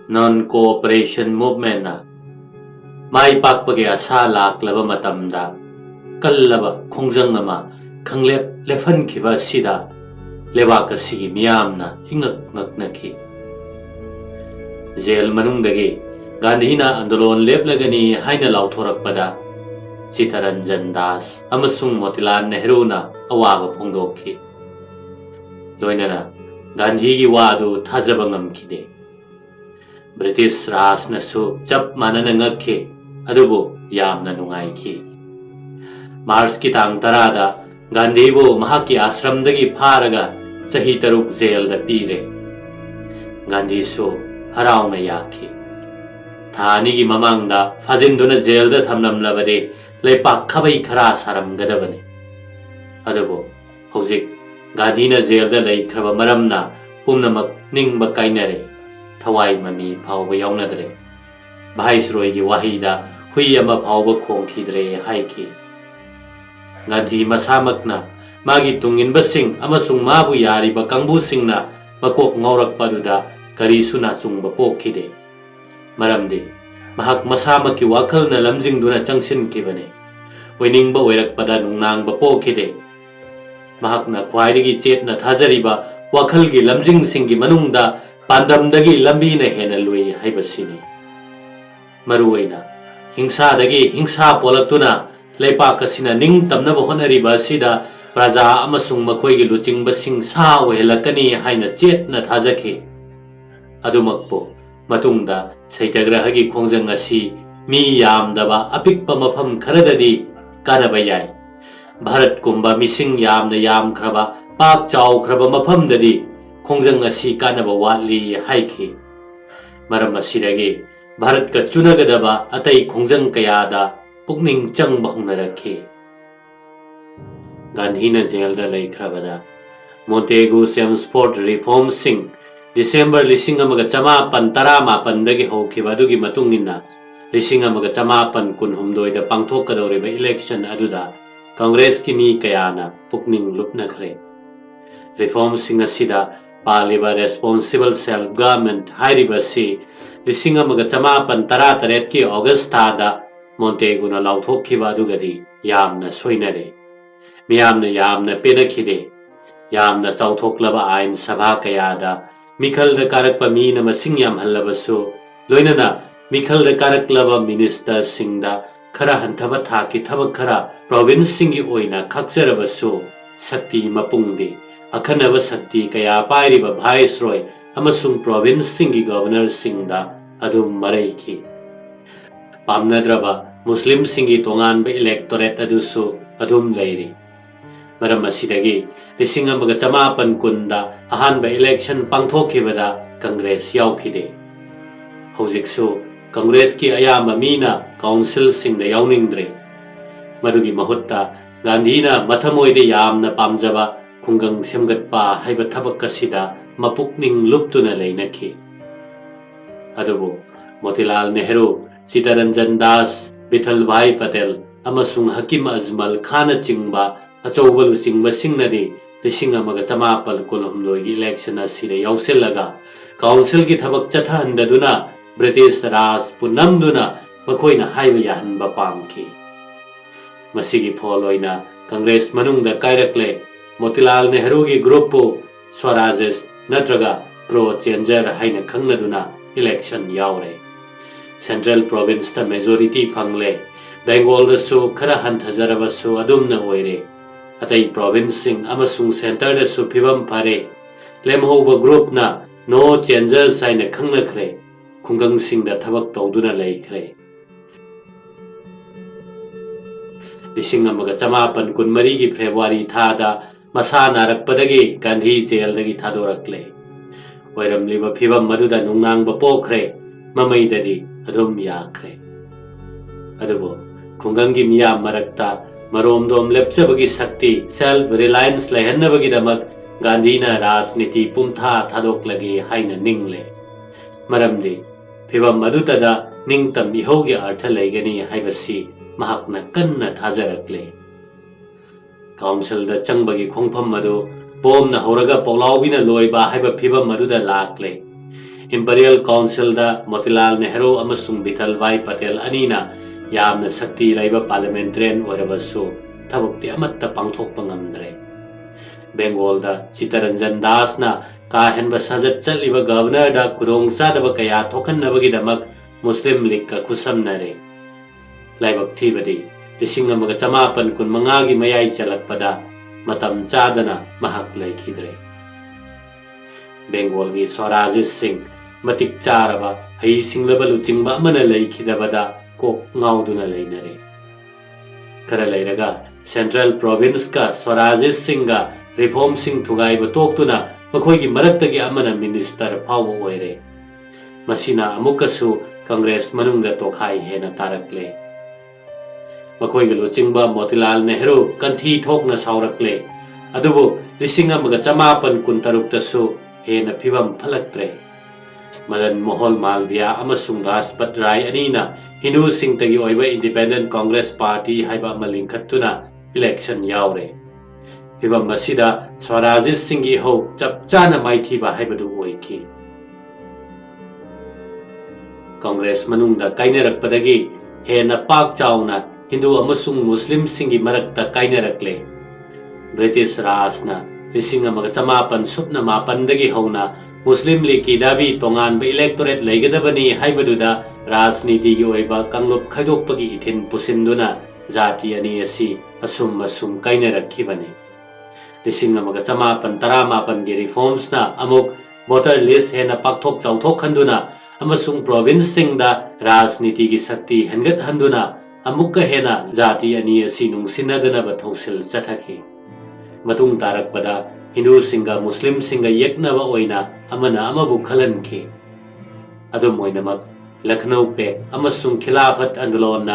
non cooperation movement na mai pakpage asa laklaba matamda kallaba khongjang ama khanglep lefan khiba sida lewaka sigi miyamna ingak ngaknaki jail manungdagi Gandhina andolon leplagani haina lauthorakpada Chittaranjan Das amasung Motilal Nehru na awaba phongdokhi loinana Gandhi gi wadu thajaba ngamkhide British Raj nasu chap manana ngakhe adubu yamna nungaikhi Mars ki tang tarada Gandhi bo mahaki ashramdagi pharaga sahi taruk jail da pire Gandhi so harauna yakhi Thani gi mamangda fajinduna jail da thamlamlabade leipak khabai khara saramgadabani adubu hojik Gandhi na jail da leikraba maramna pumnamak ningba kainare thawai mami phawba yaunadre Viceroy gi wahida hui ama phawba khongkhidre haiki Gandhi masamakna magi tungin basing amasung mabu yari ba kangbu singna makok ngaurak paduda karisu na sungba pokhide maramde mahak masamaki wakal na lamjing duna changsin kibane oiningba oirak pada nungnang ba pokhide mahak na khwaidagi chetna thajariba wakal gi lamjing singi manungda pandamdagi lambi na hena lui haibasini maruwaina hingsa polaktuna leipak asina ning tamna ba honariba sida praja amasung makhoi gi luching basing sa ohelakani haina chetna thajaki adumakpo matungda saitagraha gi khongjang asi mi yamdaba apikpa mafam kharadadi kanaba yai Bharat kumba mising yamna yam khraba pak chaw khraba mafam dadi khongjang asi kanaba watli haiki maram asidagi Bharat ka chunagadaba atai khongjang kayada pukning changba hungnarakhi Gandhi na jail da laikhrabada Montego Chelmsford Reform Singh December 1918 dagi hokhiba adugi matungina 1919 da pangthokadoriba election aduda Congress ki mi kayana pukning lupnakhre Reform Singh asida paliba responsible self government hairibasi 1918 ki August da Montego na lauthokhiba adugadi yamna soinare miyamna penakhide yamna chauthoklaba ain sabha kayada Mikhalda karakpa mina masing yam halabasu loinana Mikhalda karaklaba minister singda khara hanthaba thaki thabak khara province singi oina khakjarabasu sakti mapungdi akhanaba sakti kaya pairiba viceroy amasung province singi governor singda adum maraiki pamnadraba muslim singi tonganba electorate adusu adum leiri maram asidagi 1919 da ahanba election pangthokhibada Congress yaukhide hojiksu Congress ki ayama mina council singda yauningdre madugi mahutta Gandhi na mathamoide yamna pamjaba khungang semgatpa haiba thabak kasida mapukning luptuna leinakhi adubu Motilal Nehru Chittaranjan Das Bithal Bhai Patel amasung Hakim Ajmal Khana chingba achauba luchingba singnadi 1919 gi election asire yauselaga council ki thabak chathandaduna British Raj punamduna makhoina haiba yahanba pamki masigi pholoina Congress manungda kairakle Motilal Nehru gi group pu Swarajes natraga pro changer haina khangnaduna election yaure Central province ta majority fangle Bengal da su khara hanthajarabasu adumna oire atai province sing amasung center da su phibam phare lemhoba group na no changer saina khangnakhre khungang sing da thabak tawduna laikhre 1918 gi February thada masa narakpadagi Gandhi jail dagi thadorakle oiramliba phibam maduda nungnang ba pokre mamaidadi adum yakhre adubo khungangi miya marakta maromdom lepchabagi sakti self reliance lehannabagi damak Gandhi na rajniti pumtha thadoklagi haina ningle maramdi phibam madutada ningtam ihaugi artha leigani haibasi mahakna kanna thajarakle council da changbagi khongpham madu bomna horaga pawlawbina loiba haiba phibam maduda lakle imperial council दा मोतीलाल नेहरू अमसुंग विठल भाई पटेल अनीना यामना शक्ति Laiba parliamentarian ओरबसु थबक्ति अमत्ता पांगथोकपा ngamdre Bengal दा चितरंजन दास ना काहेनबा सजत चलिबा governor दा खुदोंग चादबा कया थोखन्नबगिदमक मुस्लिम league का खुसमनरे लाइबक थीबदी लिसिंग अमगा चमापन कुन मंगागी मयाई चलकपदा मतम चादना महक लैखिद्रे बेंगोल की स्वराजित सिंह मतिक चारबा हई सिंगलबा लुचिंगबा अमना लैखिदबदा कोक ngauduna लैनरे खरा लैरगा सेंट्रल प्रोविंस का स्वराजित सिंह का रिफॉर्म सिंह थुगाइबा तोक्तुना मखोइगी मरक्तगी अमना मिनिस्टर फावो ओइरे मसिना अमुकसु कांग्रेस मनुंगदा तोखाई हेना तारकले मखोइगी लुचिंगबा मोतीलाल नेहरू कंथी थोकना सावरकले अदुबो लिसिंग अमगा चमापन कुंतरुक्तसु हेना फिबम फलक्त्रे मदन मोहन मालविया अमसुंग राजपत राय अनीना हिंदू सिंह तगी ओइबा इंडिपेंडेंट कांग्रेस पार्टी हाइबा मलिंखत्तुना इलेक्शन यावरे फिबम मसिदा स्वराजित सिंह की हो चपचाना माइथीबा हाइबदु ओइखी कांग्रेस मनुंगदा काइनरकपदगी हेना पाक चाउना हिंदू अमसुंग मुस्लिम सिंगी मरक्ता काइनरकले ब्रिटिश राजना लिसिंग अमगा चमापन सुपना मापनदगी हौना मुस्लिम लीग की दाबी तोंगानबा इलेक्टोरेट लैगदबनी हाइबदुदा राजनीति की ओइबा कांगलुप खाइदोकपगी इथिन पुसिंदुना जाति अनी असि असुम असुम काइनरखिबने लिसिंग अमगा चमापन तरामापन की रिफॉर्म्स ना अमुक वोटर लिस्ट हेना पाकथोक चाउथोक खंदुना अमसुंग प्रोविंस सिंगदा राजनीति की शक्ति हेनगत हंदुना अमुक हेना जाति अनी असि नुंगसिनदनबा थौसिल चथखि मतुंग तारकपदा हिंदू सिंगा मुस्लिम सिंगा यeknaba oina amana amabu khalanki adum oinamak Lucknow pact अमसुंग खिलाफत आंदोलन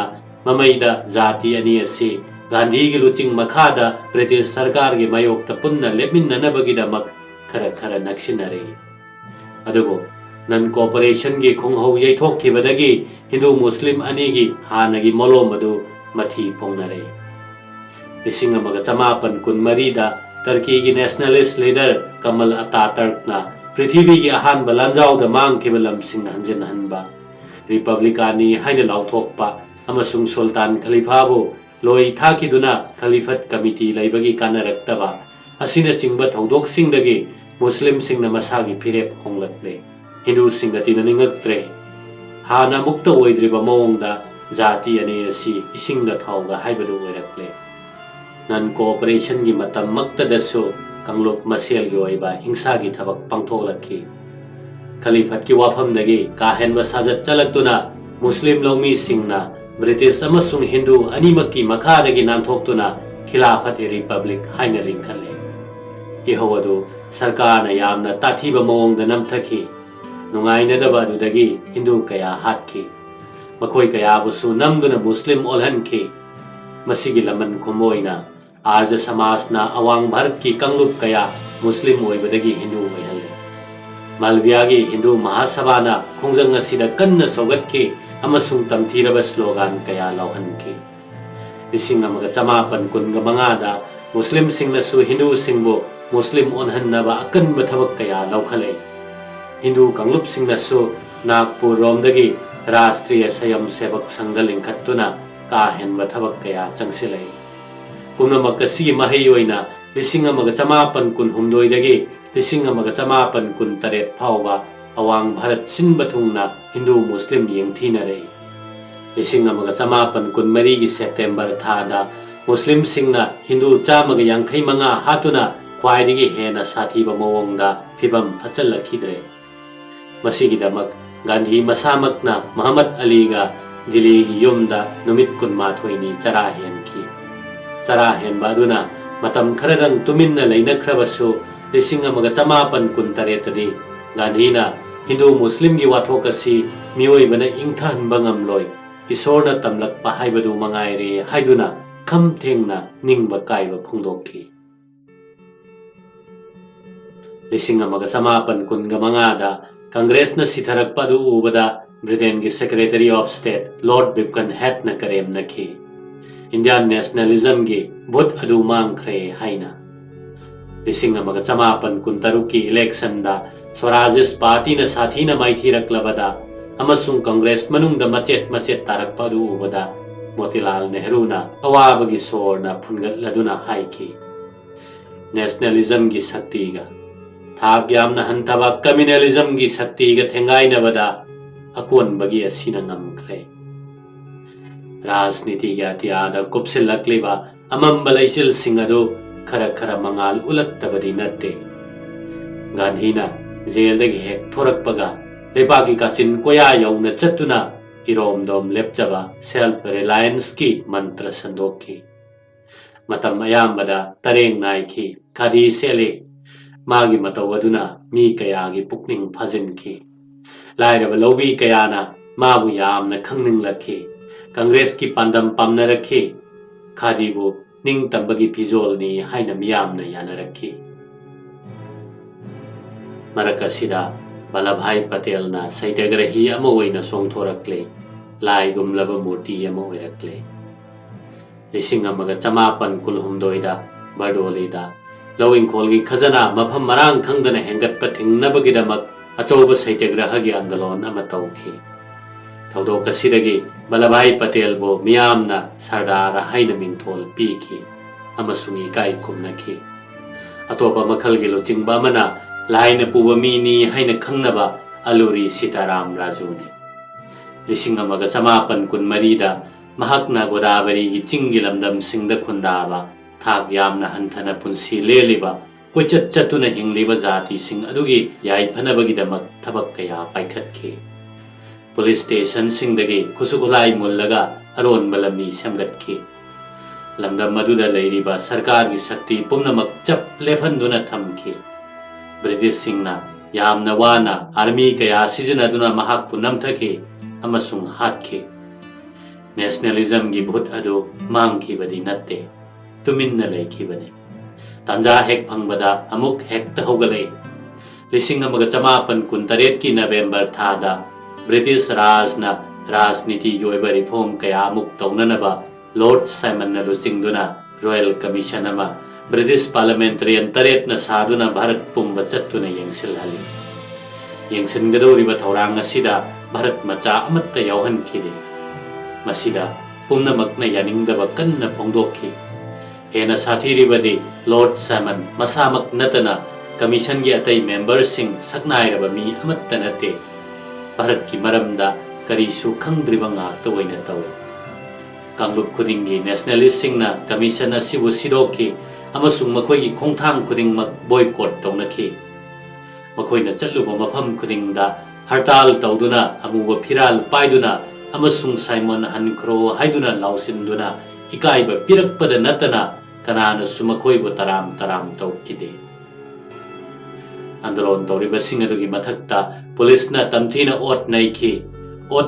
ममईदा जाति अनि असि गांधी की लुचिंग मखादा ब्रिटिश सरकार की मायोक्ता पुन्ना लेमिन्ननबगिदमक खरा खरा नक्सिनरे अदुबो नन कोऑपरेशन की खुंगहौ यैथोखिबदगी हिंदू मुस्लिम अनि की हानगी मोलोम अदु मथि पोंगनरे लिसिंग अमगा चमापन कुनमरीदा टर्की की नेशनलिस्ट लीडर कमल अतातर्कना पृथ्वी की अहान बलांजाउद मांगखिबा लमसिंग हंजिन हनबा रिपब्लिकानी हाइन लाउथोकपा अमसुंग सुल्तान खलीफाबु लोई थाकिदुना खलीफत कमिटी लैबगी कानरक्तबा असिना सिंगबा थौदोकसिंगदगी मुस्लिम सिंगना मसागी फिरेप होंगलक्ले हिंदू सिंगतिना निंगक्त्रे हाना मुक्त ओइद्रिबा मओंगदा जाति अने असि इसिंगदा थाउगा हाइबदु ओइरक्ले नन कोऑपरेशन की मतम मक्तदसु कंगलुप मसेल की ओइबा हिंसा की थबक पांगथोकलखि खलीफत की वाफमदगी काहेनबा साजत चलक्तुना मुस्लिम लौमी सिंगना ब्रिटिश अमसुंग हिंदू अनिमक की मखादगी नांथोक्तुना खिलाफत ए रिपब्लिक हाइन लिंखले इहोवदु सरकार न यामना ताथीबा मओंगदा नमथखि नुंगाइनदबा अदुदगी हिंदू कया हातखि मखोई कयाबुसु नमदुना मुस्लिम ओलहनखि मसिगी लमन खुमोइना आर्य समाजना अवांग भारत की कंगलुप कया मुस्लिम ओइबदगी हिंदू ओइहले मालविया की हिंदू महासभा खोंजंग असिदा कन्न सौगतखि अमसुंग तमथीरबा स्लोगान कया लौहनखि लिसिंग अमगा चमापन कुनगा मंगादा मुस्लिम सिंगनसु हिंदू सिंगबो मुस्लिम ओनहन्नबा अकनबा थबक कया लौखले हिंदू कंगलुप सिंगनसु नागपुर रोमदगी राष्ट्रीय स्वयं सेवक संघ लिंखत्तुना काहेनबा थबक कया चंगसिले पुनमक असिगी महै ओइना लिसिंग अमगा चमापन कुन हुमदोइदगी लिसिंग अमगा चमापन कुन तरेट फावबा अवांग भारत सिनबा थुंगना हिंदू मुस्लिम यंगथीनरे लिसिंग अमगा चमापन कुन मरी की सेप्टेम्बर थादा मुस्लिम सिंगना हिंदू चामगा यांखै मंगा हातुना ख्वाइदगी हेना साथीबा मओंगदा फिबम फचलखिद्रे मसिगिदमक गांधी मसामकना मोहम्मद अलीगा दिल्ली की युमदा नुमित कुनमाथोइनी चरा हेनखि चरा हेनबादुना मतम खरदंग तुमिन्ना लैनख्रबसु लिसिंग अमगा चमापन कुन तरेतदी गांधीना हिंदू मुस्लिम की वाथोकसी मियोइबना इंगथहनबा ngamloi इशोरना तमलकपा हाइबदु मंगाइरे हाइदुना खम थेंगना निंगबा काइबा फोंदोखि लिसिंग अमगा चमापन कुनगा मंगादा कांग्रेस न सिथरकपदु उबदा ब्रिटेन की secretary of state Lord Birkenhead न करेम नखि इंडियन नेशनलिज्म की भूत अदु मांगख्रे हाइना 1956 की इलेक्शन दा स्वराजिस्ट पार्टी न साथी न माइथीरक्लबदा अमसुंग कांग्रेस मनुंग द मचेत मचेत तारकपा अदु उबदा मोतीलाल नेहरू ना अवाबगी सोर ना फुनगलदुना हाइकी नेशनलिज्म की शक्ति गा थाक यामना हंतबा कम्युनलिज्म की शक्ति गा थेंगाइनबदा अकोनबगी असिना ngамख्रे राजनीति की अतियादा कुपसिलक्लिबा अमंब लैसिलसिंग अदु खरा खरा मंगाल उलक्तबदी नत्ते गांधीना जेलदगी हेक थोरकपगा लेबाकी काचिन कोया यौना चतुना इरोमदोम लेपचबा सेल्फ रिलायंस की मंत्र संदोखी मतम अयाम्बदा तरेंग नाइखी खादी सेले मागी मतौ अदुना मी कयागी पुकनिंग फजिनखी लाइरब लौबी कयाना माबु यामना खंगनिंगलखी कांग्रेस की पांदम पामनरखी खादीबु निंग तंबगी फिजोलनी हाइना मियामना यानरखी मरकसिदा वल्लभभाई पटेल ना सैत्यग्रही अमा ओइना सोंगथोरक्ले लाइगुमलब मूर्ति अमा ओइरक्ले 1956 बर्दोलीदा लौइंखोलगी खजना मफम मरांग खंगदना हेंगतप थिंगनबगिदमक अचौब सैत्यग्रहगी आंदोलन अमा तौखी थौदोक असिदगी वल्लभभाई पटेल बो मियामना सरदार हाइना मिंथोल पीखी अमसुंग इकाई खुमनखी अतोपा मखलगी लोचिंगबा अमना लाइन पुब मीनी हाइना खंगनबा अलूरी सीताराम राजूने 1954 दा महकना गोदावरी की चिंगी लमदम सिंगद खुंदाबा थाक यामना हंथना पुंसी लेलिबा कोइचत चतुना हिंगलिबा जाति सिंग अदुगी याइफनबगिदमक थबक कया पाइखतखी पुलिस स्टेशन सिंगदगी खुसुखुलाई मुल्लगा अरोनबा लम्बी सेमगतखी लमदम मदुदा लैरिबा सरकार की शक्ति पुमनमक चप लेफनदुना थमखी ब्रिटिश सिंगना यामना वाना आर्मी कया सिजनदुना महाकपु नमथखी अमसुंग हातखी नेशनलिज्म की भूत अदु मांगखीबदी नत्ते तुमिन्ना लैखीबने तांजा हेक फंगबदा अमुक हेक्ट होगले 1958 की नवेंबर थादा ब्रिटिश राजना राजनीति की ओइबा रिफॉर्म कया अमुक तौननबा लॉर्ड साइमन न लुचिंगदुना रॉयल कमीशन अमा ब्रिटिश पार्लियामेंट्रियन तरेटना सादुना भारत पुंबा चत्तुना येंसिलहली येंसिनगदौरिबा थौरांग असिदा भारत मचा अमत्ता यावहनखिदे मसिदा पुंनमकना यानिंगदबा कन्ना फोंदोखी हेना साथीरिबदी लॉर्ड साइमन मसामक नतना कमीशन की अतई मेंबर सिंह सकनाइरबा मी अमत्ता नते भारत की मरमदा करीसु खंगद्रिबा ngakta oina tawi कांगलुप खुदिंगी नेशनलिस्ट सिंगना कमीशन असिबु सिदोखी अमसुंग मखोइगी खोंथांग खुदिंगमक बॉयकॉट तौनखी मखोइना चलुबा मफम खुदिंगदा हड़ताल तौदुना अमुबा फिराल पाइदुना अमसुंग साइमन हनख्रो हाइदुना लाउसिनदुना इकाइबा पिरकपदा नतना कनाना सुमखोइबु तराम तराम तौकिदे आंदोलन तौरिबा सिंग अदुगी मथक्ता पुलिसना तमथीना ओट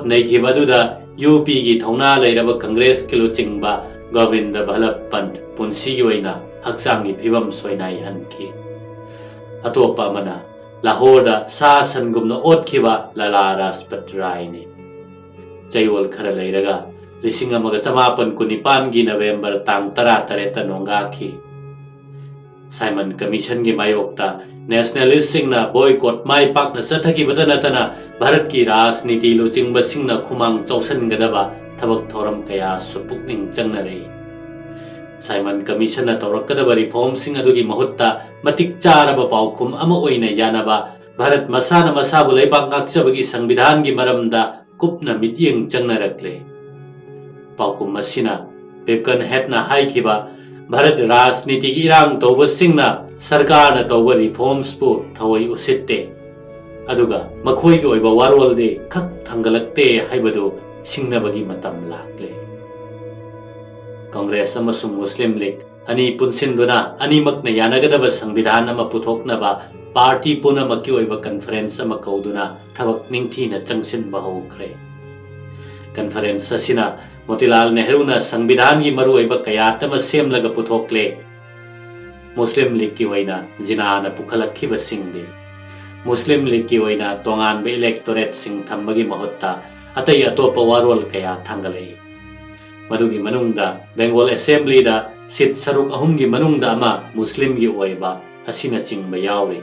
नैखिबदुदा यूपी की थौना लैरब कांग्रेस की लुचिंगबा गोविंद बल्लभ पंत पुंसी की ओइना हक्सांग की फिवम सोइनाई हनखी अतोपा मना लाहौर सासनगुमना ओटखिबा लाला राजपत राय ने चैवल खरा लैरगा 1959 की नवेंबर तांग 13 नोंगाखी साइमन कमीशन की मायोक्ता नेशनलिस्ट सिंगना बॉयकॉट माई पाकना चथखिबदा नतना भारत की राजनीति लुचिंगबा सिंगना खुमांग चौसनगदबा थबक थौरम कया सुपुकनिंग चंगनरे साइमन कमीशन तौरकदबा रिफॉर्म सिंग अदुगी महुत्ता मतिक चारबा पाउखुम अमा ओइना यानबा भारत मसाना मसाबु लैबाक ngakchabagi संविधान की मरमदा कुपना मिटियंग चंगनरक्ले पाउखुम मसिना पेपकन हेटना हाइखिबा भारत राजनीति की इरांग तौब सिंगना सरकार न तौब रिफॉर्म्स पु थवई उसित्ते अदुगा मखोई की ओइबा वारोल दे खक थंगलक्ते हाइबदो सिंगनबगी मतम लाक्ले कांग्रेस अमसुंग मुस्लिम लीग अनि पुनसिनदुना अनिमकना यानगदब संविधान अमा पुथोकनबा पार्टी पुनमकी ओइबा कॉन्फ्रेंस अमा कौदुना थबक निंगथीना चंगसिनबा होख्रे कॉन्फ्रेंस असिना मोतीलाल नेहरू ना संविधान की मरु ओइबा कयातम सेमलग पुथोकले मुस्लिम लीग की ओइना जिनाना पुखलखिबा सिंगदे मुस्लिम लीग की ओइना तोंगानबे इलेक्टोरेट सिंग थंबगी महत्ता अतई अतोपा वारोल कया थांगले मदुगी मनुंगदा बेंगोल असेंबली दा सीट सरुक अहुम की मनुंगदा अमा मुस्लिम की ओइबा ꯑꯁꯤꯅꯆꯤꯡꯕ ꯌꯥꯎꯔꯤ꯫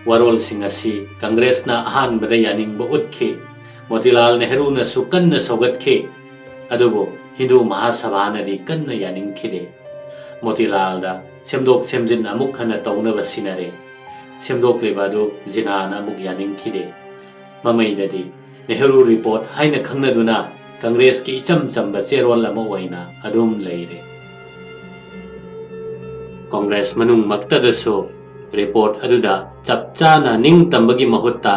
ꯋꯥꯔꯣꯜꯁꯤꯡ ꯑꯁꯤ ꯀꯪꯒ꯭ꯔꯦꯁꯅ ꯑꯍꯥꯟꯕꯗ ꯌꯥꯅꯤꯡꯕ ꯎꯠꯈꯤ, ꯃꯣꯇꯤꯂꯥꯜ ꯅꯦꯍꯔꯨꯅꯁꯨ ꯀꯟꯅ ꯁꯧꯒꯠꯈꯤ, ꯑꯗꯨꯕꯨ ꯍꯤꯟꯗꯨ ꯃꯍꯥꯁꯚꯥꯅꯗꯤ ꯀꯟꯅ ꯌꯥꯅꯤꯡꯈꯤꯗꯦ꯫ ꯃꯣꯇꯤꯂꯥꯜꯗ ꯁꯦꯝꯗꯣꯛ ꯁꯦꯝꯖꯤꯟ ꯑꯃꯨꯛ ꯍꯟꯅ ꯇꯧꯅꯕ ꯁꯤꯟꯅꯔꯦ꯫ ꯁꯦꯝꯗꯣꯛꯂꯤꯕ ꯑꯗꯨ ꯖꯤꯟꯅꯥꯅ ꯑꯃꯨꯛ ꯌꯥꯅꯤꯡꯈꯤꯗꯦ꯫ ꯃꯃꯩꯗꯗꯤ ꯅꯦꯍꯔꯨ ꯔꯤꯄꯣꯔꯠ ꯍꯥꯏꯅ ꯈꯪꯅꯗꯨꯅ ꯀꯪꯒ꯭ꯔꯦꯁꯀꯤ ꯏꯆꯝ ꯆꯝꯕ ꯆꯦꯔꯣꯜ ꯑꯃ ꯑꯣꯏꯅ ꯑꯗꯨꯝ ꯂꯩꯔꯦ꯫ ꯀꯣꯡꯒ꯭ꯔꯦꯁ ꯃꯅꯨꯡꯃꯛꯇꯗꯁꯨ ꯔꯤꯄꯣꯔꯠ ꯑꯗꯨꯗ ꯆꯞ ꯆꯥꯅ ꯅꯤꯡꯇꯝꯕꯒꯤ ꯃꯍꯨꯠꯇ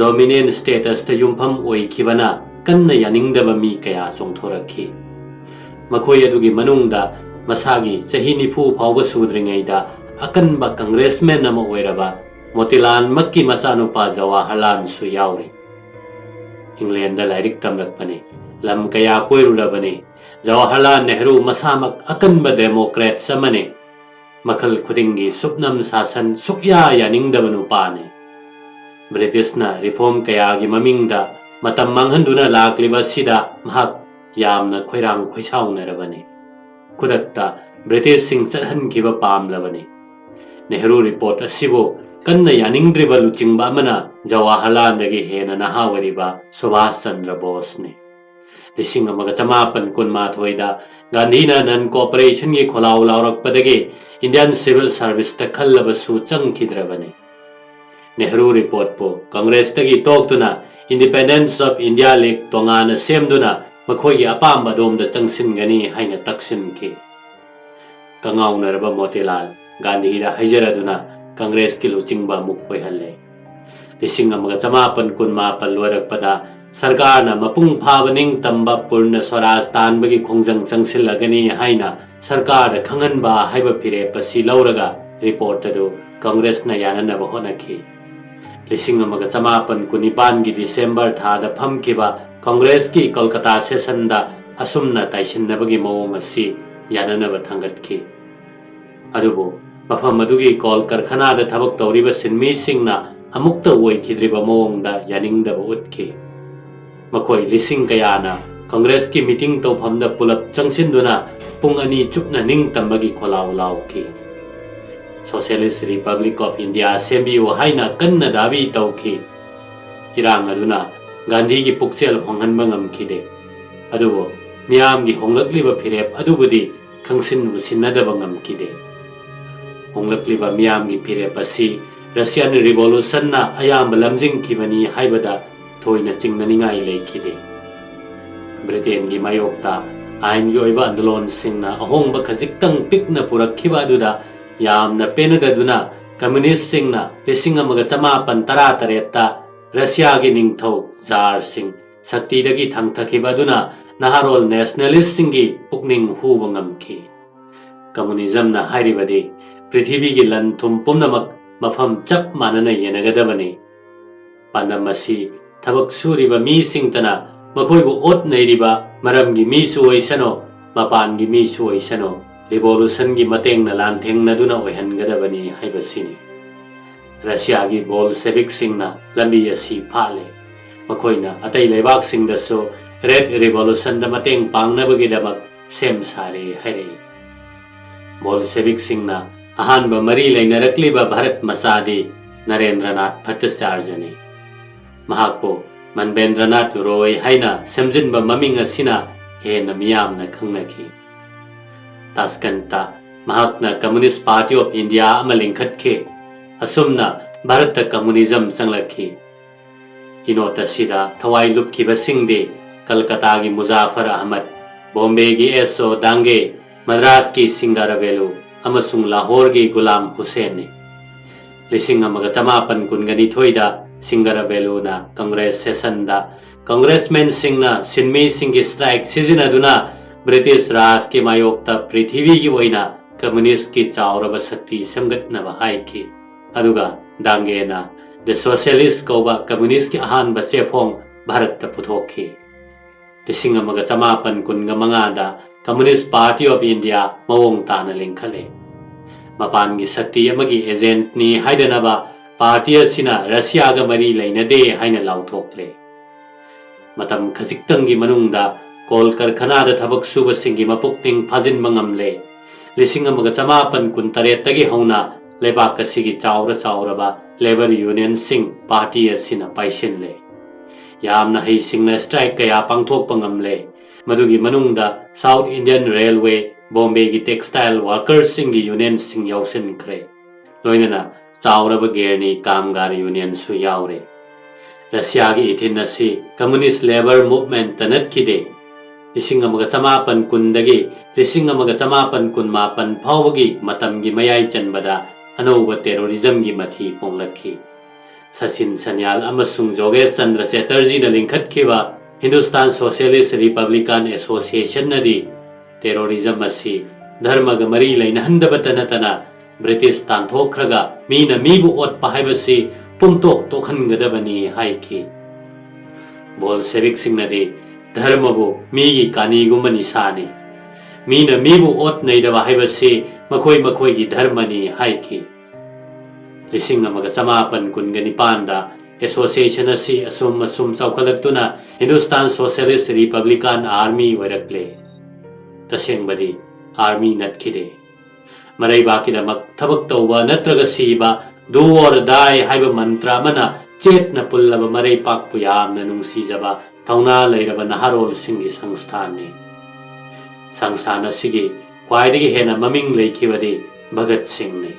ꯗꯣꯃꯤꯅꯦꯟ ꯁ꯭ꯇꯦꯇꯁꯇ ꯌꯨꯝꯐꯝ ꯑꯣꯏꯈꯤꯕꯅ ꯀꯟꯅ ꯌꯥꯅꯤꯡꯗꯕ ꯃꯤ ꯀꯌꯥ ꯆꯣꯡꯊꯣꯔꯛꯈꯤ꯫ ꯃꯈꯣꯏ ꯑꯗꯨꯒꯤ ꯃꯅꯨꯡꯗ ꯃꯁꯥꯒꯤ ꯆꯍꯤ 40 ꯐꯥꯎꯕ ꯁꯨꯗ꯭ꯔꯤꯉꯩꯗ ꯑꯀꯟꯕ ꯀꯪꯒ꯭ꯔꯦꯁꯃꯦꯟ ꯑꯃ ꯑꯣꯏꯔꯕ ꯃꯣꯇꯤꯂꯥꯜꯃꯛꯀꯤ ꯃꯆꯥꯅꯨꯄꯥ ꯖꯋꯥꯍꯔꯂꯥꯜꯁꯨ ꯌꯥꯎꯔꯤ꯫ ꯏꯪꯂꯦꯟꯗ ꯂꯥꯏꯔꯤꯛ ꯇꯝꯂꯛꯄꯅꯤ, ꯂꯝ ꯀꯌꯥ ꯀꯣꯏꯔꯨꯔꯕꯅꯤ, ꯖꯋꯥꯍꯔꯂꯥꯜ ꯅꯦꯍꯔꯨ ꯃꯁꯥꯃꯛ ꯑꯀꯟꯕ ꯗꯦꯃꯣꯀ꯭ꯔꯦꯠꯁ ꯑꯃꯅꯤ, ꯃꯈꯜ ꯈꯨꯗꯤꯡꯒꯤ ꯁꯨꯞꯅꯝ ꯁꯥꯁꯟ ꯁꯨꯛꯌꯥ ꯌꯥꯅꯤꯡꯗꯕ ꯅꯨꯄꯥꯅꯤ꯫ ꯕ꯭ꯔꯤꯇꯤꯁꯅ ꯔꯤꯐꯣꯔꯝ ꯀꯌꯥꯒꯤ ꯃꯃꯤꯡꯗ ꯃꯇꯝ ꯃꯥꯡꯍꯟꯗꯨꯅ ꯂꯥꯛꯂꯤꯕ ꯑꯁꯤꯗ ꯃꯍꯥꯛ ꯌꯥꯝꯅ ꯈꯣꯏꯔꯥꯡ ꯈꯣꯏꯁꯥꯎꯅꯔꯕꯅꯤ꯫ ꯈꯨꯗꯛꯇ ꯕ꯭ꯔꯤꯇꯤꯁꯁꯤꯡ ꯆꯠꯍꯟꯈꯤꯕ ꯄꯥꯝꯂꯕꯅꯤ꯫ ꯅꯦꯍꯔꯨ ꯔꯤꯄꯣꯔꯠ ꯑꯁꯤꯕꯨ ꯀꯟꯅ ꯌꯥꯅꯤꯡꯗ꯭ꯔꯤꯕ ꯂꯨꯆꯤꯡꯕ ꯑꯃꯅ ꯖꯋꯥꯍꯔꯂꯥꯜꯗꯒꯤ ꯍꯦꯟꯅ ꯅꯍꯥ ꯑꯣꯏꯔꯤꯕ ꯁꯨꯚꯥꯁ ꯆꯟꯗ꯭ꯔ ꯕꯣꯁꯅꯤ꯫ 1918ꯗ ꯒꯥꯟꯙꯤꯅ ꯅꯟ ꯀꯣꯑꯣꯄꯔꯦꯁꯟꯒꯤ ꯈꯣꯜꯂꯥꯎ ꯂꯥꯎꯔꯛꯄꯗꯒꯤ ꯏꯟꯗꯤꯌꯟ ꯁꯤꯚꯤꯜ ꯁꯥꯔꯚꯤꯁꯇ ꯈꯜꯂꯕꯁꯨ ꯆꯪꯈꯤꯗ꯭ꯔꯕꯅꯤ꯫ ꯅꯦꯍꯔꯨ ꯔꯤꯄꯣꯔꯠꯄꯨ ꯀꯪꯒ꯭ꯔꯦꯁꯇꯒꯤ ꯇꯣꯛꯇꯨꯅ ꯏꯟꯗꯤꯄꯦꯟꯗꯦꯟꯁ ꯑꯣꯐ ꯏꯟꯗꯤꯌꯥ ꯂꯤꯒ ꯇꯣꯉꯥꯟꯅ ꯁꯦꯝꯗꯨꯅ ꯃꯈꯣꯏꯒꯤ ꯑꯄꯥꯝꯕ ꯑꯗꯣꯝꯗ ꯆꯪꯁꯤꯟꯒꯅꯤ ꯍꯥꯏꯅ ꯇꯛꯁꯤꯟꯈꯤ꯫ ꯀꯉꯥꯎꯅꯔꯕ ꯃꯣꯇꯤꯂꯥꯜ ꯒꯥꯟꯙꯤꯗ ꯍꯥꯏꯖꯔꯗꯨꯅ ꯀꯪꯒ꯭ꯔꯦꯁꯀꯤ ꯂꯨꯆꯤꯡꯕ ꯑꯃꯨꯛ ꯑꯣꯏꯍꯜꯂꯦ꯫ 1918 ꯂꯣꯏꯔꯛꯄꯗ ꯁꯔꯀꯥꯔꯅ ꯃꯄꯨꯡ ꯐꯥꯕ ꯅꯤꯡꯇꯝꯕ ꯄꯨꯔꯅ ꯁ꯭ꯋꯔꯥꯖ ꯇꯥꯟꯕꯒꯤ ꯈꯣꯡꯖꯪ ꯆꯪꯁꯤꯜꯂꯒꯅꯤ ꯍꯥꯏꯅ ꯁꯔꯀꯥꯔꯗ ꯈꯪꯍꯟꯕ ꯍꯥꯏꯕ ꯐꯤꯔꯦꯞ ꯑꯁꯤ ꯂꯧꯔꯒ ꯔꯤꯄꯣꯔꯠ ꯑꯗꯨ ꯀꯪꯒ꯭ꯔꯦꯁꯅ ꯌꯥꯅꯅꯕ ꯍꯣꯠꯅꯈꯤ꯫ 1919ꯒꯤ ꯗꯤꯁꯦꯝꯕꯔ ꯊꯥꯗ ꯐꯝꯈꯤꯕ ꯀꯪꯒ꯭ꯔꯦꯁꯀꯤ ꯀꯣꯜꯀꯇꯥ ꯁꯦꯁꯟꯗ ꯑꯁꯨꯝꯅ ꯇꯥꯏꯁꯤꯟꯅꯕꯒꯤ ꯃꯑꯣꯡ ꯑꯁꯤ ꯌꯥꯅꯅꯕ ꯊꯥꯡꯒꯠꯈꯤ꯫ ꯑꯗꯨꯕꯨ ꯃꯐꯝ ꯑꯗꯨꯒꯤ ꯀꯣꯜ ꯀꯔꯈꯅꯥꯗ ꯊꯕꯛ ꯇꯧꯔꯤꯕ ꯁꯤꯟꯃꯤꯁꯤꯡꯅ ꯑꯃꯨꯛꯇ ꯑꯣꯏꯈꯤꯗ꯭ꯔꯤꯕ ꯃꯑꯣꯡꯗ ꯌꯥꯅꯤꯡꯗꯕ ꯎꯠꯈꯤ꯫ ꯃꯈꯣꯏ ꯂꯤꯁꯤꯡ ꯀꯌꯥꯅ ꯀꯪꯒ꯭ꯔꯦꯁꯀꯤ ꯃꯤꯇꯤꯡ ꯇꯧꯐꯝꯗ ꯄꯨꯂꯞ ꯆꯪꯁꯤꯟꯗꯨꯅ ꯄꯨꯡ 2 ꯆꯨꯞꯅ ꯅꯤꯡꯇꯝꯕꯒꯤ ꯈꯣꯜꯂꯥꯎ ꯂꯥꯎꯈꯤ꯫ ꯁꯣꯁꯤꯌꯦꯂꯤꯁꯠ ꯔꯤꯄꯕ꯭ꯂꯤꯛ ꯑꯣꯐ ꯏꯟꯗꯤꯌꯥ ꯁꯦꯝꯕꯤꯌꯨ ꯍꯥꯏꯅ ꯀꯟꯅ ꯗꯥꯕꯤ ꯇꯧꯈꯤ꯫ ꯏꯔꯥꯡ ꯑꯗꯨꯅ ꯒꯥꯟꯙꯤꯒꯤ ꯄꯨꯛꯆꯦꯜ ꯍꯣꯡꯍꯟꯕ ꯉꯝꯈꯤꯗꯦ꯫ ꯑꯗꯨꯕꯨ ꯃꯤꯌꯥꯝꯒꯤ ꯍꯣꯡꯂꯛꯂꯤꯕ ꯐꯤꯔꯦꯞ ꯑꯗꯨꯕꯨꯗꯤ ꯈꯪꯁꯤꯟ ꯎꯁꯤꯟꯅꯗꯕ ꯉꯝꯈꯤꯗꯦ꯫ ꯍꯣꯡꯂꯛꯂꯤꯕ ꯃꯤꯌꯥꯝꯒꯤ ꯐꯤꯔꯦꯞ ꯑꯁꯤ ꯔꯁꯤꯌꯟ ꯔꯤꯚꯣꯂꯨꯁꯟꯅ ꯑꯌꯥꯝꯕ ꯂꯝꯖꯤꯡꯈꯤꯕꯅꯤ ꯍꯥꯏꯕꯗ ꯊꯣꯏꯅ ꯆꯤꯡꯅꯅꯤꯡꯉꯥꯏ ꯂꯩꯈꯤꯗꯦ꯫ ꯕ꯭ꯔꯤꯇꯦꯟꯒꯤ ꯃꯥꯌꯣꯛꯇ ꯑꯥꯏꯟꯒꯤ ꯑꯣꯏꯕ ꯑꯟꯗꯣꯂꯣꯟꯁꯤꯡꯅ ꯑꯍꯣꯡꯕ ꯈꯖꯤꯛꯇꯪ ꯄꯤꯛꯅ ꯄꯨꯔꯛꯈꯤꯕ ꯑꯗꯨꯗ ꯌꯥꯝꯅ ꯄꯦꯟꯅꯗꯗꯨꯅ ꯀꯝꯃ꯭ꯌꯨꯅꯤꯁꯠꯁꯤꯡꯅ 1918ꯗ ꯔꯁꯤꯌꯥꯒꯤ ꯅꯤꯡꯊꯧ ꯖꯥꯔꯁꯤꯡ ꯁꯛꯇꯤꯗꯒꯤ ꯊꯥꯡꯊꯈꯤꯕ ꯑꯗꯨꯅ ꯅꯍꯥꯔꯣꯜ ꯅꯦꯁꯅꯦꯂꯤꯁꯠꯁꯤꯡꯒꯤ ꯄꯨꯛꯅꯤꯡ ꯍꯨꯕ ꯉꯝꯈꯤ꯫ ꯀꯝꯃ꯭ꯌꯨꯅꯤꯖꯝꯅ ꯍꯥꯏꯔꯤꯕꯗꯤ ꯄ꯭ꯔꯤꯊꯤꯕꯤꯒꯤ ꯂꯟ ꯊꯨꯝ ꯄꯨꯝꯅꯃꯛ ꯃꯐꯝ ꯆꯞ ꯃꯥꯟꯅꯅ ꯌꯦꯟꯅꯒꯗꯕꯅꯤ꯫ ꯄꯥꯟꯗꯝ ꯑꯁꯤ ꯊꯕꯛ ꯁꯨꯔꯤꯕ ꯃꯤꯁꯤꯡꯇꯅ ꯃꯈꯣꯏꯕꯨ ꯑꯣꯠ ꯅꯩꯔꯤꯕ ꯃꯔꯝꯒꯤ ꯃꯤꯁꯨ ꯑꯣꯏꯁꯅꯨ, ꯃꯄꯥꯟꯒꯤ ꯃꯤꯁꯨ ꯑꯣꯏꯁꯅꯨ, ꯔꯤꯚꯣꯂꯨꯁꯟꯒꯤ ꯃꯇꯦꯡꯅ ꯂꯥꯟꯊꯦꯡꯅꯗꯨꯅ ꯑꯣꯏꯍꯟꯒꯗꯕꯅꯤ ꯍꯥꯏꯕꯁꯤꯅꯤ꯫ ꯔꯁꯤꯌꯥꯒꯤ ꯕꯣꯜꯁꯦꯚꯤꯛꯁꯤꯡꯅ ꯂꯝꯕꯤ ꯑꯁꯤ ꯐꯥꯠꯂꯦ꯫ ꯃꯈꯣꯏꯅ ꯑꯇꯩ ꯂꯩꯕꯥꯛꯁꯤꯡꯗꯁꯨ ꯔꯦꯗ ꯔꯤꯚꯣꯂꯨꯁꯟꯗ ꯃꯇꯦꯡ ꯄꯥꯡꯅꯕꯒꯤꯗꯃꯛ ꯁꯦꯝ ꯁꯥꯔꯦ ꯍꯥꯏꯔꯛꯏ꯫ ꯕꯣꯜꯁꯦꯚꯤꯛꯁꯤꯡꯅ ꯑꯍꯥꯟꯕ ꯃꯔꯤ ꯂꯩꯅꯔꯛꯂꯤꯕ ꯚꯥꯔꯠ ꯃꯆꯥꯗꯤ ꯅꯔꯦꯟꯗ꯭ꯔꯅꯥꯊ ꯚꯠꯇꯆꯥꯔꯌꯅꯤ꯫ ꯃꯍꯥꯛꯄꯨ ꯃꯟꯕꯦꯟꯗ꯭ꯔꯅꯥꯊ ꯔꯣꯏ ꯍꯥꯏꯅ ꯁꯦꯝꯖꯤꯟꯕ ꯃꯃꯤꯡ ꯑꯁꯤꯅ ꯍꯦꯟꯅ ꯃꯤꯌꯥꯝꯅ ꯈꯪꯅꯈꯤ꯫ ꯇꯥꯁꯀꯟꯇ ꯃꯍꯥꯛꯅ ꯀꯝꯃ꯭ꯌꯨꯅꯤꯁꯠ ꯄꯥꯔꯇꯤ ꯑꯣꯐ ꯏꯟꯗꯤꯌꯥ ꯑꯃ ꯂꯤꯡꯈꯠꯈꯤ꯫ ꯑꯁꯨꯝꯅ ꯚꯥꯔꯠꯇ ꯀꯝꯃ꯭ꯌꯨꯅꯤꯖꯝ ꯆꯪꯂꯛꯈꯤ꯫ ꯏꯅꯣꯠ ꯑꯁꯤꯗ ꯊꯋꯥꯏ ꯂꯨꯞꯈꯤꯕꯁꯤꯡꯗꯤ ꯀꯜꯀꯇꯥꯒꯤ ꯃꯨꯖꯥꯐꯔ ꯑꯍꯃꯗ, ꯕꯣꯝꯕꯦꯒꯤ ꯑꯦꯁ. ꯑꯣ. ꯗꯥꯡꯒꯦ, ꯃꯗ꯭ꯔꯥꯁꯀꯤ ꯁꯤꯡꯒꯥꯔꯥꯚꯦꯂꯨ ꯑꯃꯁꯨꯡ ꯂꯥꯍꯣꯔꯒꯤ ꯒꯨꯂꯥꯝ ꯍꯨꯁꯦꯟꯅꯤ꯫ 1912ꯗ ꯁꯤꯡꯒꯥꯔꯥꯚꯦꯂꯨꯅ ꯀꯪꯒ꯭ꯔꯦꯁ ꯁꯦꯁꯟꯗ ꯀꯪꯒ꯭ꯔꯦꯁꯃꯦꯟꯁꯤꯡꯅ ꯁꯤꯟꯃꯤꯁꯤꯡꯒꯤ ꯁ꯭ꯇ꯭ꯔꯥꯏꯛ ꯁꯤꯖꯤꯟꯅꯗꯨꯅ ꯕ꯭ꯔꯤꯇꯤꯁ ꯔꯥꯖꯀꯤ ꯃꯥꯌꯣꯛꯇ ꯄ꯭ꯔꯤꯊꯤꯕꯤꯒꯤ ꯑꯣꯏꯅ ꯀꯝꯃ꯭ꯌꯨꯅꯤꯁꯠꯀꯤ ꯆꯥꯎꯔꯕ ꯁꯛꯇꯤ ꯁꯦꯝꯒꯠꯅꯕ ꯍꯥꯏꯈꯤ꯫ ꯑꯗꯨꯒ ꯗꯥꯡꯒꯦꯅ ꯗ ꯁꯣꯁꯤꯌꯦꯂꯤꯁꯠ ꯀꯧꯕ ꯀꯝꯃ꯭ꯌꯨꯅꯤꯁꯠꯀꯤ ꯑꯍꯥꯟꯕ ꯆꯦꯐꯣꯡ ꯚꯥꯔꯠꯇ ꯄꯨꯊꯣꯛꯈꯤ꯫ 1925ꯗ ꯀꯝꯃ꯭ꯌꯨꯅꯤꯁꯠ ꯄꯥꯔꯇꯤ ꯑꯣꯐ ꯏꯟꯗꯤꯌꯥ ꯃꯑꯣꯡ ꯇꯥꯅ ꯂꯤꯡꯈꯠꯂꯦ꯫ ꯃꯄꯥꯟꯒꯤ ꯁꯛꯇꯤ ꯑꯃꯒꯤ ꯑꯦꯖꯦꯟꯠꯅꯤ ꯍꯥꯏꯗꯅꯕ ꯄꯥꯔꯇꯤ ꯑꯁꯤꯅ ꯔꯁꯤꯌꯥꯒ ꯃꯔꯤ ꯂꯩꯅꯗꯦ ꯍꯥꯏꯅ ꯂꯥꯎꯊꯣꯛꯂꯦ꯫ ꯃꯇꯝ ꯈꯖꯤꯛꯇꯪꯒꯤ ꯃꯅꯨꯡꯗ ꯀꯣꯜ ꯀꯔꯈꯅꯥꯗ ꯊꯕꯛ ꯁꯨꯕꯁꯤꯡꯒꯤ ꯃꯄꯨꯛꯅꯤꯡ ꯐꯥꯖꯤꯟꯕ ꯉꯝꯂꯦ꯫ 1918 ꯍꯧꯅ लेबाक असिगी चाउरा चाउरबा लेबर यूनियन सिंह पार्टी असिना पाइसिनले यामना हईसिंगना स्ट्राइक कया पांगथोकपा ngamle मदुगी मनुंगदा साउथ इंडियन रेलवे बॉम्बे की टेक्सटाइल वर्कर्स सिंह यूनियन सिंह याउसिनख्रे लोइनना चाउरबा गेरनी कामगार यूनियन सु याउरे रशिया की इथिन असी कम्युनिस्ट लेबर मूवमेंट तनतखिदे लिसिंग अमगा चमापन कुंदगी लिसिंग अमगा चमापन कुनमापन फावगी मतमगी मयाई चनबदा अनौब टेरोरिज्म की मथी पोंगलखी सचिन सन्याल अमसुंग जोगेश चंद्र चैटर्जी न लिंखटखिबा हिंदुस्तान सोशलिस्ट रिपब्लिकन एसोसिएशन नदी टेरोरिज्म असी धर्मग मरी लेनहंदबत नतना ब्रिटिश तांथोखरगा मीना मीबु ओटपा हाइबसी पुंतोक तोखनगदबनी हाइखी बोल्शेविक सिंगनदी धर्मबु मीगी कानीगुमनी सानी मीना मीबु ओट नैदबा हाइबसी मखोई मखोई की धर्मनी हाइखी लिसिंग अमगा चमापन कुनगा निपानदा एसोसिएशन असी असुम असुम चौखलक्तुना हिंदुस्तान सोशलिस्ट रिपब्लिकन आर्मी वरकले तसेंगबदी आर्मी नतखिदे मरैबाकीदमक थबक तौबा नत्रगा सीबा डू और डाई हाइबा मंत्रा मना चेतना पुल्लबा मरैपाकपु यामना नुंगसीजबा थौना लैरबा नहारोल सिंगी संस्थानने संस्थान असिगी ख्वाइदगी हेना ममिंग लैखिबदी भगत सिंह ने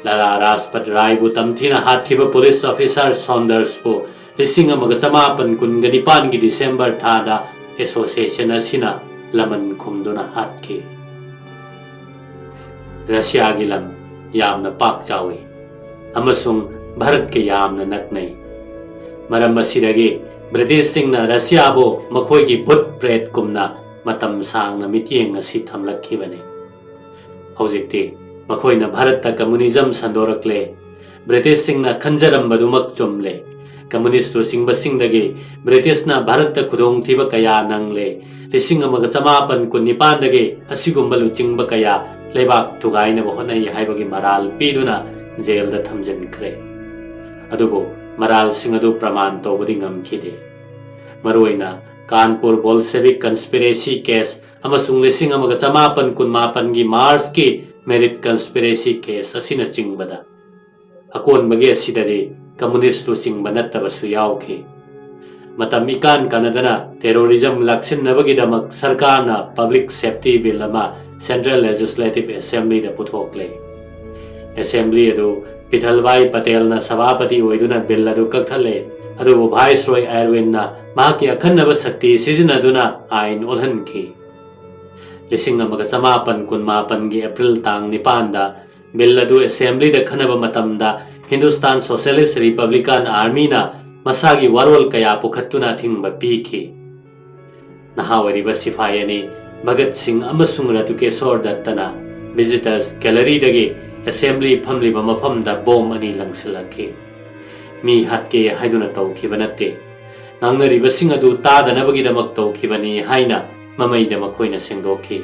लाला राजपत रायबु तमथिना हाथखिबा पुलिस ऑफिसर सौंदर्स पु लिसिंग अमगा चमापन कुनगा निपान की दिसंबर थादा एसोसिएशन असिना लमन खुमदुना हाथखि रशिया की लम यामना पाक चावे अमसुंग भारत के यामना नकनै मरम असिदगी ब्रिटिश सिंहना रशिया बो मखोई की भूत प्रेत कुमना मतम सांगना मितियेंग असि थमलखिबने हौजिक्ति मखोइना भारत कम्युनिज्म संदोरकले ब्रिटिश सिंहना खंजरमबदुमक चुमले कम्युनिस्ट लुसिंगबा सिंगदगी ब्रिटिशना भारत खुदोंग थीबा कया नंगले लिसिंग अमगा चमापन कुनिपानदगी असिगुंबा लुचिंगबा कया लेबाक थुगाइनबा होनाई हाइबगी मराल पीदुना जेलदा थमजनख्रे अदुबो मराल सिंह अदु प्रमाण तौबदी ngamkhide मरुइना कानपुर बोल्शेविक कंस्पिरेसी केस अमसुंग लिसिंग अमगा चमापन कुनमापन की मार्च की मेरिट कंस्पिरेसी केस असिना चिंगबदा अकोनबगे असिददि कम्युनिस्ट लुचिंगबा नत्तबसु यावखि मतम इकान कानदना टेरोरिज्म लक्सिनबगीदमक सरकारना पब्लिक सेफ्टी बिल अमा सेंट्रल लेजिस्लेटिव असेंबली दा पुथोकले असेंबली अदु पिथलवाई पटेलना सभापति ओइदुना बिल अदु कक्थले अदुबु वाइसरॉय एरविनना माकी अखन्नब शक्ति सिजनदुना आइन ओलहनखि लिसिंग अमगा चमापन कुनमापन की अप्रैल तांग निपानदा बिल अदु असेंबली दा खनब मतमदा हिंदुस्तान सोशलिस्ट रिपब्लिकन आर्मी ना मसागी वरोल कया पुखत्तुना थिंगबा पीखि नहावरिबा सिफायनी Bhagat Singh अमसुंग रतुकेशोर दत्तना visitors gallery दगी assembly फमलिबा मफमदा बोम अनि लंगसलखि मी हटके हाइदुना तौखिबा नत्ते नांगरिबा सिंह अदु तादनबगीदमक तौखिबनी हाइना ममैदा मखोइना सेंगदोखि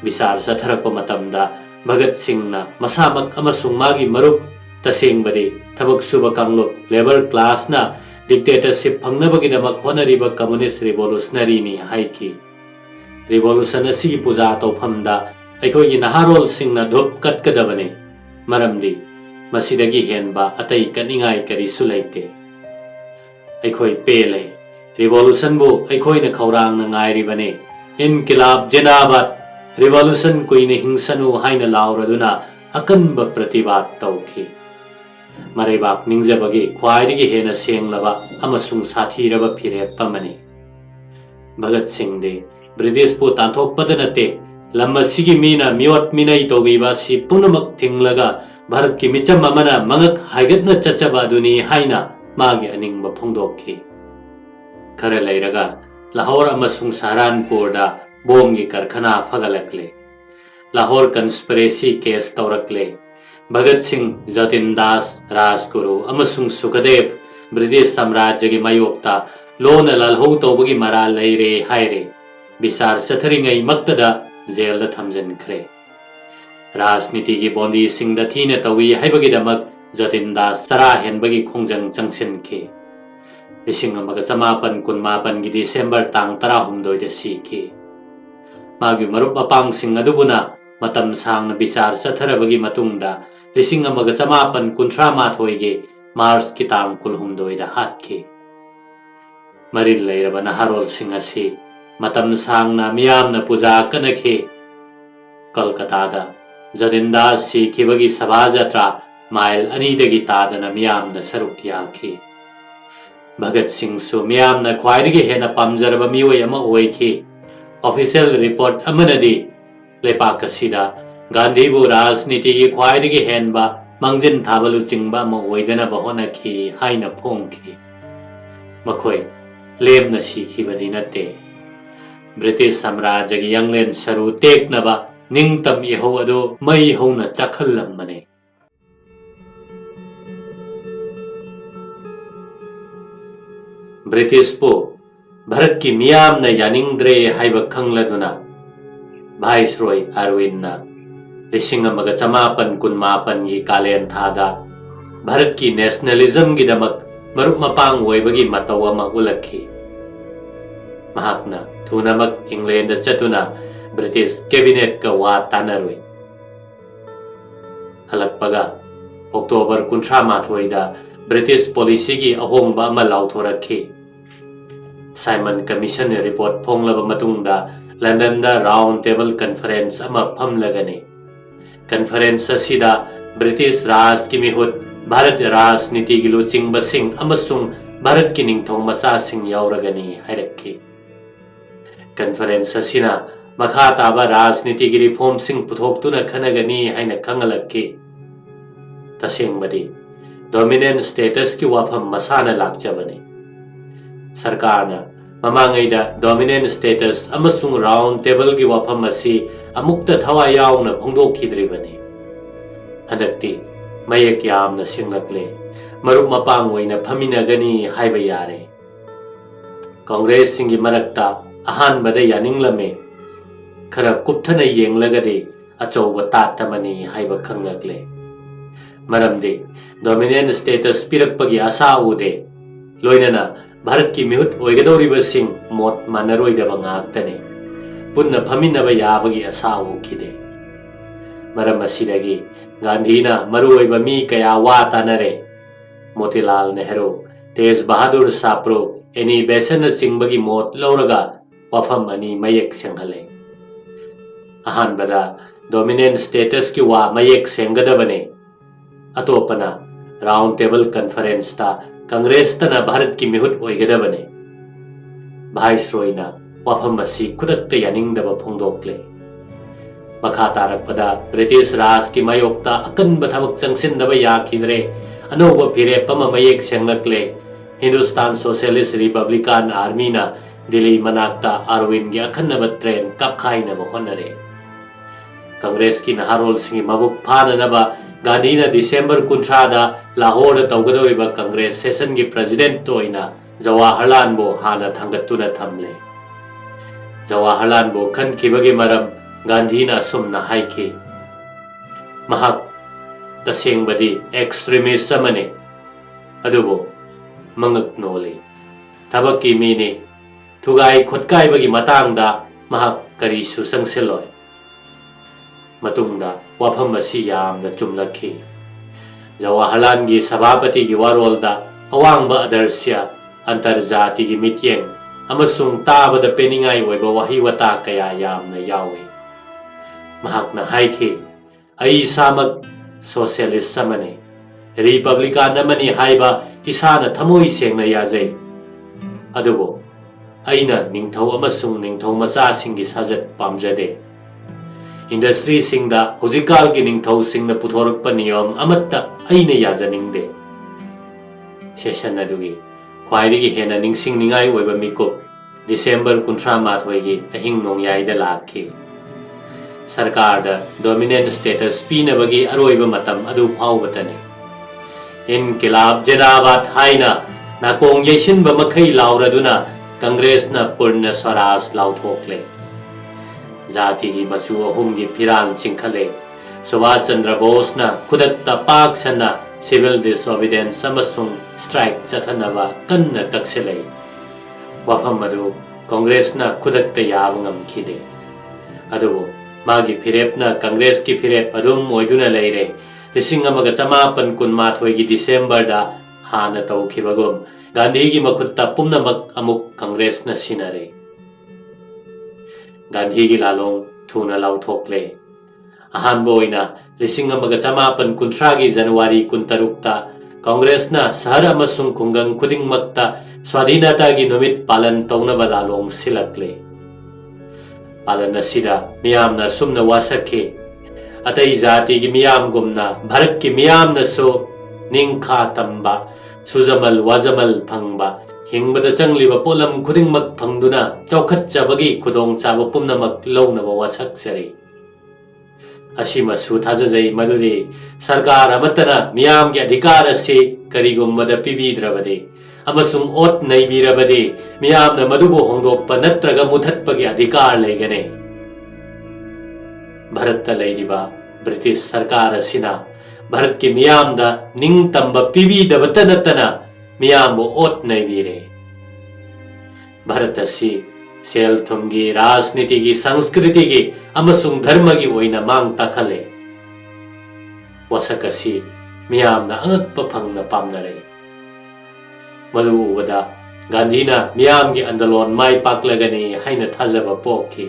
विचार सथरकपा मतमदा भगत सिंहना मसामक अमसुंग मागी मरुप तसेंगबदि थबक सुबा कांगलुप लेबर क्लासना डिक्टेटरशिप फंगनबगीदमक होनरिबा कम्युनिस्ट रिवोल्यूशनरी नि हाइखि रिवोल्यूशन असिगी पूजा तौफमदा अखोइगी नहारोल सिंहना धुप कटकदबने मरमदि मसिदगी हेनबा अतै कनिंगाई करिसु लैते अखोइ पेले रिवोल्यूशन बो अखोइना खौरांगना ngairibane इनकिलाब जिंदाबाद रिवोल्यूशन कुइने हिंसनु हाइना लाउरदुना अकनब प्रतिवाद तौखि मरैबाक निंगजबगी ख्वाइदगी हेना सेंगलबा अमसुंग साथीरबा फिरेपमने भगत सिंह दे ब्रिटिश पु तांथोकपद नते लम्मसिगी मीना मियोट मिनै तौबीबा सि पुनमक थिंगलगा भारत की मिचम अमना मंगक हाइगतना चचबा दुनी हाइना मागे अनिंगबा फोंदोखि खरे लैरगा लाहौर अमसुंग सहारनपुरदा बोम की कारखाना फगलकले लाहौर कंस्पिरेसी केस तौरकले भगत सिंह जतिन दास राजगुरु अमसुंग सुखदेव ब्रिटिश साम्राज्य की मायोक्ता लोन ललहौ तौबगी मरा लैरे हायरे विचार सथरिंगै मक्तदा जेल दा थमजनख्रे राजनीति की बोंदी सिंह दा थीने तौई हाइबगीदमक जतिन दास सरा हेनबगी खोंजंग चंगसिनखे लिसिंग अमगा चमापन कुनमापन की दिसंबर तांग 16 दा सीखे मागी मरुप मपांग Singh अदुबुना matam sang na bichar satharabi matungda lising amaga chamapan kunthra mathoige Mars kitang kulhumdoida hatki maril leiraba naharol singasi matam sang na miyam na puja kanakhe Kolkata da Jatindas si kibagi sabha jatra mail anidagi tadana miyam na saruk yakhi Bhagat Singh su miyam na khwaidagi hena pamjaraba miwai ama oiki official report amanadi lepak asida Gandhi bu rajniti gi khwaidagi henba mangjin thabalu chingba ma oidana bahona ki haina phongki makhoi lemna sikhibadi natte British Samraj gi England saru teknaba ningtam yeho ado mai hona chakhallamane British po Bharat ki miyam na yaningdre haiba khangladuna Viceroy Irwin na lising amaga chamapan kunmapan gi kalen thada Bharat ki nationalism gi damak marup mapang oibagi mataw ama ulakhi mahakna thunamak England chatuna British cabinet ka wa tanaroi halakpaga October 19 da British policy gi ahongba ama lauthorakhi Simon Commission report phonglaba matungda London da round table conference ama phamlagani conference asida British Raj ki mihut Bharat rajniti gi luchingba sing amasung Bharat ki ningthau macha sing yauragani hairakhi conference asina makha taba rajniti gi reform sing puthoktuna khanagani haina khangalakki tasengbadi dominant status ki wafam masana lakchabani sarkarna mamangaida dominant status amasung round table gi wafam asi amukta thawa yauna phongdokhidribani hadakti mayak yamna singlakle marup mapang oina phaminagani haiba yare congress singi marakta ahanbada yaninglame khara kupthana yenglagade achauba tatamani haiba khanglakle maramde dominant status pirakpagi asa ude loinana Bharat ki mihut oigadoriba sing mot manaroidaba ngaktane punna phaminaba yabagi asa ukhide maram asidagi Gandhi na maruoiba mi kaya wa tanare Motilal Nehru Tej Bahadur Sapro eni besana singbagi mot lauraga wafam ani mayek senghale ahanbada dominant status ki wa mayek senggadabane atopana round table conference ta Congress tana Bharat ki mihut oigadabane Viceroy na wafam asi kudakta yaningdaba phongdokle makha tarakpada British Raj ki mayokta akanba thabak changsindaba yakhidre anoba phirepama mayek senglakle Hindustan Socialist Republican Army na Delhi manakta Arwin gi akhanaba train kapkhainaba honare Congress ki naharol singi mabuk phananaba Gandhi na December 19 da Lahore tawgadoriba Congress session gi president toina Jawaharlal bo hana thangatuna thamle Jawaharlal bo khan khibagi maram Gandhi na sumna haiki mahak tasengbadi extremist amane adubo mangak noli thabaki mini thugai khotkai bagi matangda mahak kari su sangseloi matungda wafam asi yamna chumlakhi Jawaharlal gi sabhapati gi warolda awangba adarsya antarjati gi mityeng amasung tabada peningai oiba wahi wata kaya yamna yawi mahakna haiki ai samak socialist samane republican namani haiba isana thamoi sengna yajai adubo aina ningthau amasung ningthau macha singi sajat pamjade industry singda hojikal gi ningthau singna puthorakpa niyam amatta aina yajaningde session adugi khwaidigi hena ningsing ningai oiba mikup December 19 gi ahing nongyai da lakhi sarkar da dominant status pinabagi aroiba matam adu phaubatani inkilab janabat haina nakong yaisin ba makhai lauraduna congress na purna swaraj lauthokle jati gi machu ahum gi piran chingkhale Subhash Chandra Bose na khudakta pak sanna civil disobedience amasung strike chathanaba kanna takselai wafam adu congress na khudakta yab ngamkhide adubo मागी फिरेपना कांग्रेस की फिरेप अदुम ओइदुना लेरे 1918 की December दा हाना तौखिबगुम गांधी की मखुत्ता पुम्नमक अमुक कांग्रेस न सिनरे गांधी की लालोंग थूना लाउथोकले अहानबो ओइना 1918 की जनवरी 23 कांग्रेस न शहर अमसुंग खुंगंग खुदिंगमक्ता स्वाधीनता की नुमित पालन तौनबा लालोंग सिलकले पालन असिदा मियामना सुमना वासखे अतई जाति की मियाम गुमना भारत की मियाम नसो निंखा तंबा सुजमल वाजमल फंगबा हिंगबदा चंगलिबा पोलम खुदिंगमक फंगदुना चौखटचबगी खुदोंग चाबा पुम्नमक लौनबा वासकसरे असीमसु थाजजै मदुदे सरकार अमतना मियाम के अधिकार असे करिगुम्बदा पिबिद्रबदे अमसुंग ओट नैबिरबदे मियामना मदुबो होंदोकपा नत्रगा मुथत्पगे अधिकार लेगने भारत लेरिबा ब्रिटिश सरकार असिना भारत के मियामदा निंगतंबा पिबिदबत नतना मियामबो ओट नैबिरे भारत असि सेल थुमगी राजनीति की संस्कृति की अमसुंग धर्म की ओइना मांग ताखले वसकसी मियामना अंगक्प फंगना पामनरे मदु उबदा गांधीना मियाम की आंदोलन माई पाकलगने हाइना थाजबा पोखि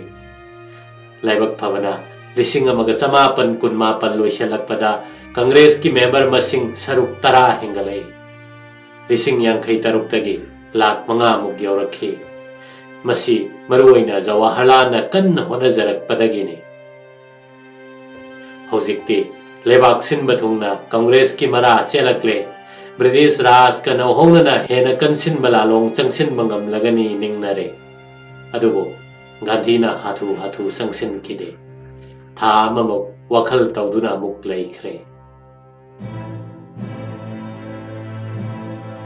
लाइबक फबना 1918 लोइसलकपदा कांग्रेस की मेंबर मसिंग सरुक 10 हेंगले 1953 लाख 5 मुक यौरखि मसी मरुओइना जवाहरलालना कन्न होनजरकपदगिने हौजिक्ति लेबाक सिनबा थुंगना कांग्रेस की मरा चेलकले ब्रिटिश राज का नौहोंगना हेना कनसिनबा लालोंग चंगसिनबा ngamlagani निंगनरे अदुबो गांधीना हाथु हाथु संगसिनखिदे था अममुक वखल तौदुना मुक लेखरे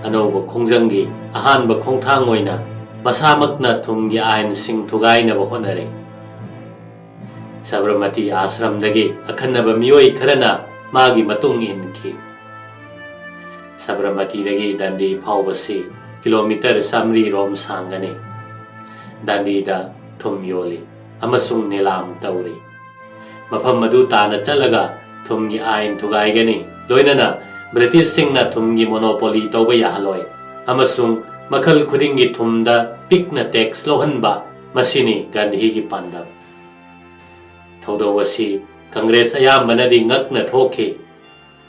अनौब खोंजंगी अहानबा खोंथांग ओइना मसामकना थुमगी आयन सिंह थुगाइनबा होनरे सबरमती आश्रमदगी अखन्नबा मियोई खरना मागी मतुंग इनखि सबरमतीदगी दांडी फावबसी किलोमीटर 3 रोम सांगने दांडीदा थुम योली अमसुंग निलाम तौरी मफम मदु ताना चलगा थुमगी आयन थुगाइगनी लोइनना ब्रिटिश सिंगना थुमगी मोनोपोली तौबा याहलोय अमसुंग मखल खुदिंगी थुमदा पिकना टैक्स लोहनबा मसिनी गांधी की पांडम थौदोवसी कांग्रेस अयामबनदी ngakna थोखे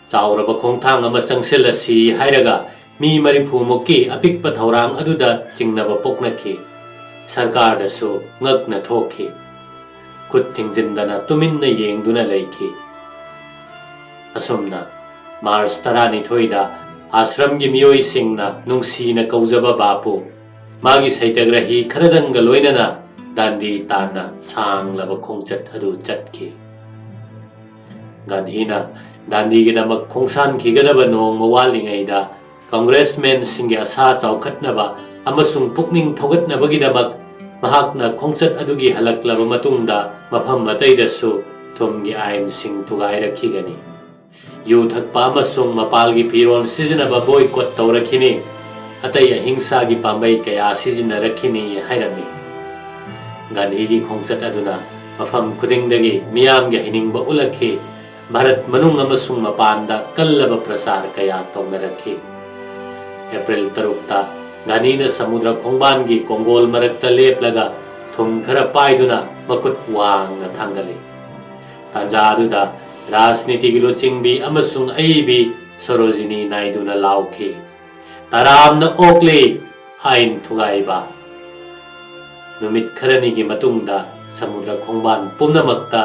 चाउरबा खोंथांग अमा चंगसिलसी हाइरगा मी मरिफुमुकी अपिकपा थौरांग अदुदा चिंगनबा पोकनखि सरकार दसु ngakna थोखे खुद थिंगजिंदना तुमिन्ना येंगदुना लेखि असुमना मार्च 12 आश्रम की मियोई सिंगना नुंगसीना कौजबा बापू मागी सैत्यग्रही खरदंग लोइनना दांडी ताना सांगलबा खोंचत अदु चटखि गांधीना दांडी के नमक खोंसान खिगदबा नोंग वालिंगैदा कांग्रेसमैन सिंगे आशा चौखटनबा अमसुंग पुकनिंग थौगटनबगिदमक महाकना खोंचत अदुगी हलकलबा मतुंगदा मफम अतैदसु थुमगी आयन सिंग थुगाइरखिगनी युथकपा अमसुंग मपालगी फिरोल सिजनबा बॉयकॉट तौरखिनी अतै अहिंसा की पांबई कया सिजनरखिनी हाइरमी गांधी की खोंचत अदुना मफम खुदिंगदगी मियामगी हिनिंगबा उलखि भारत मनुंग अमसुंग मपानदा कल्लबा प्रसार कया तौनरखि अप्रैल 3 गांधीना समुद्र खोंबान की कोंगोल मरक्ता लेपलगा थुम खरा पाइदुना मखुत वांगना थांगले तांजादुदा राजनीति की लुचिंगबी अमसुंग अईबी सरोजिनी नायडूना लाउखि तारामना ओकले आइन थुगाइबा नुमित खरनी की मतुंगदा समुद्र खोंबान पुम्नमक्ता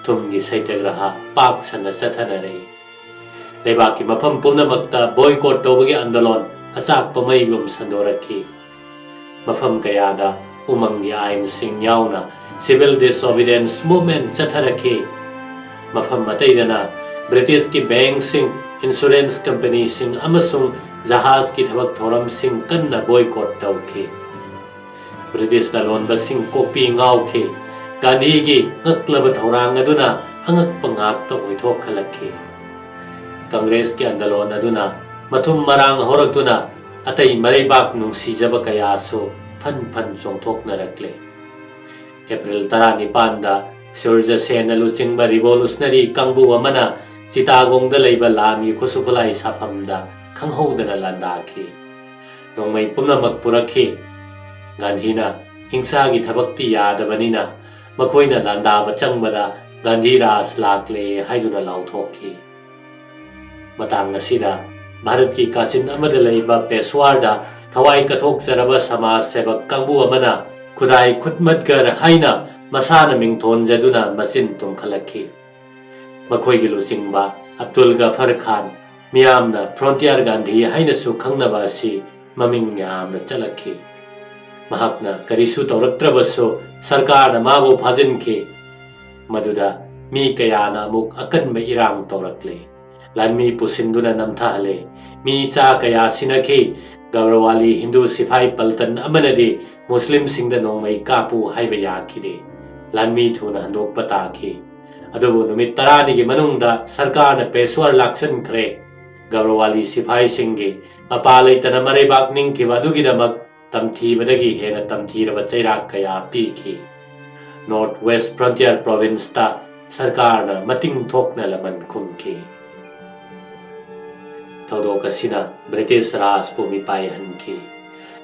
थुमगी सैत्यग्रह पाक सना चथनरे लेबाकी मफम पुम्नमक्ता बॉयकॉट तौबगी आंदोलन अचाकपा मैगुम संदोरखि मफम कयादा उमंगी आयन सिंग याउना सिविल डिसोबीडियंस मूवमेंट चथरखि मफम अतैदना ब्रिटिश की बैंक सिंग इंश्योरेंस कंपनी सिंग अमसुंग जहाज की थबक थोरम सिंग कन्ना बॉयकॉट तौखि ब्रिटिश ललोनबा सिंग कोपी ngaukhi गांधी की ngakलब थौरांग अदुना अंगकपा ngakta ओइथोखलखि कांग्रेस के आंदोलन अदुना मथुम मरांग होरक्तुना अतै मरैबाक नुंगसीजबा कयासो fun fun चोंथोकनरक्ले April 19 Surya Sen Luchingba Revolutionary Kangbu Amana Sitagong the Labor Lami Kusukulai Sapamda Kanghodana Landaki Nongmai Punamak Puraki Gandhina Hingsagi Tabakti Yadavanina Makoina Landava Changbada Gandhiras Lakle Haiduna Lautoki Matanga Sida Bharatki Kasin Amada Laiba Peswarda Thawai Katok Sarava Sama Sebak Kangbu Amana Kudai Kutmadgar Haina Masana Mington Jaduna Masin Tumkalaki Makoigi Luchingba Abdul Ghaffar Khan Miyamna Frontier Gandhi Haina Su Kangnava Si Maming Yamna Chalaki Mahakna Karisu Tauraktrabaso Sarkarna Mabu Bhajanki Maduda Mi Kayana Muk Akanba Irang Taurakle Lanmi Pusinduna Namthale Mi Cha Kaya Sinaki Gaurawali Hindu Sifai Paltan Amanadi Muslim Singda Nongmai Kapu Haivayakide Lanmi Thuna Handok Pataki Adubu Numit Tarani Manungda Sarkarna Peswar Laksan Kre Gaurawali Sifai Singi Mapalay Tanamarebak Ninki Vadugidamak Tamthi Vadagi Hena Tamthi Ravatairak Kaya Piki North West Frontier Province Ta Sarkarna Mating Thokna Laman Kumki Thodokasina British Raj Pumipai Hanki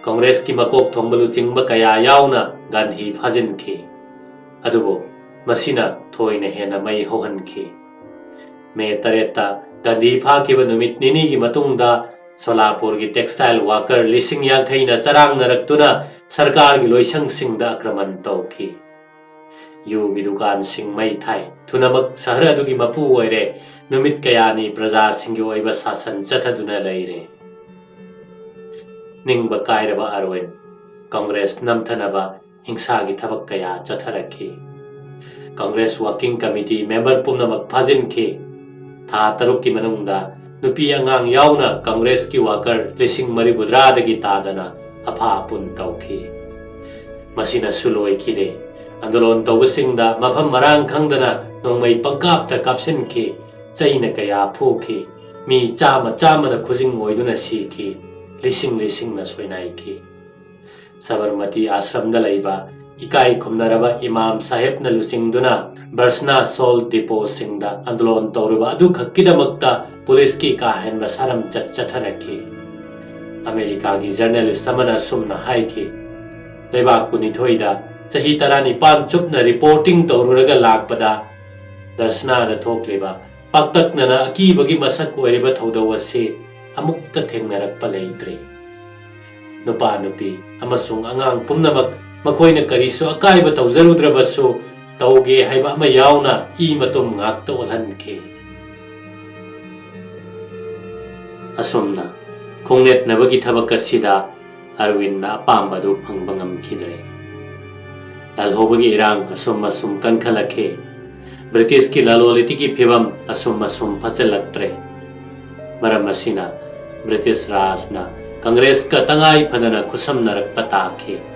Congress Ki Makok Thongbalu Chingba Kaya Yauna Gandhi Bhajanki Adubo Masina Thoine Hena Mai Hohanki Me Tareta Gandhi Phakiba Numit Nini Ki Matungda Solapur ki textile worker lising yang khaina sarang naraktuna sarkar gi loisang singda akraman tawki yu gi dukan sing mai thai thunamak sahar adu gi mapu oire numit kayani praja sing gi oiba sasan chathaduna leire ningba kairaba arwen congress namthanaba hingsa gi thabak kaya chatharakhi congress working committee member pumnamak bhajinki tha taruk ki manungda Nupi Angang Yauna Congress ki worker Lising Maribudra dagi tadana Apa pun tauki Masina suloi kide Andolon tawasingda Mafam marang kangdana Nongmay pangkap ta kapsin ki Chayna kaya puki Mi chama na kuzing moiduna si ki Lising na soinay ki Sabarmati Ashram da laiba Ikai kumnaraba Imam Sahib na lusingduna Barsna Sol Depot Singda Andolon Tauruba Adu Kakidamakta Police ki kahen basaram chatharaki Amerika ki journalist samana sumna haiki Leba kunithoida Sahi tarani pan chupna reporting taururaga lakpada Darsna da thokleba Paktakna na akibagi masak oiriba thaudawasi Amukta thengnarakpa leitre Nupa nupi Amasung angang pumnamak Makoyna kariso akaiba tauzarudrabaso Tauge haiba ama yauna I matum ngakta olhanki Asumna Kongnet nabagi tabakasida Arwin na apambadu pangbangam kidre Lalhobagi irang asum kankalake British ki laloliti ki phibam asum phasalaktre Maramasina British Raj na Congress ka tangai phadana kusam narak pataki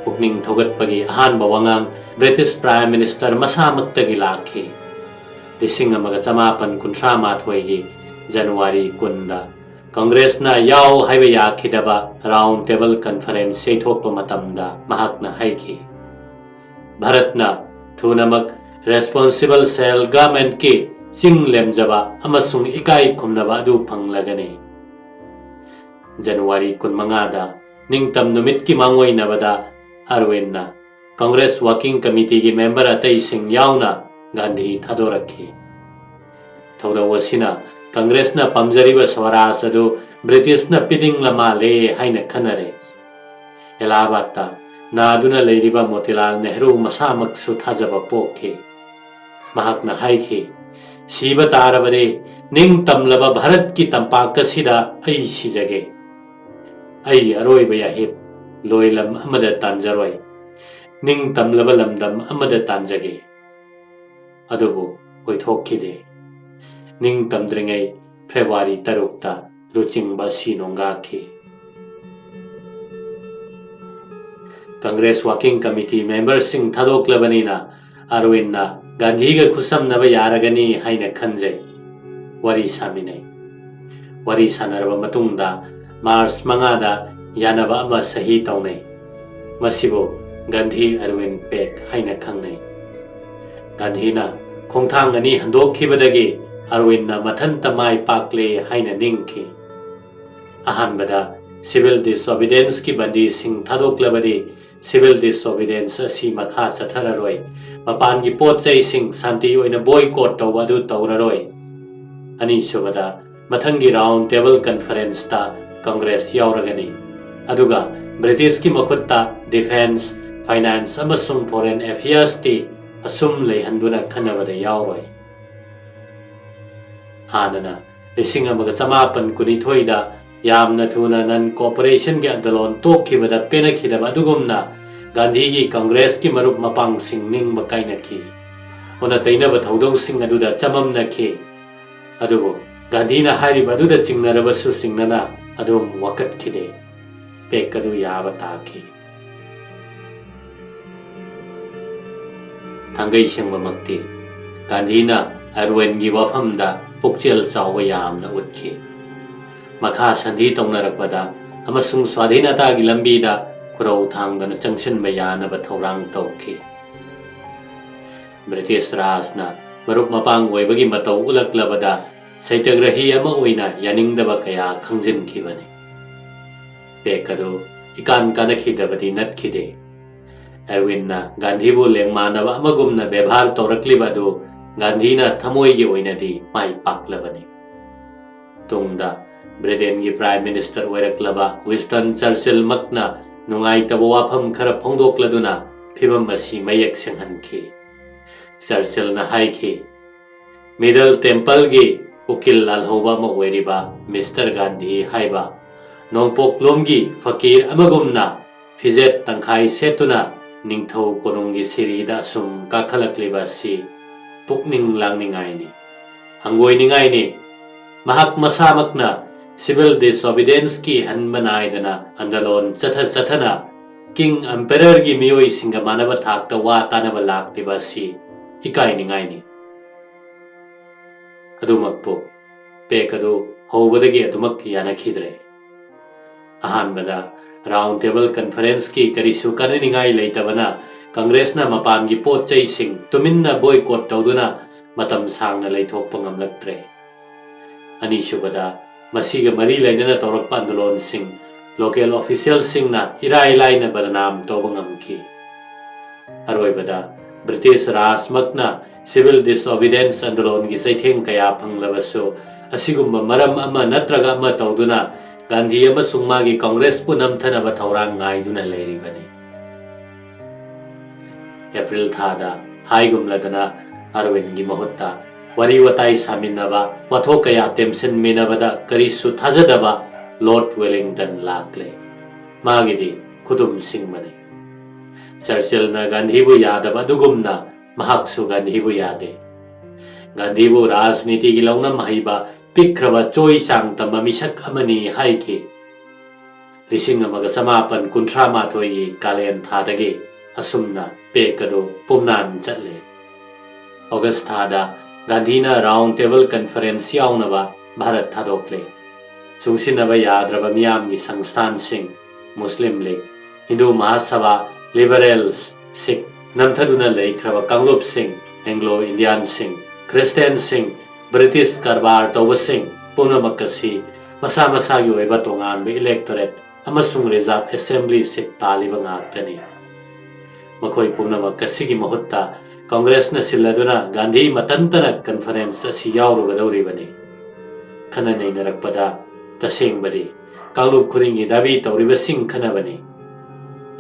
Pukning thogat pagi ahan bawangang British Prime Minister masamak tagi laki Lising amaga chamapan kuntra mathwegi January kunda Congress na yaw haiba yakidaba round table conference seithokpa matamda mahakna haiki Bharat na thunamak responsible cell government ki sing lemjaba amasung ikai khumnaba adu phanglagani January kun mangada ningtam numit ki mangoi nabada Arwenna Congress Working Committee ki member atai sing yauna Gandhi thadorakhi Thaudawasina Congress na pamjariba swaraj adu British na piding lama le haina khanare Elabata na aduna leiriba Motilal Nehru masamak su thajaba pokhe Mahakna haiki Siba tarabare ning tamlaba Bharat ki tampakasida ai sijage Ai aroi bayahib Loilam amada tanjaroi Ning tamlaba lamdam amada tanjage Adubu oithokide Ning tamdringai February tarukta Luchingba sinongaki Congress Working Committee members sing thadoklabanina Arwinna Gandhi ga khusam naba yaragani haina khanjai Wari saminai Wari sanaraba matungda Mars mangada Yanaba ama sahi taunai Masibo Gandhi Arwin Pek haina khangnai गांधीना खोंथांग अनि हंदोखिबदगी अरविंदना मथंता my पाकले हाइना निंगखि अहानबदा civil disobedience की बंदी Singh थादोक्लबदी civil disobedience असि मखा चथररोय मपान की पोत चै सिंह शांति ओइना boycott तौब अदु तौररोय अनीसुबदा मथंगी round table conference ता कांग्रेस यावरगनी अदुगा ब्रिटिश की मखुत्ता डिफेंस फाइनेंस अमसुंग फॉरेन अफेयर्स ती असुम लेहंदुना खनबदा यावरोय हानना लिसिंग अमगा समापन कुनिथोइदा यामना थुना नन कोऑपरेशन के आंदोलन तोखिबदा पेनखिदबा अदुगुमना गांधी की कांग्रेस की मरुप मपांग सिंह निंग बकाइनखि ओना तैनबा थौदौ सिंह अदुदा चममनखि अदुबो गांधीना हारिबा अदुदा चिंगनरबसु सिंगनना अदुम वकतखिदे पेकदु याबा ताखि थांगै सेंबमक्ति गांधीना अरविंदगी वफमदा पुक्चेल चाव यामना उतखि मखा संधि तौनरकपदा अमसुंग स्वाधीनता की लंबीदा खुरौ थांगदना चंगसिनबा यानबा थौरांग तौखि ब्रिटिश राजना मरुप मपांग ओइबगी मतौ उलक्लबदा सैत्यग्रही अमा ओइना यानिंगदबा कया खंजिनखिबने पेकदो इकान कानखिदबदी नतखिदे अरविंदना गांधीबु लेंगमानबा अमगुमना व्यवहार तौरक्लिबदो गांधीना थमोइगी ओइनदी माइ पाकलबने तुंगदा ब्रिटेन की प्राइम मिनिस्टर ओइरक्लबा विंस्टन चर्चिल मकना नुंगाइतबा वाफम खरा फोंदोक्लदुना फिबम असी मयक सेंहनखि चर्चिलना हाइखि मिडल टेम्पल की उकिल लालहौबा म ओइरिबा मिस्टर गांधी हाइबा नोंपोक्लोमगी फकीर अमगुमना फिजेट तंखाई सेतुना निंगथौ कोनुंगी सिरीदा सुम काखलक्लिबासी पुकनिंग लांगनिंगाइनी हंगोइनिंगाइनी महक मसामकना सिविल डिसोबीडियंस की हनमनाइदना आंदोलन चथना किंग एम्परर की मियोई सिंगा मानव थाकता वा तानब लाक्तिबासी इकाइनिंगाइनी अदुमक्पो पेकदो हौबदगी अदुमक यानखिद्रे अहानबदा राउंड टेबल कॉन्फ्रेंस की करिसु कनिनिंगाई लेतबना कांग्रेसना मपान की पोत चैसिंग तुमिन्ना बॉयकॉट तौदुना मतम सांगना लेथोकपा ngamlaktre अनीसुबदा मसीगा मरी लेनना तौरकपा आंदोलन सिंह लोकल ऑफिशियल सिंगना इराई लाइना बदनाम तौबा ngamki अरोइबदा ब्रिटिश राजमकना सिविल डिसोबीडियंस आंदोलन की सैथेंग कया फंगलबसो असिगुम्बा मरम अमा नत्रगा अमा तौदुना गांधी अमसुंग मागी कांग्रेस पु नमथनबा थौरांग गाइदुना लेरिबनी अप्रैल थादा हाइगुमलदना अरविंद की महुत्ता वरी वताई सामिनबा वथो कया टेंशन मिनबदा करिसु थाजदबा लॉर्ड वेलिंगटन लाकले मागिदी खुदुम सिंह बने चर्चिलना गांधीबु यादव दुगुमना महाक्सु गांधीबु यादे गांधीबु राजनीति की लौनम हईबा पिख्रबा चोई सांगतम मिसक अमनी हाइखि लिसिंग अमगा समापन कुंथ्रा माथोई कालेन थादगे असुमना पेकदो पुमनान चले अगस्त थादा गांधीना राउंड टेबल कॉन्फ्रेंस यावनबा भारत थादोक्ले सुंगसिनबा याद्रबा मियाम की संस्थान सिंह Muslim league Hindu Mahasabha liberals Sikh नमथदुना लेख्रबा कांगलुप सिंह एंग्लो इंडियन सिंह क्रिश्चियन सिंह ब्रिटिश कारबार तौब सिंह पुनमकसी मसा मसागी ओइबा तोंगानबा इलेक्टोरेट अमसुंग रिजर्व असेंबली सिख तालिबा ngaktani मखोई पुनमकसी की मुहत्ता कांग्रेस न सिल्लदुना गांधी मतंतना कॉन्फ्रेंस असि यावरुगदौरिबनी खननै नरकपदा तसेंगबदी कांगलुप खुरिंगी दावी तौरिबा सिंह खनबनी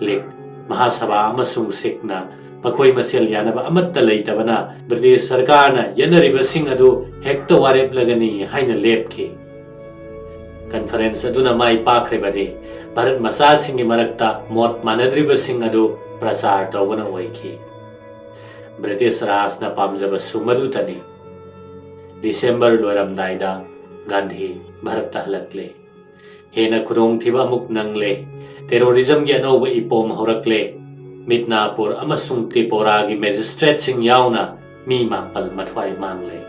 लीग महासभा अमसुंग सिखना मखोई मसेल यानबा अमत्ता लेतबना ब्रिटिश सरकारना यनरिबा सिंह अदु हेक्ट वारेपलगनी हाइना लेपखि कॉन्फ्रेंस अदुना माई पाखरेबदे भारत मसा सिंह मरक्ता मोट मानद्रिबा सिंह अदु प्रचार तौबना ओइखि ब्रिटिश राजना पामजबा सुमदुतनी दिसंबर लोरमदाइदा गांधी भारत हलक्ले हेना खुदोंगथिबा अमुक नंगले टेरोरिज्म की अनौबा इपोम होरक्ले मिदनापुर अमसुंग त्रिपुरा की मैजिस्ट्रेट सिंह यावना मी मापल मथवाई मांगले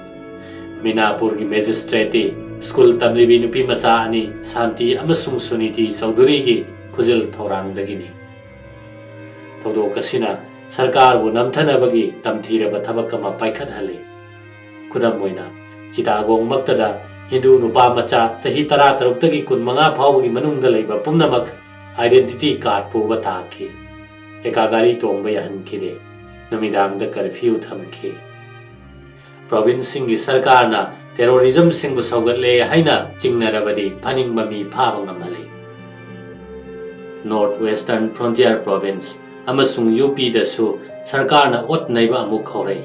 मिनापुर की मैजिस्ट्रेटी स्कूल तमलिबी नुपी मचा अनि शांति अमसुंग सुनीति चौधरी की खुजिल थौरांगदगिनी थौदोकसिना सरकार वो नमथनबगी तमथीरब थबक अमा पाइखतहल्ली। खुदम ओइना चितागोंग मक्तदा हिंदू नुपा मचा चही 13 15 फाउबगी मनुंगदा लैबा पुमनमक आइडेंटिटी कार्ड पुबा ताखी। एका गाड़ी तोंबा याहनखिदे नुमिदांगदा कर्फ्यू थमखी। प्रोविंस सिंगी सरकार ना टेरोरिज्म सिंगु सौगतले हाइना चिंगनरबदी फनिंगबा मी फाबा ngamhali। North western frontier province अमसुंग यूपी दसु सरकार ना ओत नैबा अमुक खौरै।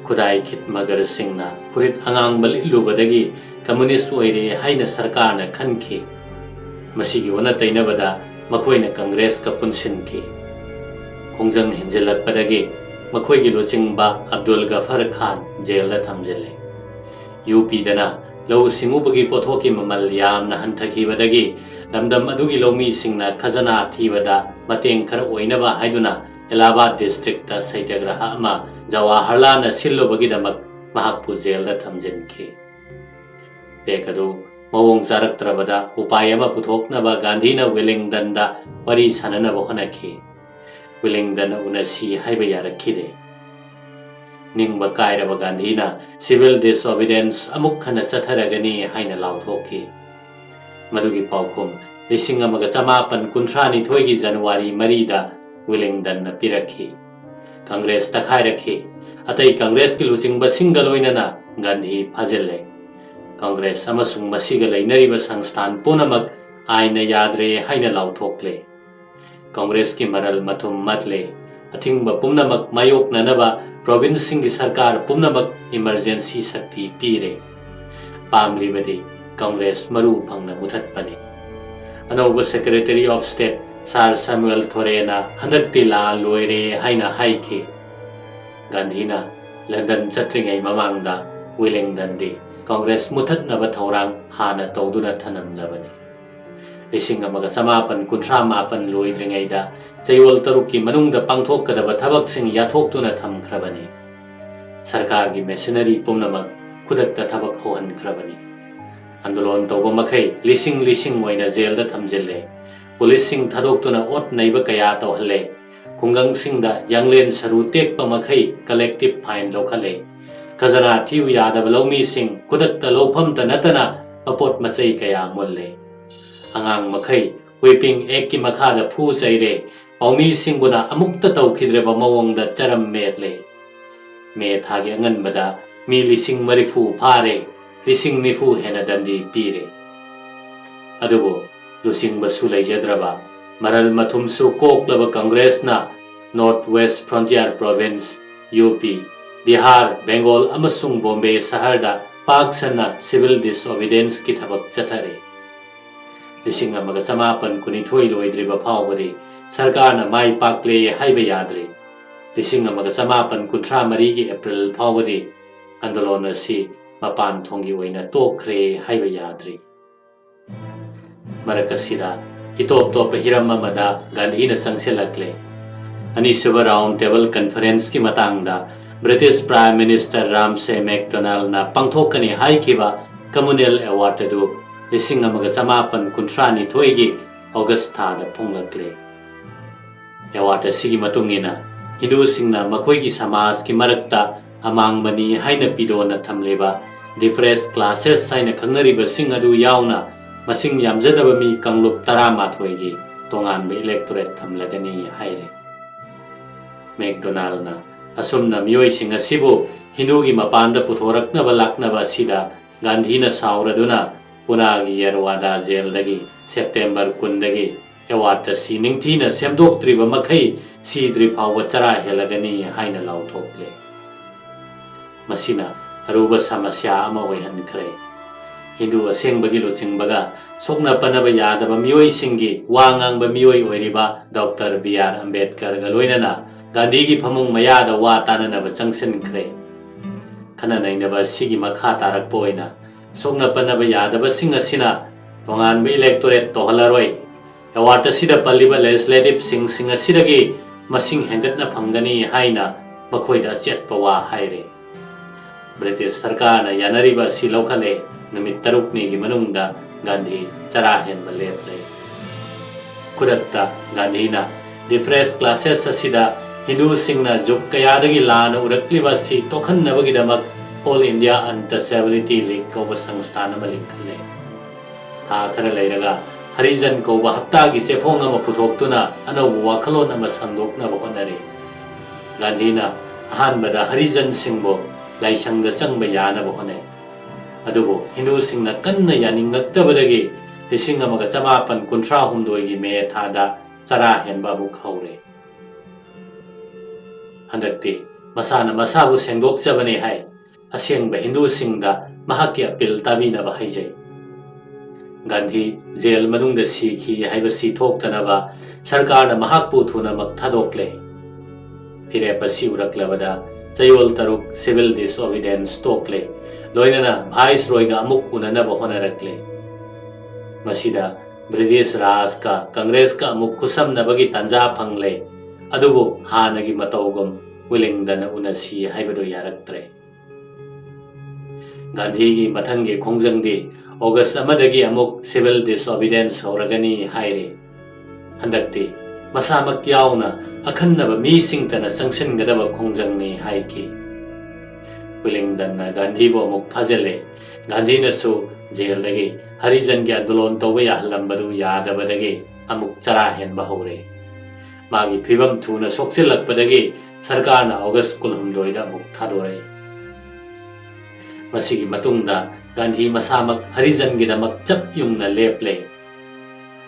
खुदाई खित मगर सिंह ना पुरित अंगांग बलिलुबदगी कम्युनिस्ट ओइरे हाइना सरकार ना खनखी। मसीगी वना तैनबदा मखोइना कांग्रेस का पुनसिनखी। खोंजंग हिंजिलकपदगी मखोइगी लुचिंगबा अब्दुल गफर खान जेल दा थमजिले। यूपी दना लौ सिंगुबगी पोथोकी ममल यामना हंथखीबदगी लमदम अदुगी लौमी सिंगना खजना थीबदा मतेंग खर ओइनबा हाइदुना इलाहाबाद डिस्ट्रिक्ट दा सत्याग्रह अमा जवाहरलाल सिल्लोबगीदमक महाकपु जेल दा थमजिनखी। पेकदु मवोंग चारक्त्रबदा उपाय अमा पुथोकनबा गांधीना विलिंगडन दा वरी साननबा होनखी। विलिंगडन उनसी हाइबा यारखिदे। निंगबा कायरबा गांधीना सिविल डिसओबीडियंस अमुक खना चथरगनी हाइना लाउथोकी। मदुगी पाउखुम 1952 की जनवरी 4 दा विलिंगडन पिरखी। कांग्रेस तखाइरखी। अतई कांग्रेस की लुचिंगबा सिंगल ओइनना गांधी फाजिले। कांग्रेस अमसुंग मसीगा लैनरिबा संस्थान पुनमक आइन याद्रे हाइना लाउथोकले। कांग्रेस की मरल मथुम मतले अथिंगबा पुमनमक मायोकननबा प्रोविंस सिंगी सरकार पुमनमक इमरजेंसी शक्ति पीरे। पामलिबदी कांग्रेस मरु फंगना मुथतपने। अनौब सेक्रेटरी ऑफ स्टेट सार सैमुअल थोरेना हंदक्ति लाल लोइरे हाइना हाइखी। गांधीना लंदन चत्रिंगै ममांगदा विलिंगडन कांग्रेस मुथतनबा थौरांग हाना तौदुना थनमलबने। 1958 लोइद्रिंगैदा चयोल तरुकी मनुंगदा पांथोकदबा थबकसिंग याथोक्तुना थमख्रबनी। सरकार की मेशिनरी पुमनमक खुदक्ता थबक होहनख्रबनी। आंदोलन तौबा मखै लिसिंग ओइना जेलदा थमजिल्ले। पुलिस सिंग थदोक्तुना ओत नैबा कया तौहल्ले। खुंगंग सिंगदा यांगलेन सरू तेकपा मखै कलेक्टिव फाइन लौखले। खजना थिउ यादब लौमी सिंग खुदक्ता लौफमता नतना अपोत मचै कया मुल्ले। अंगांग मखै वेपिंग एक की मखादा फू चैरे। पाउमी सिंगबुना अमुक्त तौखिद्रेबा मवोंगदा चरम मेटले। मे थागे अंगनबदा मी 40 फारे 90 हेना दंडी पीरे। अदुबो लुसिंगबसु लैजद्रबा मरल मथुमसु कोकलबा कांग्रेसना north west frontier province UP Bihar Bengal अमसुंग बॉम्बे शहरदा पाकसना सिविल डिसओबीडियंस की थबक चथरे। 1952 लोइद्रिबा फाउबदे सरकार ना माई पाकले हाइबा याद्रे। 1953 की अप्रैल फाउबदे आंदोलन असी मपान थोंगी ओइना तोखरे हाइबा याद्रे। मरकसिदा इतोप तोप हिरम अमदा गांधीना संगसेलकले। अनिसुबा राउंड टेबल कॉन्फ्रेंस की मतांगदा British prime minister Ramsay MacDonald ना पांथोकनी हाइकिबा कम्युनल अवार्ड दु 1952 की अगस्त थादा फोंगलकले। अवार्ड असिगी मतुंगिना हिंदू सिंगना मखोइगी समाज की मरक्ता अमांगबनी हाइना पिदोना थमलेबा डिफरेंस क्लासेस हाइना खंगनरिबा सिंग अदु याउना मसिंग यामजदबा मी कांगलुप 13 की तोंगानबे इलेक्टोरेट थमलगनी हाइरे। मैकडोनाल्डना असुमना मियोइसिंग असिबु हिंदू की मपानदा पुथोरकनबा लाकनबा असिदा गांधीना साउरदुना पुनागी यरवादा जेलदगी सेप्टेम्बर 10 अवार्ड असी निंगथीना सेमदोक्त्रिबा मखै सीद्रि फाउबा चरा हेलगनी हाइना लाउथोकले। मसिना अरुबा समस्या अमा ओइहनख्रे। हिंदू असेंबगी लुचिंगबगा सोकना पनबा यादबा मियोइसिंगी वांगांगबा मियोइ ओइरिबा डॉक्टर बी.आर. अम्बेडकर गा लोइनना गांधी की फमुंग मयादा वा ताननबा चंगसिनख्रे। खना नैनबा सिगी मखा तारकपा ओइना सोकना पनबा यादबा सिंग असिना तोंगानबा इलेक्टोरेट तोहलरोय। अवार्ड असिदा पल्लिबा लेजिस्लेटिव सिंग असिदगी मसिंग हेंगतना फंगनी हाइना मखोइदा अचेतपा वा हाइरे। ब्रिटिश सरकार यानरिबा असि लौखले। नुमित 3 की मनुंगदा गांधी चरा हेनबा लेपले। खुदक्ता गांधीना डिफरेंस क्लासेस असिदा Hindu singna juk kayadagi lana urakliba si tokhan nabagidamag All India Untouchability League kauba sangstana malinkale. Tha khara leiraga Harijan kauba haptagi sefong ama puthoktuna anawbu wakhalon ama sandoknaba honari. Gandhina ahanbada Harijan singbo laisangda sangba yanaba hone. Adubu Hindu singna kanna yaningaktabadagi lising amaga chamapan kunthra humdoigi me thada chara henba bu khaure. Handakti masana masabu sengdokchabani hai asengba Hindu singda mahaki apil tabinaba haijai. Gandhi jail manungda sikhi haiba sithoktanaba sarkarna mahakpu thunamak thadokle. Pirepasi uraklabada chayol taruk civil disobedience tokle loinana viceroyga amuk unanaba honarakle. Masida British Raj ka Congress ka amuk kusamnabagi tanja phangle adubu hanagi matawgum wilingdana unasi haibadu yaraktre. Gandhi gi mathangi khongjangdi August amadagi amuk civil disobedience horagani haire. Handakti masamak yauna akhannaba misingtana sangsingadaba khongjangni haiki. Wilingdana Gandhi bo amuk phajale. Gandhi nasu jail dagi Harijan gi andolon tawba yahlambadu yadabadagi amuk chara henba hore. Magi phibam thuna soksilakpadagi sarkarna August kulhumdoida amuk thadore. Masigi matungda Gandhi masamak Harijan gidamak chap yungna leple.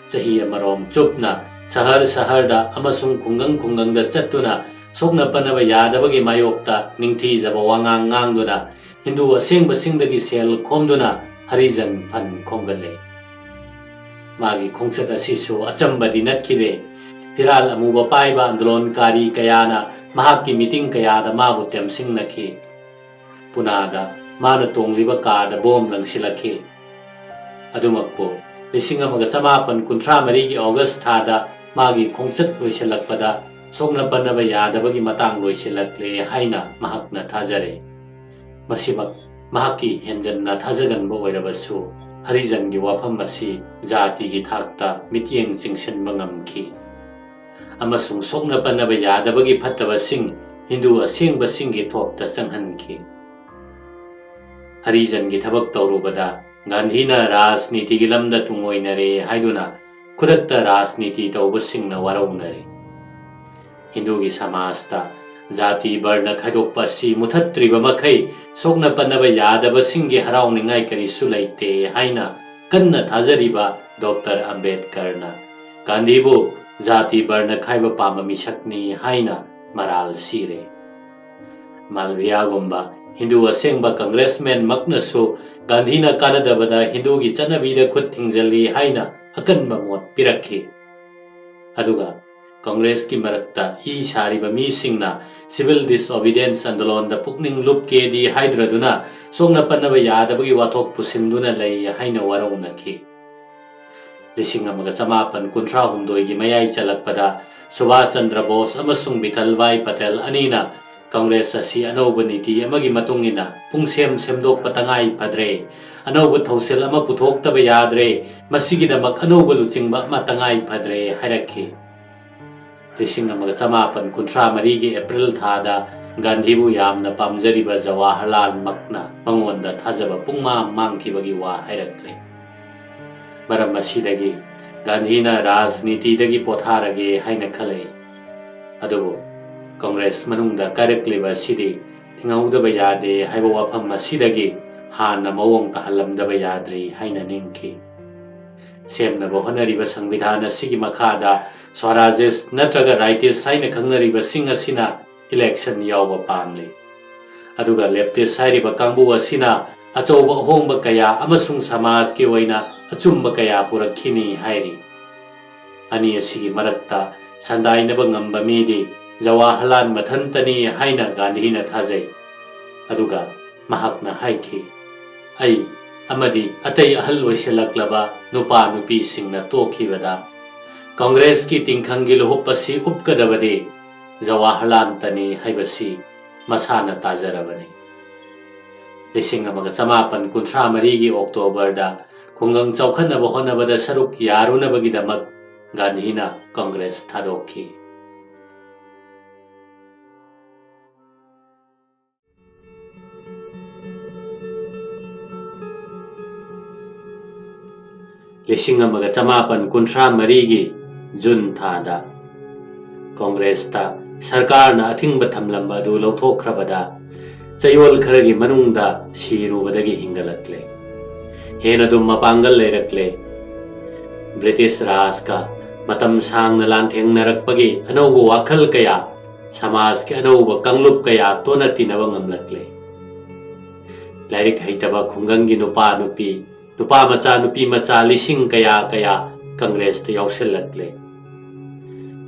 Chahi amarom chupna sahar saharda amasung khungang da chattuna sokna panaba yadabagi mayokta ningthijaba wangang ngangduna Hindu asengba singdagi sel khomduna Harijan phan khomgale. Magi khongchat asisu achambadi natkide. Piral amuba paiba andolon kari kayana mahakki meeting kayada mabu temsingnaki. Punada mana tongliba kada bom langsilakhi. Adumakpo lising amaga chamapan kunthra marigi August thada magi khongchat loisilakpada sokna panaba yadabagi matang loisilakle haina mahakna thajare. Masimak mahaki henjanna thajaganba oirabasu Harijan gi wafam masi jati gi thakta mityeng chingsinba ngamki. Amasung sokna panaba yadabagi phattaba sing Hindu asengba singgi thopta changhanki. Harijan gi thabak tawrubada Gandhina rajniti gi lamda tungoinare haiduna khudakta rajniti tawba singna waraunare. Hindu gi samasta jati barna khaidokpa si muthatriba makhai sokna panaba yadaba singgi harauningai karisu laite haina kanna thajariba Dr. Ambedkarna Gandhi bu jati barna khaiba pama misakni haina maral sire. Malviya gomba Hindu asengba congressman maknasu Gandhina kanadabada Hindu gi chanabida khut thingzali haina akanba mot pirakhi. Aduga Congress ki marakta hi sariba mi singna civil disobedience andolon da pukning lupke di haidraduna songna panaba yadabagi wathok pusinduna lay haina waraunaki. Lising amaga chamapan kunthra humdoi gi mayai chalakpada Subhash Chandra Bose amasung Bithal Bhai Patel anina Congress asi anauba niti amagi matungina pungsem semdok patangai padre anauba thosel ama puthoktaba yadre masigidamak anauba luchingba matangai padre hairakhi. Lising amaga chamapan kunthra marigi April thada Gandhi bu yamna pamjariba Jawaharlal makna mangonda thajaba pungma mangkhibagi wa hairakle. Maram asidagi Gandhina rajniti dagi potharage haina khale. Adubu Congress manungda karakliba sidi thingaudaba yade haiba wafam asidagi hana mawong tahalamdaba yadri haina ningki. Semnaba honariba sangvidhana sigi makhada Swarajes natraga righties haina khangnariba sing asina election yawba pamle. Aduga leftist hairiba kangbu asina achauba ahongba kaya amasung samaj ki oina achumba kaya purakhini hairi. Ani asigi marakta sandainaba ngamba midi Jawaharlal mathantani haina Gandhina thajai. Aduga mahakna haiki. Ai amadi atai ahal loiselaklaba nupa nupi singna tokhibada Congress ki tingkhangi lohupasi upkadabade Jawaharlal tani haibasi masana tajarabani. Lising amaga chamapan kunthra marigi October da khungang chawkhanaba honabada saruk yarunabagidamak Gandhina Congress thadokhi. 1953ꯒꯤ June ꯊꯥꯗ ꯀꯣꯡꯒ꯭ꯔꯦꯁꯇ ꯁꯔꯀꯥꯔꯅ ꯑꯊꯤꯡꯕ ꯊꯝꯂꯝꯕ ꯑꯗꯨ ꯂꯧꯊꯣꯛꯈ꯭ꯔꯕꯗ ꯆꯌꯣꯜ ꯈꯔꯒꯤ ꯃꯅꯨꯡꯗ ꯁꯤꯔꯨꯕꯗꯒꯤ ꯍꯤꯡꯒꯠꯂꯛꯂꯦ, ꯍꯦꯟꯅ ꯑꯗꯨꯝ ꯃꯄꯥꯡꯒꯜ ꯂꯩꯔꯛꯂꯦ꯫ ꯕ꯭ꯔꯤꯇꯤꯁ ꯔꯥꯖꯀ matam sangna lanthengnarakpagi anauba wakhal kaya samaj ke anauba kangluk kaya tona tinaba ngamlakle lairik haitaba khungangi nupa macha lising kaya congress te yausellakle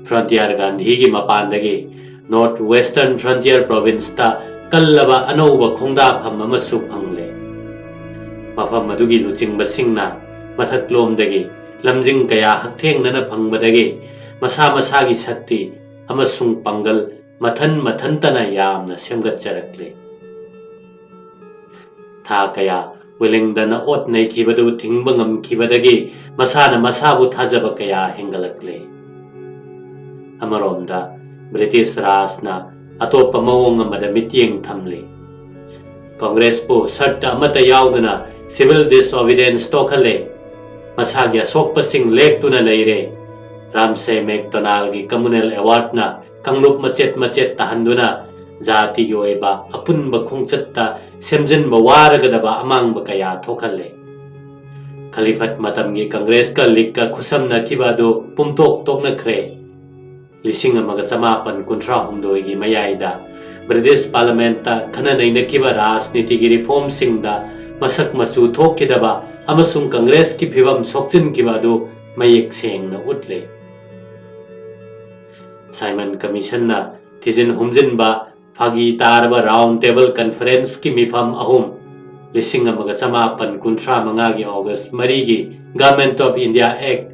frontier gandhi gi mapandagi north western frontier province ta kallaba anauba khongda pham amasu phangle mafam adugi luchingba singna mathaklomdagi lamjing kaya hakthengna phangbadagi masa gi shakti amasung pangal mathan-tana yamna semgatcharakle tha kaya wilingdana ot nei khibadu thingba ngamkhibadagi masana masabu thajaba kaya hengalakle amaromda british rajna atopa mawong amada mityeng thamle congress po sarta amata yaudana civil disobedience tokhale masagya sokpasing lektuna leire ramse mcdonald gi communal award na kangluk machet tahanduna jati gi oiba apunba khongchatta semjenba waragadaba amangba kaya thokhale khalifat matam gi congress ka likka khusamna kibadu pumtok tokna khre lising amaga samapan kuntra humdoi gi mayaida british parliament ta khana naina kiba rajniti gi reform singda masak machu thokidaba amasung congress ki phibam sokchin kibadu mayek sengna utle simon commission na thijin humjin ba phagi tarba round table conference ki mifam ahum lising amaga samapan kuntra manga gi august mari gi government of india act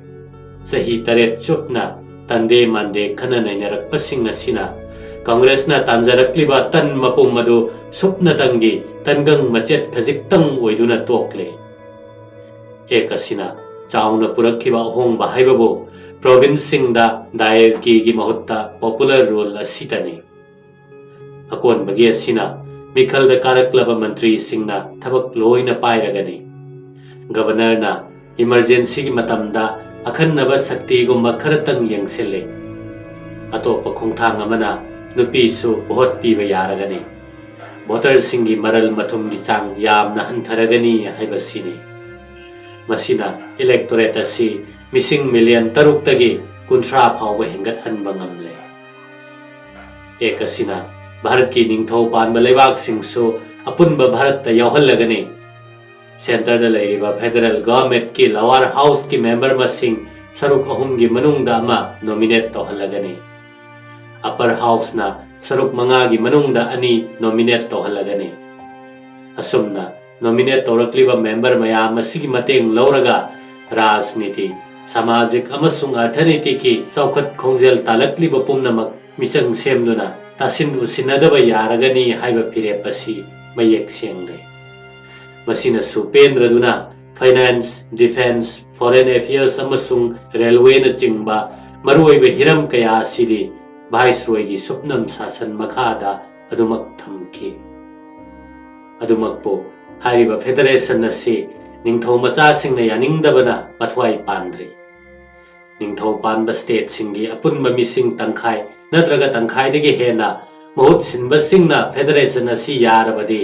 sahi taret chupna tande mande khana nainarak pasing asina congress na tanjarakliba tan mapum madu supna tangi tangang machet khajik-tang oiduna tokle ekasina chauna purakhiba hongba haibabu province singda dair ki mahutta popular rule asitani akon bagi asina mikhal da karaklaba mantri singna thabak loina pairagani governor na emergency gi matamda akhannaba sakti gumba kharatang yengselle atopa khongthang amana nupi su vote piba yaragani voter singi maral mathum gi chang yamna hantharagani haibasini masina electorate asi missing million taruk tagi kunthra phawba hengat hanba ngamle ekasina bharat ki ningthau panba leibak singsu apunba bharat ta yauhallagani center da lairiba federal government ki lower house ki member masing saruk ahum gi manungda ama nominate tohallagani upper house na saruk manga gi manungda ani nominate tohallagani asumna nominate torakliba member mayam asigi mateng lauraga rajniti samajik amasung arthaniti ki saukhat khongjel talakliba pumnamak michang semduna tasin usinadaba yaragani haiba pirepasi mayek sengle masina supendraduna finance defense foreign affairs amasung railway na chingba maruiba hiram kaya sidi viceroy gi supnam sasan makhada adumak thamki adumakpo hariba federation asi ningthau macha singna yaningdabana mathwai pandre ningthau panba state singi apunba mising tangkhai natraga tangkhai degi hena mahut sinba singna federation asi yarabadi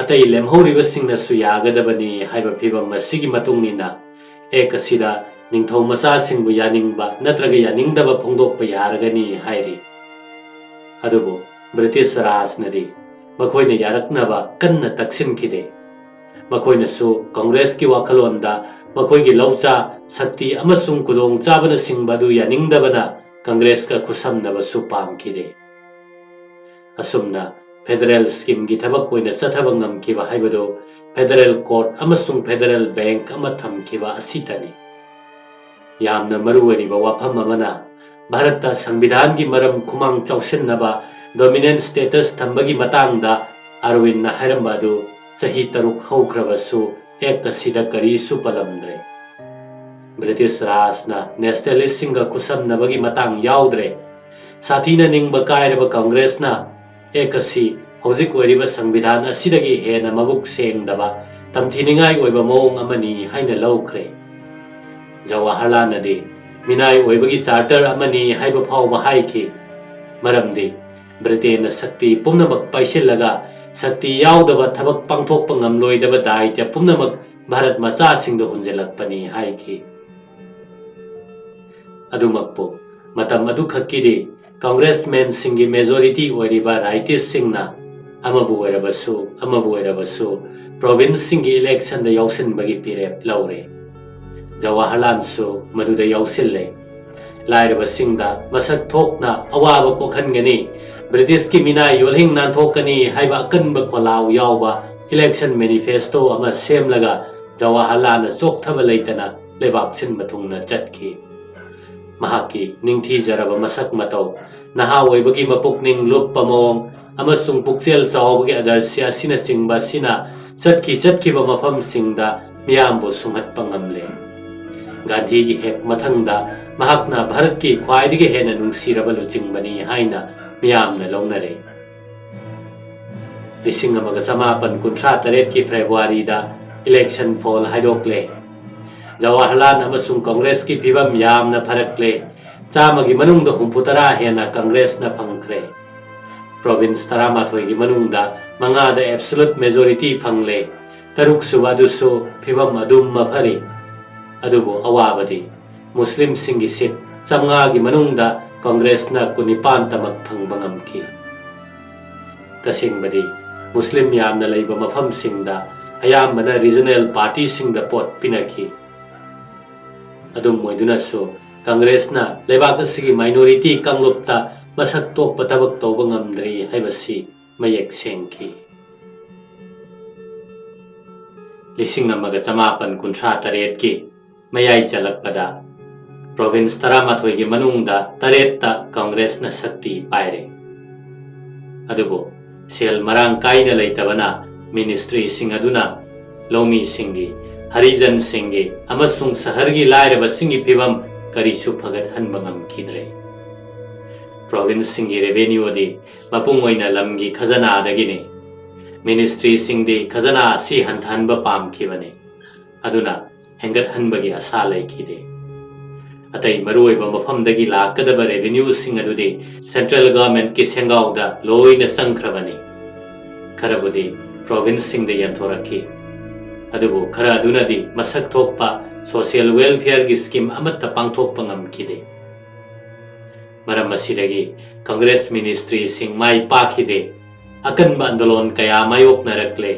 atai lemhoriba singna su yagadabani haiba phibam asigi matungina ekasida ningthau macha singbu yaningba natraga yaningdaba phongdokpa yaragani hairi adubu british rajnadi makhoina yaraknaba kanna taksinkhide makhoina su congress ki wakhalonda makhoigi laucha sakti amasung kudong chabana singbadu yaningdabana congress ka khusamnaba su pamkhide asumna federal scheme gi thabak koina chathaba ngamkiba haibado federal court amasung federal bank ama thamkiba asitani yamna maruwariba wafam amana bharata संविधान की मरम खुमांग चौसिन्नबा dominant status थंबगी मतंगदा Arvind ना हरमबादु सही तरुक हौख्रबसु एकसिदा करीसु पलमद्रे British राजना nationalist सिंगा खुसम नबगी मतंग याउद्रे साथीना निंगबा कायरबा कांग्रेस ना एकसि हौजिक ओरिबा संविधान असिदगी हेना मबुक सेंगदबा तमथिनिंगाई ओइबा मोंग अमनी हाइना लौख्रे ꯖꯋꯥꯍꯔꯂꯥꯜꯅꯗꯤ ꯃꯤꯅꯥꯏ ꯑꯣꯏꯕꯒꯤ ꯆꯥꯔꯇꯔ ꯑꯃꯅꯤ ꯍꯥꯏꯕ ꯐꯥꯎꯕ ꯍꯥꯏꯈꯤ, ꯃꯔꯝꯗꯤ ꯕ꯭ꯔꯤꯇꯦꯟꯅ ꯁꯛꯇꯤ ꯄꯨꯝꯅꯃꯛ ꯄꯥꯏꯁꯤꯜꯂꯒ ꯁꯛꯇꯤ ꯌꯥꯎꯗꯕ ꯊꯕꯛ ꯄꯥꯡꯊꯣꯛꯄ ꯉꯝꯂꯣꯏꯗꯕ ꯗꯥꯏꯇ꯭ꯌ ꯄꯨꯝꯅꯃꯛ ꯚꯥꯔꯠ ꯃꯆꯥꯁꯤꯡꯗ ꯍꯨꯟꯖꯤꯜꯂꯛꯄꯅꯤ ꯍꯥꯏꯈꯤ꯫ ꯑꯗꯨꯃꯛꯄꯨ ꯃꯇꯝ ꯑꯗꯨꯈꯛꯀꯤꯗꯤ ꯀꯪꯒ꯭ꯔꯦꯁꯃꯦꯟꯁꯤꯡꯒꯤ ꯃꯦꯖꯣꯔꯤꯇꯤ ꯑꯣꯏꯔꯤꯕ ꯔꯥꯏꯇꯤꯁꯁꯤꯡꯅ ꯑꯃꯕꯨ ꯑꯣꯏꯔꯕꯁꯨ ꯄ꯭ꯔꯣꯚꯤꯟꯁꯁꯤꯡꯒꯤ ꯏꯂꯦꯛꯁꯟꯗ ꯌꯥꯎꯁꯤꯟꯕꯒꯤ ꯐꯤꯔꯦꯞ ꯂꯧꯔꯦ꯫ ꯖꯋꯥꯍꯔꯂꯥꯜꯁꯨ ꯃꯗꯨꯗ ꯌꯥꯎꯁꯤꯜꯂꯦ꯫ ꯂꯥꯏꯔꯕꯁꯤꯡꯗ ꯃꯁꯛ ꯊꯣꯛꯅ ꯑꯋꯥꯕ ꯀꯣꯛꯍꯟꯒꯅꯤ, ꯕ꯭ꯔꯤꯇꯤꯁꯀꯤ ꯃꯤꯅꯥꯏ ꯌꯣꯜꯍꯤꯡ ꯅꯥꯟꯊꯣꯛꯀꯅꯤ ꯍꯥꯏꯕ ꯑꯀꯟꯕ ꯈꯣꯜꯂꯥꯎ ꯌꯥꯎꯕ ꯏꯂꯦꯛꯁꯟ ꯃꯦꯅꯤꯐꯦꯁꯇꯣ ꯑꯃ ꯁꯦꯝꯂꯒ ꯖꯋꯥꯍꯔꯂꯥꯜꯅ ꯆꯣꯛꯊꯕ ꯂꯩꯇꯅ ꯂꯩꯕꯥꯛ ꯁꯤꯟꯕ ꯊꯨꯡꯅ ꯆꯠꯈꯤ꯫ ꯃꯍꯥꯛꯀꯤ ꯅꯤꯡꯊꯤꯖꯔꯕ ꯃꯁꯛ ꯃꯇꯧ, ꯅꯍꯥ ꯑꯣꯏꯕꯒꯤ ꯃꯄꯨꯛꯅꯤꯡ ꯂꯨꯞꯄ ꯃꯑꯣꯡ ꯑꯃꯁꯨꯡ ꯄꯨꯛꯆꯦꯜ ꯆꯥꯎꯕꯒꯤ ꯑꯗꯔꯁ꯭ꯌ ꯑꯁꯤꯅꯆꯤꯡꯕ ꯑꯁꯤꯅ ꯆꯠꯈꯤꯕ ꯃꯐꯝꯁꯤꯡꯗ ꯃꯤꯌꯥꯝꯕꯨ ꯁꯨꯝꯍꯠꯄ ꯉꯝꯂꯦ꯫ ꯒꯥꯟꯙꯤꯒꯤ ꯍꯦꯛ ꯃꯊꯪꯗ ꯃꯍꯥꯛꯅ ꯚꯥꯔꯠꯀꯤ ꯈ꯭ꯋꯥꯏꯗꯒꯤ ꯍꯦꯟꯅ ꯅꯨꯡꯁꯤꯔꯕ ꯂꯨꯆꯤꯡꯕꯅꯤ ꯍꯥꯏꯅ ꯃꯤꯌꯥꯝꯅ ꯂꯧꯅꯔꯦ꯫ 1838ꯀꯤ ꯐꯦꯕ꯭ꯔꯨꯋꯥꯔꯤꯗ ꯏꯂꯦꯛꯁꯟ ꯐꯣꯜ ꯍꯥꯏꯗꯣꯛꯂꯦ꯫ ꯖꯋꯥꯍꯔꯂꯥꯜ ꯑꯃꯁꯨꯡ ꯀꯪꯒ꯭ꯔꯦꯁꯀꯤ ꯐꯤꯚꯝ ꯌꯥꯝꯅ ꯐꯔꯛꯂꯦ꯫ 100ꯒꯤ ꯃꯅꯨꯡꯗ 70 ꯍꯦꯟꯅ ꯀꯪꯒ꯭ꯔꯦꯁꯅ ꯐꯪꯈ꯭ꯔꯦ꯫ ꯄ꯭ꯔꯣꯚꯤꯟꯁ 12ꯒꯤ ꯃꯅꯨꯡꯗ 5ꯗ ꯑꯦꯕꯁꯣꯂꯨꯠ ꯃꯦꯖꯣꯔꯤꯇꯤ ꯐꯪꯂꯦ꯫ 6ꯁꯨꯕ ꯑꯗꯨꯁꯨ ꯐꯤꯚꯝ ꯑꯗꯨꯝ ꯃꯐꯔꯤ꯫ ꯑꯗꯨꯕꯨ ꯑꯋꯥꯕꯗꯤ ꯃꯨꯁꯂꯤꯝꯁꯤꯡꯒꯤ ꯁꯤꯠ 100ꯒꯤ ꯃꯅꯨꯡꯗ ꯀꯪꯒ꯭ꯔꯦꯁꯅ 19ꯇꯃꯛ ꯐꯪꯕ ꯉꯝꯈꯤ꯫ ꯇꯁꯦꯡꯕꯗꯤ ꯃꯨꯁꯂꯤꯝ ꯌꯥꯝꯅ ꯂꯩꯕ ꯃꯐꯝꯁꯤꯡꯗ ꯑꯌꯥꯝꯕꯅ ꯔꯤꯖꯅꯦꯜ ꯄꯥꯔꯇꯤꯁꯤꯡꯗ ꯄꯣꯠ ꯄꯤꯅꯈꯤ꯫ ꯑꯗꯨꯝ ꯑꯣꯏꯗꯨꯅꯁꯨ ꯀꯪꯒ꯭ꯔꯦꯁꯅ ꯂꯩꯕꯥꯛ ꯑꯁꯤꯒꯤ ꯃꯥꯏꯅꯣꯔꯤꯇꯤ ꯀꯥꯡꯂꯨꯞꯇ ꯃꯁꯛ ꯊꯣꯛꯄ ꯊꯕꯛ ꯇꯧꯕ ꯉꯝꯗ꯭ꯔꯤ ꯍꯥꯏꯕꯁꯤ ꯃꯌꯦꯛ ꯁꯦꯡꯈꯤ꯫ 1838ꯀꯤ ꯃꯌꯥꯏ ꯆꯜꯂꯛꯄꯗ ꯄ꯭ꯔꯣꯚꯤꯟꯁ 11ꯒꯤ ꯃꯅꯨꯡꯗ 8ꯇ ꯀꯪꯒ꯭ꯔꯦꯁꯅ ꯁꯛꯇꯤ ꯄꯥꯏꯔꯦ꯫ ꯑꯗꯨꯕꯨ ꯁꯦꯜ ꯃꯔꯥꯡ ꯀꯥꯏꯅ ꯂꯩꯇꯕꯅ ꯃꯤꯅꯤꯁꯇ꯭ꯔꯤꯁꯤꯡ ꯑꯗꯨꯅ ꯂꯧꯃꯤꯁꯤꯡꯒꯤ, ꯍꯔꯤꯖꯟꯁꯤꯡꯒꯤ ꯑꯃꯁꯨꯡ ꯁꯍꯔꯒꯤ ꯂꯥꯏꯔꯕꯁꯤꯡꯒꯤ ꯐꯤꯚꯝ ꯀꯔꯤꯁꯨ ꯐꯒꯠꯍꯟꯕ ꯉꯝꯈꯤꯗ꯭ꯔꯦ꯫ ꯄ꯭ꯔꯣꯚꯤꯟꯁꯁꯤꯡꯒꯤ ꯔꯦꯚꯦꯅ꯭ꯌꯨꯗꯤ ꯃꯄꯨꯡ ꯑꯣꯏꯅ ꯂꯝꯒꯤ ꯈꯖꯅꯥꯗꯒꯤꯅꯤ꯫ ꯃꯤꯅꯤꯁꯇ꯭ꯔꯤꯁꯤꯡꯗꯤ ꯈꯖꯅꯥ ꯑꯁꯤ ꯍꯟꯊꯍꯟꯕ ꯄꯥꯝꯈꯤꯕꯅꯤ, ꯑꯗꯨꯅ ꯍꯦꯟꯒꯠꯍꯟꯕꯒꯤ ꯑꯁꯥ ꯂꯩꯈꯤꯗꯦ꯫ ꯑꯇꯩ ꯃꯔꯨꯑꯣꯏꯕ ꯃꯐꯝꯗꯒꯤ ꯂꯥꯛꯀꯗꯕ ꯔꯦꯚꯦꯅ꯭ꯌꯨꯁꯤꯡ ꯑꯗꯨꯗꯤ ꯁꯦꯟꯇ꯭ꯔꯦꯜ ꯒꯚꯔꯟꯃꯦꯟꯠꯀꯤ ꯁꯦꯡꯒꯥꯎꯗ ꯂꯣꯏꯅ ꯆꯪꯈ꯭ꯔꯕꯅꯤ꯫ ꯈꯔꯕꯨꯗꯤ ꯄ꯭ꯔꯣꯚꯤꯟꯁꯁꯤꯡꯗ ꯌꯦꯟꯊꯣꯔꯛꯈꯤ, ꯑꯗꯨꯕꯨ ꯈꯔ ꯑꯗꯨꯅꯗꯤ ꯃꯁꯛ ꯊꯣꯛꯄ ꯁꯣꯁꯤꯌꯦꯜ ꯋꯦꯜꯐꯤꯌꯔꯒꯤ ꯁ꯭ꯀꯤꯝ ꯑꯃꯠꯇ ꯄꯥꯡꯊꯣꯛꯄ ꯉꯝꯈꯤꯗꯦ꯫ ꯃꯔꯝ ꯑꯁꯤꯗꯒꯤ ꯀꯪꯒ꯭ꯔꯦꯁ ꯃꯤꯅꯤꯁꯇ꯭ꯔꯤꯁꯤꯡ ꯃꯥꯏ ꯄꯥꯛꯈꯤꯗꯦ꯫ ꯑꯀꯟꯕ ꯑꯟꯗꯣꯂꯣꯟ ꯀꯌꯥ ꯃꯥꯌꯣꯛꯅꯔꯛꯂꯦ꯫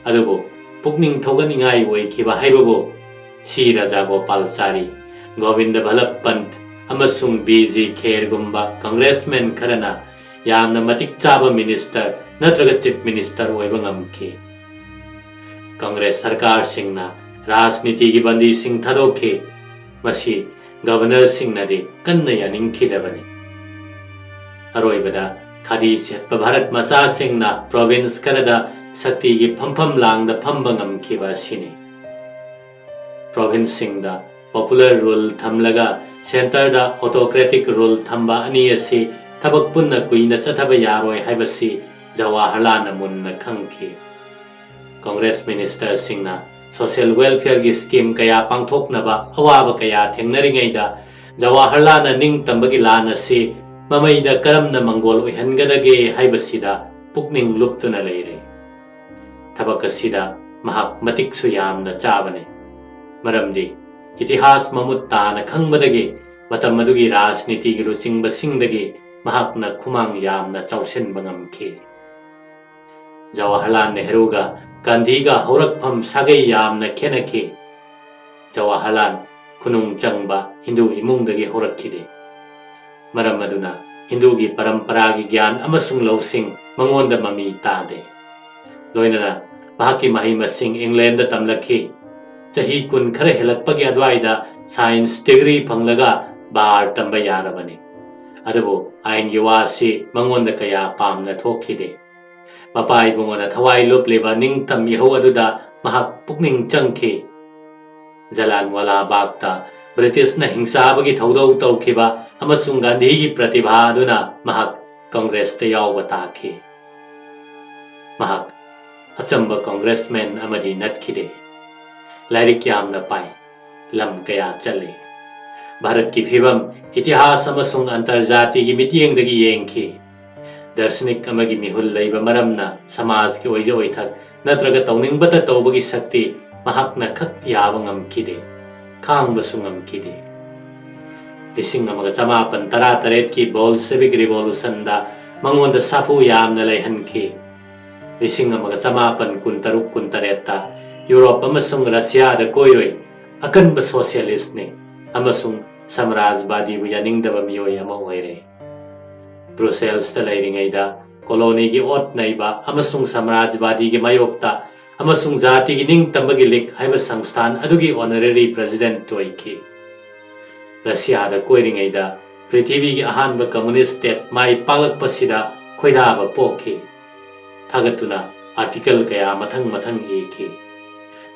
ꯑꯗꯨꯕꯨ ꯄꯨꯛꯅꯤꯡ ꯊꯧꯒꯠꯅꯤꯡꯉꯥꯏ ꯑꯣꯏꯈꯤꯕ ꯍꯥꯏꯕꯕꯨ ꯁꯤ ꯔꯥꯖꯥꯒꯣꯄꯥꯜꯆꯥꯔꯤ, ꯒꯣꯕꯤꯟꯗ ꯚꯜꯂꯚ ꯄꯟꯠ ꯑꯃꯁꯨꯡ ꯕꯤ.ꯖꯤ. ꯈꯦꯔꯒꯨꯝꯕ ꯀꯪꯒ꯭ꯔꯦꯁꯃꯦꯟ ꯈꯔꯅ ꯌꯥꯝꯅ ꯃꯇꯤꯛ ꯆꯥꯕ ꯃꯤꯅꯤꯁꯇꯔ ꯅꯠꯇ꯭ꯔꯒ ꯆꯤꯐ ꯃꯤꯅꯤꯁꯇꯔ ꯑꯣꯏꯕ ꯉꯝꯈꯤ꯫ ꯀꯪꯒ꯭ꯔꯦꯁ ꯁꯔꯀꯥꯔꯁꯤꯡꯅ ꯔꯥꯖꯅꯤꯇꯤꯒꯤ ꯕꯟꯗꯤꯁꯤꯡ ꯊꯥꯗꯣꯛꯈꯤ꯫ ꯃꯁꯤ ꯒꯚꯔꯅꯔꯁꯤꯡꯅꯗꯤ ꯀꯟꯅ ꯌꯥꯅꯤꯡꯈꯤꯗꯕꯅꯤ꯫ ꯑꯔꯣꯏꯕꯗ ꯈꯥꯗꯤ ꯁꯦꯠꯄ ꯚꯥꯔꯠ ꯃꯆꯥꯁꯤꯡꯅ ꯄ꯭ꯔꯣꯚꯤꯟꯁ ꯈꯔꯗ ꯁꯛꯇꯤꯒꯤ ꯐꯝꯐꯝ ꯂꯥꯡꯗ ꯐꯝꯕ ꯉꯝꯈꯤꯕ ꯑꯁꯤꯅꯤ꯫ ꯄ꯭ꯔꯣꯚꯤꯟꯁꯁꯤꯡꯗ ꯄꯣꯄꯨꯂꯔ ꯔꯨꯜ ꯊꯝꯂꯒ ꯁꯦꯟꯇꯔꯗ ꯑꯣꯇꯣꯀ꯭ꯔꯦꯇꯤꯛ ꯔꯨꯜ ꯊꯝꯕ ꯑꯅꯤ ꯑꯁꯤ ꯊꯕꯛ ꯄꯨꯟꯅ ꯀꯨꯏꯅ ꯆꯠꯊꯕ ꯌꯥꯔꯣꯏ ꯍꯥꯏꯕꯁꯤ ꯖꯋꯥꯍꯔꯂꯥꯜꯅ ꯃꯨꯟꯅ ꯈꯪꯈꯤ꯫ ꯀꯪꯒ꯭ꯔꯦꯁ ꯃꯤꯅꯤꯁꯇꯔꯁꯤꯡꯅ ꯁꯣꯁꯤꯌꯦꯜ ꯋꯦꯜꯐꯤꯌꯔꯒꯤ ꯁ꯭ꯀꯤꯝ ꯀꯌꯥ ꯄꯥꯡꯊꯣꯛꯅꯕ ꯑꯋꯥꯕ ꯀꯌꯥ ꯊꯦꯡꯅꯔꯤꯉꯩꯗ ꯖꯋꯥꯍꯔꯂꯥꯜꯅ ꯅꯤꯡꯇꯝꯕꯒꯤ ꯂꯥꯟ ꯑꯁꯤ ꯃꯃꯩꯗ ꯀꯔꯝꯅ ꯃꯪꯒꯣꯜ ꯑꯣꯏꯍꯟꯒꯗꯒꯦ ꯍꯥꯏꯕꯁꯤꯗ ꯄꯨꯛꯅꯤꯡ ꯂꯨꯞꯇꯨꯅ ꯂꯩꯔꯦ꯫ ꯊꯕꯛ ꯑꯁꯤꯗ ꯃꯍꯥꯛ ꯃꯇꯤꯛꯁꯨ ꯌꯥꯝꯅ ꯆꯥꯕꯅꯤ, ꯃꯔꯝꯗꯤ ꯏꯇꯤꯍꯥꯁ ꯃꯃꯨꯠ ꯇꯥꯅ ꯈꯪꯕꯗꯒꯤ ꯃꯇꯝ ꯑꯗꯨꯒꯤ ꯔꯥꯖꯅꯤꯇꯤꯒꯤ ꯂꯨꯆꯤꯡꯕꯁꯤꯡꯗꯒꯤ ꯃꯍꯥꯛꯅ ꯈꯨꯃꯥꯡ ꯌꯥꯝꯅ ꯆꯥꯎꯁꯤꯟꯕ ꯉꯝꯈꯤ꯫ ꯖꯋꯥꯍꯔꯂꯥꯜ ꯅꯦꯍꯔꯨꯒ ꯒꯥꯟꯙꯤꯒ ꯍꯧꯔꯛꯐꯝ ꯁꯥꯒꯩ ꯌꯥꯝꯅ ꯈꯦꯟꯅꯈꯤ꯫ ꯖꯋꯥꯍꯔꯂꯥꯜ ꯈꯨꯅꯨꯡ ꯆꯪꯕ ꯍꯤꯟꯗꯨ ꯏꯃꯨꯡꯗꯒꯤ ꯍꯧꯔꯛꯈꯤꯗꯦ, ꯃꯔꯝ ꯑꯗꯨꯅ ꯍꯤꯟꯗꯨꯒꯤ ꯄꯔꯝꯄꯔꯥꯒꯤ ꯒ꯭ꯌꯥꯟ ꯑꯃꯁꯨꯡ ꯂꯧꯁꯤꯡ ꯃꯉꯣꯟꯗ ꯃꯃꯤ ꯇꯥꯗꯦ꯫ ꯂꯣꯏꯅꯅ ꯃꯍꯥꯛꯀꯤ ꯃꯍꯩ ꯃꯁꯤꯡ ꯏꯪꯂꯦꯟꯗ ꯇꯝꯂꯛꯈꯤ꯫ ꯆꯍꯤ 10 ꯈꯔ ꯍꯦꯜꯂꯛꯄꯒꯤ ꯑꯗꯨꯋꯥꯏꯗ ꯁꯥꯏꯟꯁ ꯗꯤꯒ꯭ꯔꯤ ꯐꯪꯂꯒ ꯕꯥꯔ ꯇꯝꯕ ꯌꯥꯔꯕꯅꯤ꯫ ꯑꯗꯨꯕꯨ ꯑꯥꯏꯟꯒꯤ ꯋꯥꯁꯤ ꯃꯉꯣꯟꯗ ꯀꯌꯥ ꯄꯥꯝꯅ ꯊꯣꯛꯈꯤꯗꯦ꯫ ꯃꯄꯥ ꯏꯕꯨꯡꯉꯣꯅ ꯊꯋꯥꯏ ꯂꯨꯞꯂꯤꯕ ꯅꯤꯡꯇꯝ ꯏꯍꯧ ꯑꯗꯨꯗ ꯃꯍꯥꯛ ꯄꯨꯛꯅꯤꯡ ꯆꯪꯈꯤ꯫ ꯖꯂꯥꯟꯋꯥꯂꯥ ꯕꯥꯒꯇ ꯕ꯭ꯔꯤꯇꯤꯁꯅ ꯍꯤꯡꯁꯥꯕꯒꯤ ꯊꯧꯗꯧ ꯇꯧꯈꯤꯕ ꯑꯃꯁꯨꯡ ꯒꯥꯟꯙꯤꯒꯤ ꯄ꯭ꯔꯇꯤꯚꯥ ꯑꯗꯨꯅ ꯃꯍꯥꯛ ꯀꯪꯒ꯭ꯔꯦꯁꯇ ꯌꯥꯎꯕ ꯇꯥꯈꯤ꯫ ꯃꯍꯥꯛ ꯑꯆꯝꯕ ꯀꯪꯒ꯭ꯔꯦꯁꯃꯦꯟ ꯑꯃꯗꯤ ꯅꯠꯈꯤꯗꯦ꯫ ꯂꯥꯏꯔꯤꯛ ꯌꯥꯝꯅ ꯄꯥꯏ, lam kaya chale Bharat ki phibam itihas amasung antarjati gi mityeng dagi yengki darshanik amagi mihul leiba maramna samaj ki oija oithak natraga tawningbata tawbagi sakti mahakna khak yaba ngamkide khangbasu ngamkide Lising amaga chamapan tara-taret ki Bolshevik Revolution da mangonda safu yamna leihanki Lising amaga chamapan kuntaruk kuntareta Europe amasung Russia da koiroi akanba socialist ne amasung samrajbadi bu yaningdaba miyoi ama oire Brussels ta leiringaida colony gi ot naiba amasung samrajbadi gi mayokta amasung jati gi ningtambagi lik haiba sangstan adugi honorary president toiki Russia da koiringaida prithvi gi ahanba communist state mai palakpasida khoidaba pokhi thagatuna article kaya mathang eki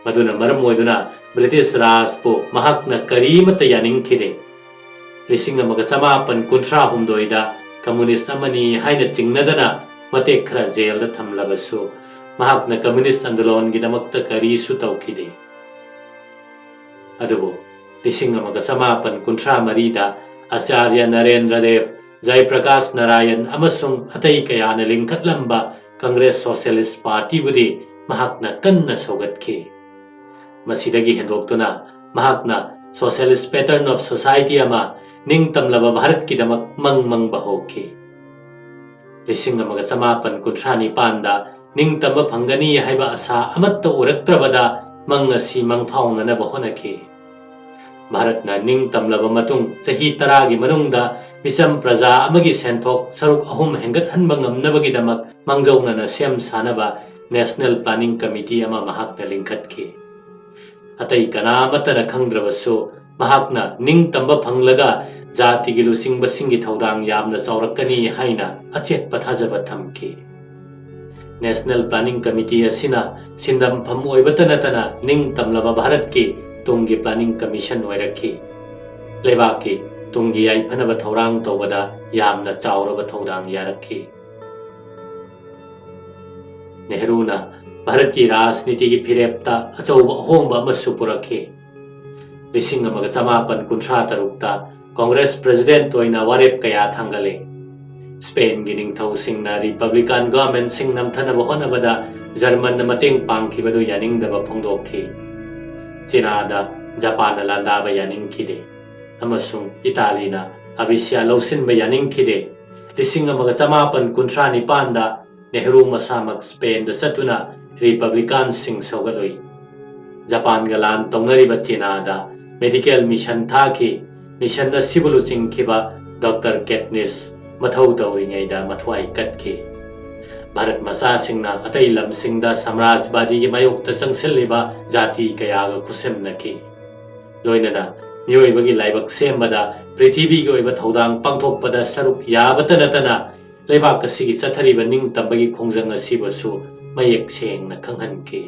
maduna maram oiduna British Raj po mahakna karimata yaningkhide lising amaga chamapan kunthra humdoida communist amani haina chingnadana matek khara jail da thamlabasu mahakna communist andolon gi damakta karisu tawkhide adubo lising amaga chamapan kunthra marida Acharya Narendra Dev Jai Prakash Narayan amasung atai kayana lingkhatlamba Congress Socialist Party budi mahakna kanna saugatkhi masidagi hendoktuna mahakna socialist pattern of society ama ningtamlaba Bharat ki damak mangmang bahokhi lising amaga chamapan kunthani panda ningtamba phangani haiba asa amatta uraktrabada mangasi mangphauna na bahonakhi Bharat na ningtamlaba matung sahi taragi manungda misam praja amagi senthok saruk ahum hengat hanba ngamnabagi damak mangjauna na sem sanaba National Planning Committee ama mahakna lingkhatkhi atai kanamatana khangdrabasu mahakna ningtamba phanglaga jati gi lusingba singi thodang yamna chaurakani haina achet pathajaba thamki National Planning Committee asina sindam pham oibatanatana ningtamlaba Bharat ki tungi Planning Commission oirakhi lebaki tungi ai phanaba thorang tawbada yamna chauraba thodang yarakhi Nehru na Bharat ki rajniti ki phirepta achauba ahomba amasu purakhi lising amaga chamapan kunthra tarukta Congress President oina warep kaya thangale Spain gi ningthau singna Republican government sing namthanaba honabada German na mateng pangkhibadu yaningdaba phongdokhi China da Japan na landaba yaningkhide amasung Italy na Avisia lausinba yaningkhide lising amaga chamapan kunthra nipan da Nehru masamak Spain da satuna Republican sing saugaloi Japan galan tongnariba China da medical mission thaki mission da sibulu chingkhiba Dr. Katniss mathau tawringaida mathwai katkhi Bharat masa singna atai lam singda samrajbadi gi mayokta changselliba jati kayaga khusemnaki loinana mioibagi laibak sembada prithvi gi oiba thodang pangthokpada saruk yabatanatana leibak asigi chathariba ningtambagi khongjang asibasu mayek sengna khanghanki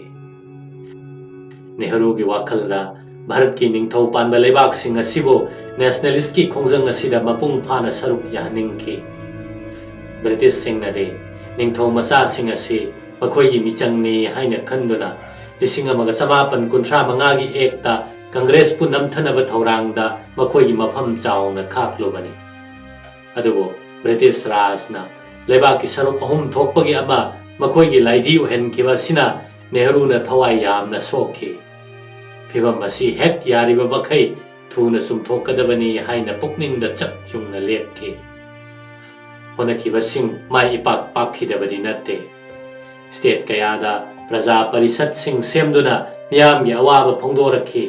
Nehru gi wakhalda Bharat ki ningthau panba leibak sing asibo nationalist ki khongjang asida mapung phana saruk yahningki British singna de ningthau masa sing asi makhoi gi michangni haina khanduna lising amaga chamapan kunthra manga gi ekta Congress pu namthanaba thorangda makhoi gi mapham chauna khaklobani adubo British Raj na leibak ki saruk ahum thokpagi ama makhoi gi laidhi uhenkiba sina Nehru na thawai yamna sokhi phibam asi hek yariba bakhai thuna sumthokadabani haina pukningda chap yungna lepki honakiba sing mai ipak pakhidabadi natte state kayada praja parisad sing semduna miyamgi awaba phongdorakhi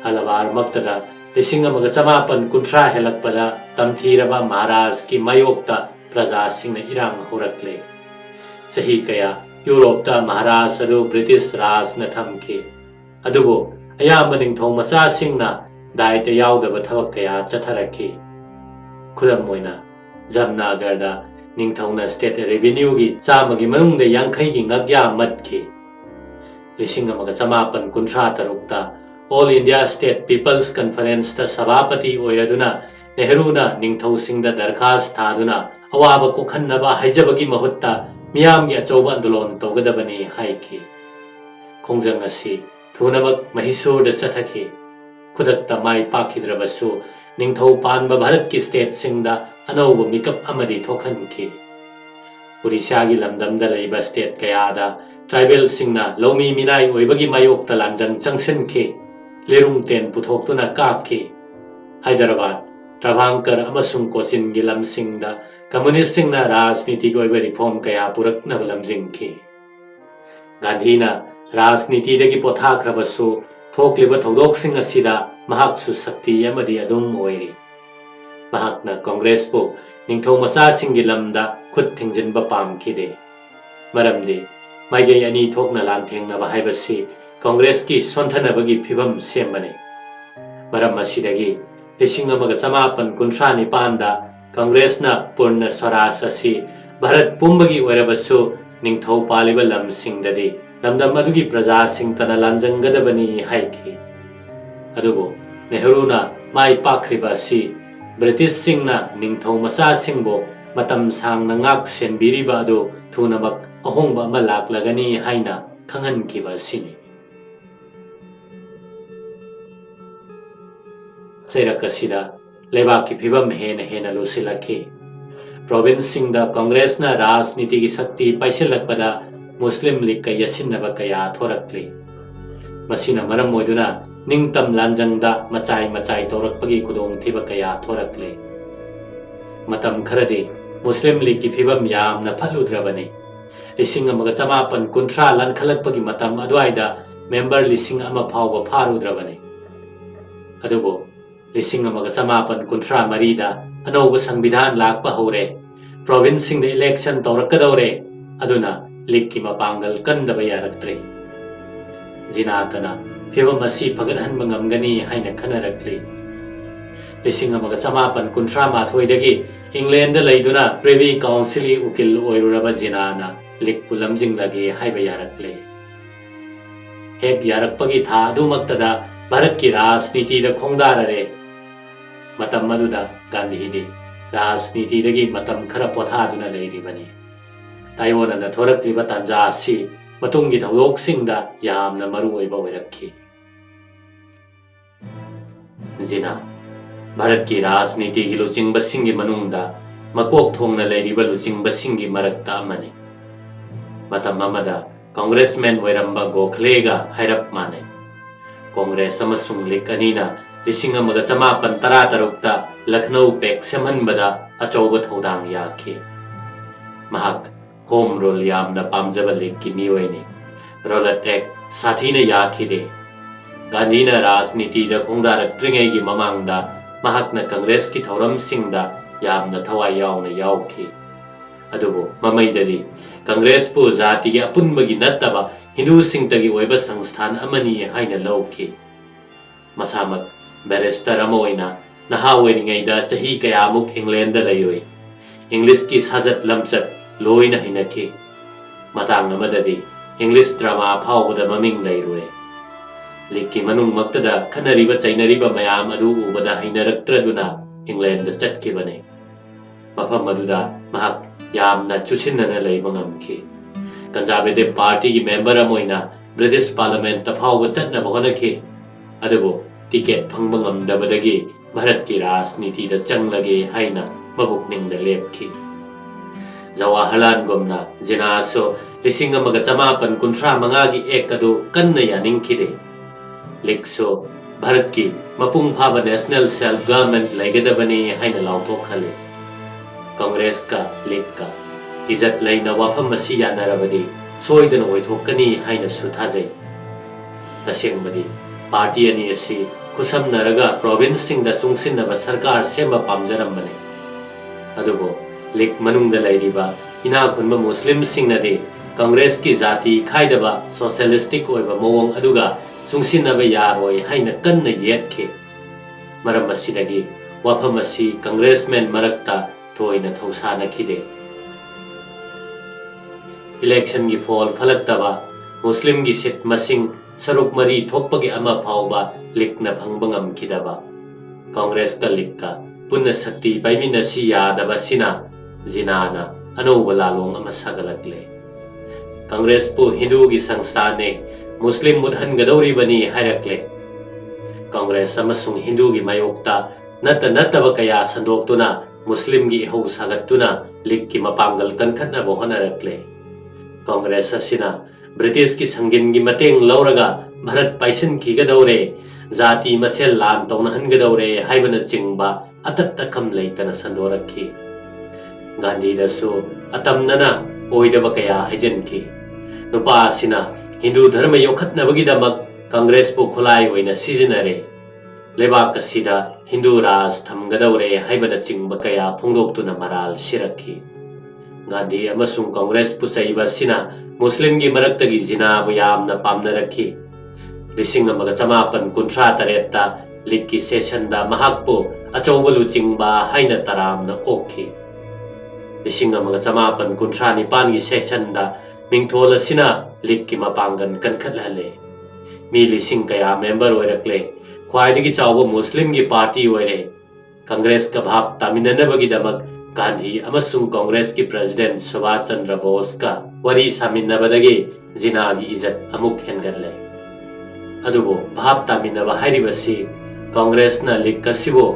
halabar maktada lising amaga chamapan kunthra helakpada tamthiraba Maharaj ki mayokta praja singna irang horakle sahi kaya Europe ta Maharaj adu British Raj na thamki adubo ayamba ningthau macha singna daita yaudaba thabak kaya chatharakhi khudam moina Jamnagar da ningthauna state revenue gi chamagi manungda yankhai gi ngakya matkhi lising amaga chamapan kunthra tarukta All India State People's Conference ta sabapati oiraduna Nehru na ningthau singda darkhas thaduna awaba kokhannaba haijabagi mahutta miyamgi achauba andolon tawgadabani haiki khongjang asi thunamak Mysore da chathaki खुदक्ता माई पाखिद्रबसु निंगथौ पानबा भारत की state सिंगदा अनौब मिकअप अमदी थोखनखी Orissa की लमदमदा लैबा state कयादा tribal सिंगना लौमी Minai ओइबगी मायोक्ता लांजंग चंगसनखी लेरुंग तेन पुथोक्तुना कापखी हैदराबाद ट्राभांकर अमसुंग कोचिन की लमसिंगदा communist सिंगना राजनीति की ओइबा reform कया पुरकनब लमजिंगखी गांधीना राजनीति दगी पोथाख्रबसु थोक्लिबा थौदोकसिंग असिदा महाकसु शक्ति अमदी अदुम ओइरी महाकना कांग्रेस पो निंगथौ मसासिंग की लमदा खुद थिंगजिनबा पामखिदे मरमदे माइगे अनी थोकना लांथेंगनबा हाइबसि कांग्रेस की सोंथनबगी फिबम सेमबने मरम असिदगी 1994 दा कांग्रेसना पूर्ण स्वराज असि भारत पुंबगी ओइरबसु निंगथौ पालिबा लमसिंगददी लमदम अदुगी प्रजासिंग तना लांजंगदबनी हाइखी अदुबो नेहरूना माई पाखरिबा असि ब्रिटिश सिंगना निंगथौ मसासिंगबो मतम सांगना ngak सेनबिरिबा अदु थुनमक अहोंगबा अमा लाक्लगनी हाइना खंगनखिबा असिनि सैरकसिदा लेबाक की फिबम हेन लुसिलखी प्रोविंस सिंगदा कांग्रेसना राजनीति की शक्ति पाइसिलकपदा मुस्लिम लीग का यसिन्नबा कया थोरक्ली मसिना मरम ओइदुना निंगतम लांजंगदा मचाई तौरकपगी खुदोंगथिबा कया थोरक्ली मतम खरदे मुस्लिम लीग की फिबम यामना फलुद्रबने 1950 लानखलकपगी मतम अद्वाइदा मेंबर 1,000 फावबा फारुद्रबने अदुबो 1953 दा अनौब संविधान लाकपा हौरे प्रोविंस सिंग इलेक्शन तौरकदौरे अदुना लीग की मपांगल कंदबा यारक्त्रे जिनातना फिबम असी फगदहनबा ngamgani हाइना खनरक्ली 1953 दगी इंग्लैंड लैदुना प्रिवी काउंसिल उकिल ओइरुरबा जिनाना लीग पुलमजिंगलगे हाइबा यारक्ले हेक यारक्पगी था अदुमक्तदा भारत की राजनीति दा खोंगदाररे मतम मदुदा गांधी दे राजनीति दगी मतम खरा पोथादुना लैरिबनी ताइवोनना थोरक्लिबा तांजा असि मतुंगी थौदोकसिंगदा यामना मरुओइबा ओइरक्खी जिना भारत की राजनीति की लुचिंगबसिंगी मनुंगदा मकोक थोंगना लैरिबा लुचिंगबसिंगी मरक्ता अमने मतम अमदा कांग्रेसमैन ओइरंबा गोखलेगा हैरप माने कांग्रेस अमसुंग लीग अनीना 1953 लखनऊ पेक सेमहनबदा अचौब थौदांग याखी महाक होम रूल यामना पामजबा लीग की मियोइने रोलट एक्ट साथीना याखीदे गांधीना राजनीति दा खोंगदारक्त्रिङै की ममांगदा महाकना कांग्रेस की थौरमसिंगदा यामना थवाई यावना यावखी अदुबो ममैददी कांग्रेस पु जाति की अपुनबगी नत्तबा हिंदू सिंगतगी ओइबा संस्थान अमनी हाइना लौखी मसामक बैरिस्टर अमा ओइना नहा ओइरिङैदा चही कयामुक इंग्लैंड लैरोइ इंग्लिश की साजत लमचत लोइना हिनखी मतांग अमददी इंग्लिश ड्रामा फावबदा ममिंग लैरुरे लीग की मनुंग मक्तदा खनरिबा चैनरिबा मयाम अदु उबदा हिनरक्त्रदुना इंग्लैंड चटखिबने मफम अदुदा महाक यामना चुसिन्नना लैबा ngamखी कंजर्वेटिव पार्टी की मेंबर अमोइना ब्रिटिश पार्लियामेंट तफाव चटनबा होनखी अदुबो टिकेट फंगबा ngamdabadagi भारत की राजनीति दा चंगलगे हाइना मबुकनिंगदा लेपखी जवाहरलाल गुमना जिनासो 1955 की एक अदु कन्न यानिंगखिदे लिक्सो भारत की मपुंग फाबा नेशनल सेल्फ गवर्नमेंट लैगदबनी हाइना लाउथोखले कांग्रेस का लीग का इज्जत लैना वाफम मसी यानरबदी सोइदन ओइथोकनी हाइना सुथाजै तसेंगबदी पार्टी अनि असि खुसमनरगा प्रोविंस सिंगदा सुंगसिनबा सरकार सेंबा पामजरमबने अदुबो लीग मनुंगदा लैरिबा इना खुनबा मुस्लिम सिंगनदे कांग्रेस की जाति खाइदबा सोशलिस्टिक ओइबा मोवंग अदुगा सुंगसिनबा यारोय हाइना कन्न येतखे मरम असिदगी वाफम असि कांग्रेसमैन मरक्ता थोइना थौसानखिदे इलेक्शन की फॉल फलक्तबा मुस्लिम की सीट मसिंग सरुक मरी थोकपगे अमा फावबा लीगना फंगबा ngamखिदबा कांग्रेस का लीग का पुण्य शक्ति पाइमिनसी यादबा सिना जिनाना अनौब लालोंग अमा सागलकले कांग्रेस पु हिंदू की संस्था ने मुस्लिम मुदहनगदौरिबनी हायरक्ले कांग्रेस अमसुंग हिंदू की मायोक्ता नत्तब कया संदोक्तुना मुस्लिम की इहौ सागत्तुना लीग की मपांगल कनखत्नब होनरक्ले। कांग्रेस असिना ब्रिटिश की संगिन की मतेंग लौरगा भारत पाइसन खीगदौरे जाति मसेल लान तौनहनगदौरे हाइबन चिंगबा अतत अखम लेतन संदोरखी। गांधी दसु अतमनना ओइदब कया हाइजनखी। नुपा असिना हिंदू धर्म योखत्नबगिदमक कांग्रेस पु खुलाई ओइना सिजनरे। लेबाक असिदा हिंदू राज थमगदौरे हाइबन चिंगब कया फोंदोक्तुना मराल सिरखी। गांधी अमसुंग कांग्रेस पुसैबा सिना मुस्लिम की मरक्तगी जिनाबु यामना पामनरखी। 1953 लीग की सेशन महाकपु अचौब लुचिंगबा हाइना तरामना ओखी। 1959 की सेशन मिंगथोल असिना लीग की मपांगन कनखत्लहले। मी लिसिंग कया मेंबर ओइरक्ले। ख्वाइदगी चाउब मुस्लिम की पार्टी ओइरे। कांग्रेस का भाग तामिननबगिदमक गांधी अमसुंग कांग्रेस की प्रेसिडेंट सुभाष चंद्र बोस का वरी सामिन्नबदगी जिनागी इज्जत अमुक हेनगदले। अदुबो भाव तामिन्नब हाइरिबसी कांग्रेस न लीग कसिबो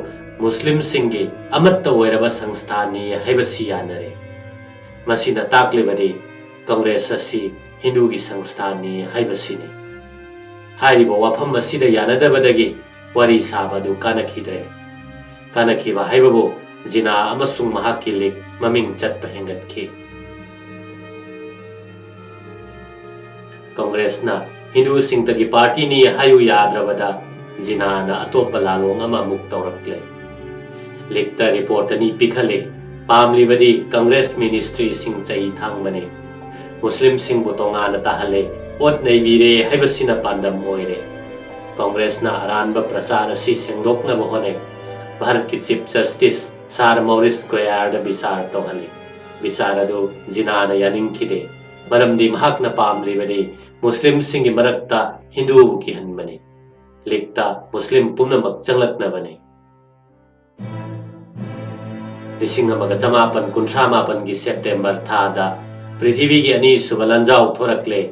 मुस्लिम सिंगी अमत्त ओइरब संस्थानी हाइबसी यानरे। मसिना ताकलिबदी कांग्रेस असी हिंदू की संस्थानी हाइबसीनी। हाइरिबो वफम असिदा यानदबदगी वरी साबदु कानखिद्रे। कानखिबा हाइबबो जिना अमसुंग महाकी लीग ममिंग चत्प हेंगतखी। कांग्रेस ना हिंदू सिंगतगी पार्टी नी हायु याद्रबदा जिना ना अतोप लालोंग अमा मुक तौरक्ले। लीग ता रिपोर्ट नी पिखले पामलिबदी कांग्रेस मिनिस्ट्री सिंग चई थांगबने। मुस्लिम सिंग बु तोंगाना ताहले ओट नैबिरे हाइबसिना पांडम ओइरे। कांग्रेस ना अरानब प्रचार असी सेंगदोक्नब होने भारत की चीफ जस्टिस सार मॉरिस गोयार्ड विचार तौहली। विचार अदु जिनाना यानिंगखिदे मरमदी महाकना पामलिबदी मुस्लिम सिंगी मरक्ता हिंदू की हनबने। लीगता मुस्लिम पुनमक चंगलक्नबने। 1959 की सेप्टेम्बर थादा पृथ्वी की अनीसुब लंजाव थोरक्ले।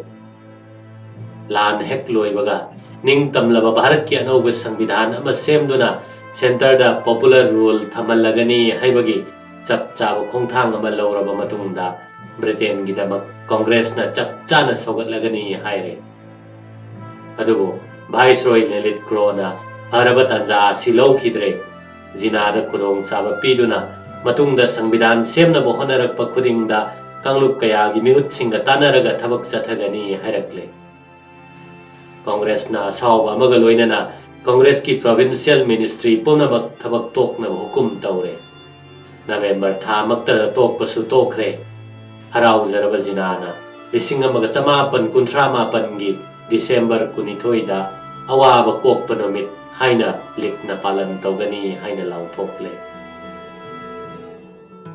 लान हेक लोइबगा निंग तमलब भारत की अनौब संविधान अमा सेमदुना सेंटर दा पॉपुलर रूल थमलगनी हाइबगी चप चाब खोंगथांग अमा लौरब मतुंगदा ब्रिटेन की दमक कांग्रेस न चप चाना सौगतलगनी हाइरे। अदुबो वाइसरॉय लेलित क्रोना फरब तंजा आसी लौखिद्रे। जिनादा खुदोंग चाब पीदुना मतुंगदा संविधान सेमनब होनरकप खुदिंगदा कांगलुप कयागी मिहुतसिंगा तानरगा थबक चथगनी हाइरक्ले। कांग्रेस ना असाव अमग लोइनना कांग्रेस की प्रोविंशियल मिनिस्ट्री पुनमक थबक तोकनब हुकुम तौरे। नवेंबर थामक्तदा तोकपसु तोखरे। हराउजरब जिनाना 1959 की डिसेंबर 19 अवाब कोकप नुमित हाइना लिखना पालन तौगनी हाइना लाउथोकले।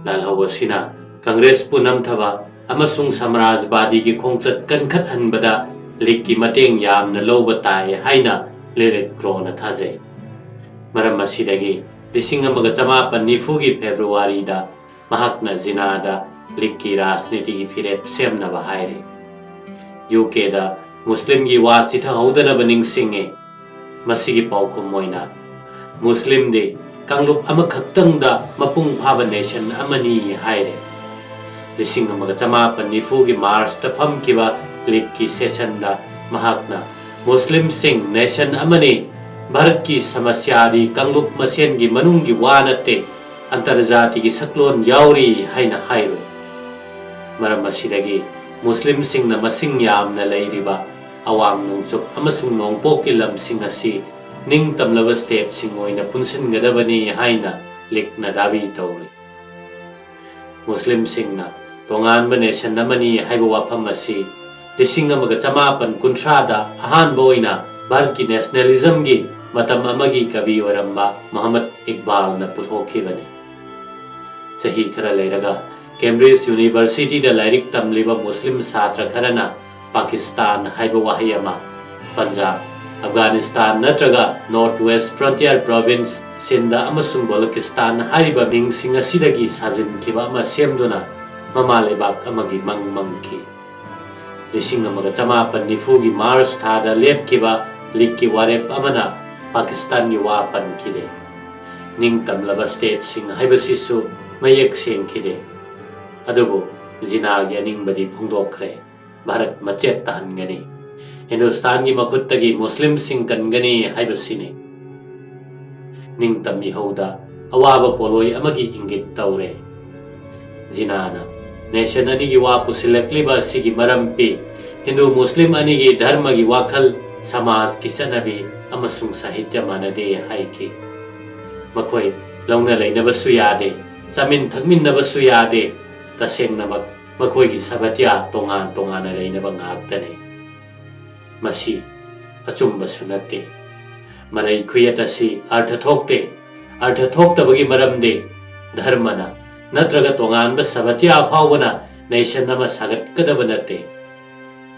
लालहौबसिना कांग्रेस पुनम थबा अमसुंग साम्राज्यवादी की खोंगचत कनखत हनबदा लीग की मतेंग यामना लौब ताए हाइना लेरित क्रोना थाजे। मरम असिदगी 1990 की फेब्रुवारी दा महाकना जिनादा लीग की राजनीति की फिरेप सेमनब हाइरे। यूके दा मुस्लिम की वा चिथहौदनब निंगसिंगे। मसिगी पाउखुम मोइना मुस्लिम दे कांगलुप अमखक्तंगदा मपुंग फाब नेशन अमनी हाइरे। 1990 की मार्च दा फमकिबा लीग की सेशन दा महाकना मुस्लिम सिंह नेशन अमने भारत की समस्या दी कांगलुप मसेन की मनुंग की वानते अंतर्जाति की सकलोन याउरी हाइना हाइरो। मरम असिदगी मुस्लिम सिंह न मसिंग यामना लैरिबा अवांग नोंगचुप अमसुंग नोंगपोक की लमसिंग असी निंग तमलब स्टेट सिंह ओइना पुनसिनगदबनी हाइना लीगना दावी तौरे। मुस्लिम सिंह न तोंगानब नेशन अमनी हाइबा वाफम असी 1950 अहानबा ओइना भारत की नेशनलिज्म की मतम अमगी कवि ओरंबा मोहम्मद इकबाल न पुथोखिबने। चही खरा लेरगा कैम्ब्रिज यूनिवर्सिटी दा लाइरिक तमलिबा मुस्लिम छात्र खरना पाकिस्तान हाइबा वाहई अमा पंजाब अफगानिस्तान नत्रगा north west frontier province Sindh अमसुंग बलूचिस्तान हाइबा मिंगसिंग असिदगी साजिनखिबा अमा सेमदुना ममा लेबाक अमगी मंगमंगखी। 1990 की मार्च थादा लेपकिबा लीग की वारेप अमना पाकिस्तान की वा पनखिदे निंगतमलबा स्टेट सिंग हाइबसिसु मयेक सेंखिदे अदुबु जिनागी अनिंगबदी फोंदोखरे भारत मचेत तहनगनी हिंदुस्तान की मखुत्तगी मुस्लिम सिंग कनगनी हाइबसिने निंगतम इहौदा अवाब पोलोय अमगी इंगित तौरे जिनाना नेशन अनिगी वा पुसिलक्लिबा सिगी मरम पे हिंदू मुस्लिम अनिगी धर्म की वाखल समाज की चनबी अमसुंग साहित्य मानदे हाइकी मखोय लौना लेनबसु यादे चामिन थकमिन्नबसु यादे तसेंगनमक मखोय की सबत्या तोंगान तोंगान लेनब ngaktane मसी अचुंबसु नते मरई खुयत असि अर्थ थोक्तबगी मरमदे धर्मना नत्रगा तोंगानब सबत्या फावना नेशन अमा सागतकदब नते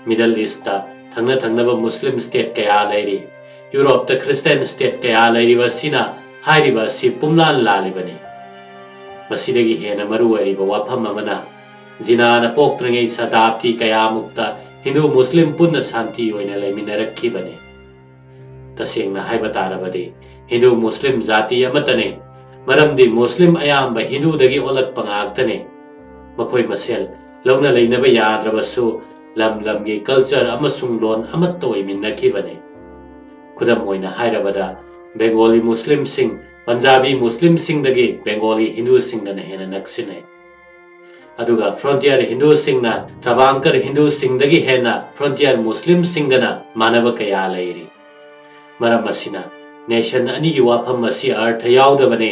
मिडल ईस्ट थंगना थंगनब मुस्लिम स्टेट कया लेरी यूरोप क्रिस्टियन स्टेट कया लेरीबा सिना हाइरिबा सि पुमलान लालिबने मसिदगी हेना मरु ओइरिबा वाफम अमना जिनाना पोक्त्रंगै शताब्दी कया मुक्ता हिंदू मुस्लिम पुन्न शांति ओइना लेमिनरखिबने तसेंगना हाइबा तारबदे हिंदू मुस्लिम जाति अमतने मरमदी मुस्लिम अयाम हिंदू दगी ओलक पंगाक्तने मखोय मसेल लौना लेनब याद्रबसु लम लम की कल्चर अमसुंग लोन अमत्त ओइमिनखिबने खुदम ओइना हाइरबदा बेंगोली मुस्लिम सिंग पंजाबी मुस्लिम सिंग दगी बेंगोली हिंदू सिंग दना हेना नक्सिने अदुगा फ्रंटियर हिंदू सिंग ना ट्रावांकर हिंदू सिंग दगी हेना फ्रंटियर मुस्लिम सिंग दना मानव कया लेरी मरम असिना नेशन अनी की वाफम असी अर्थ यावदबने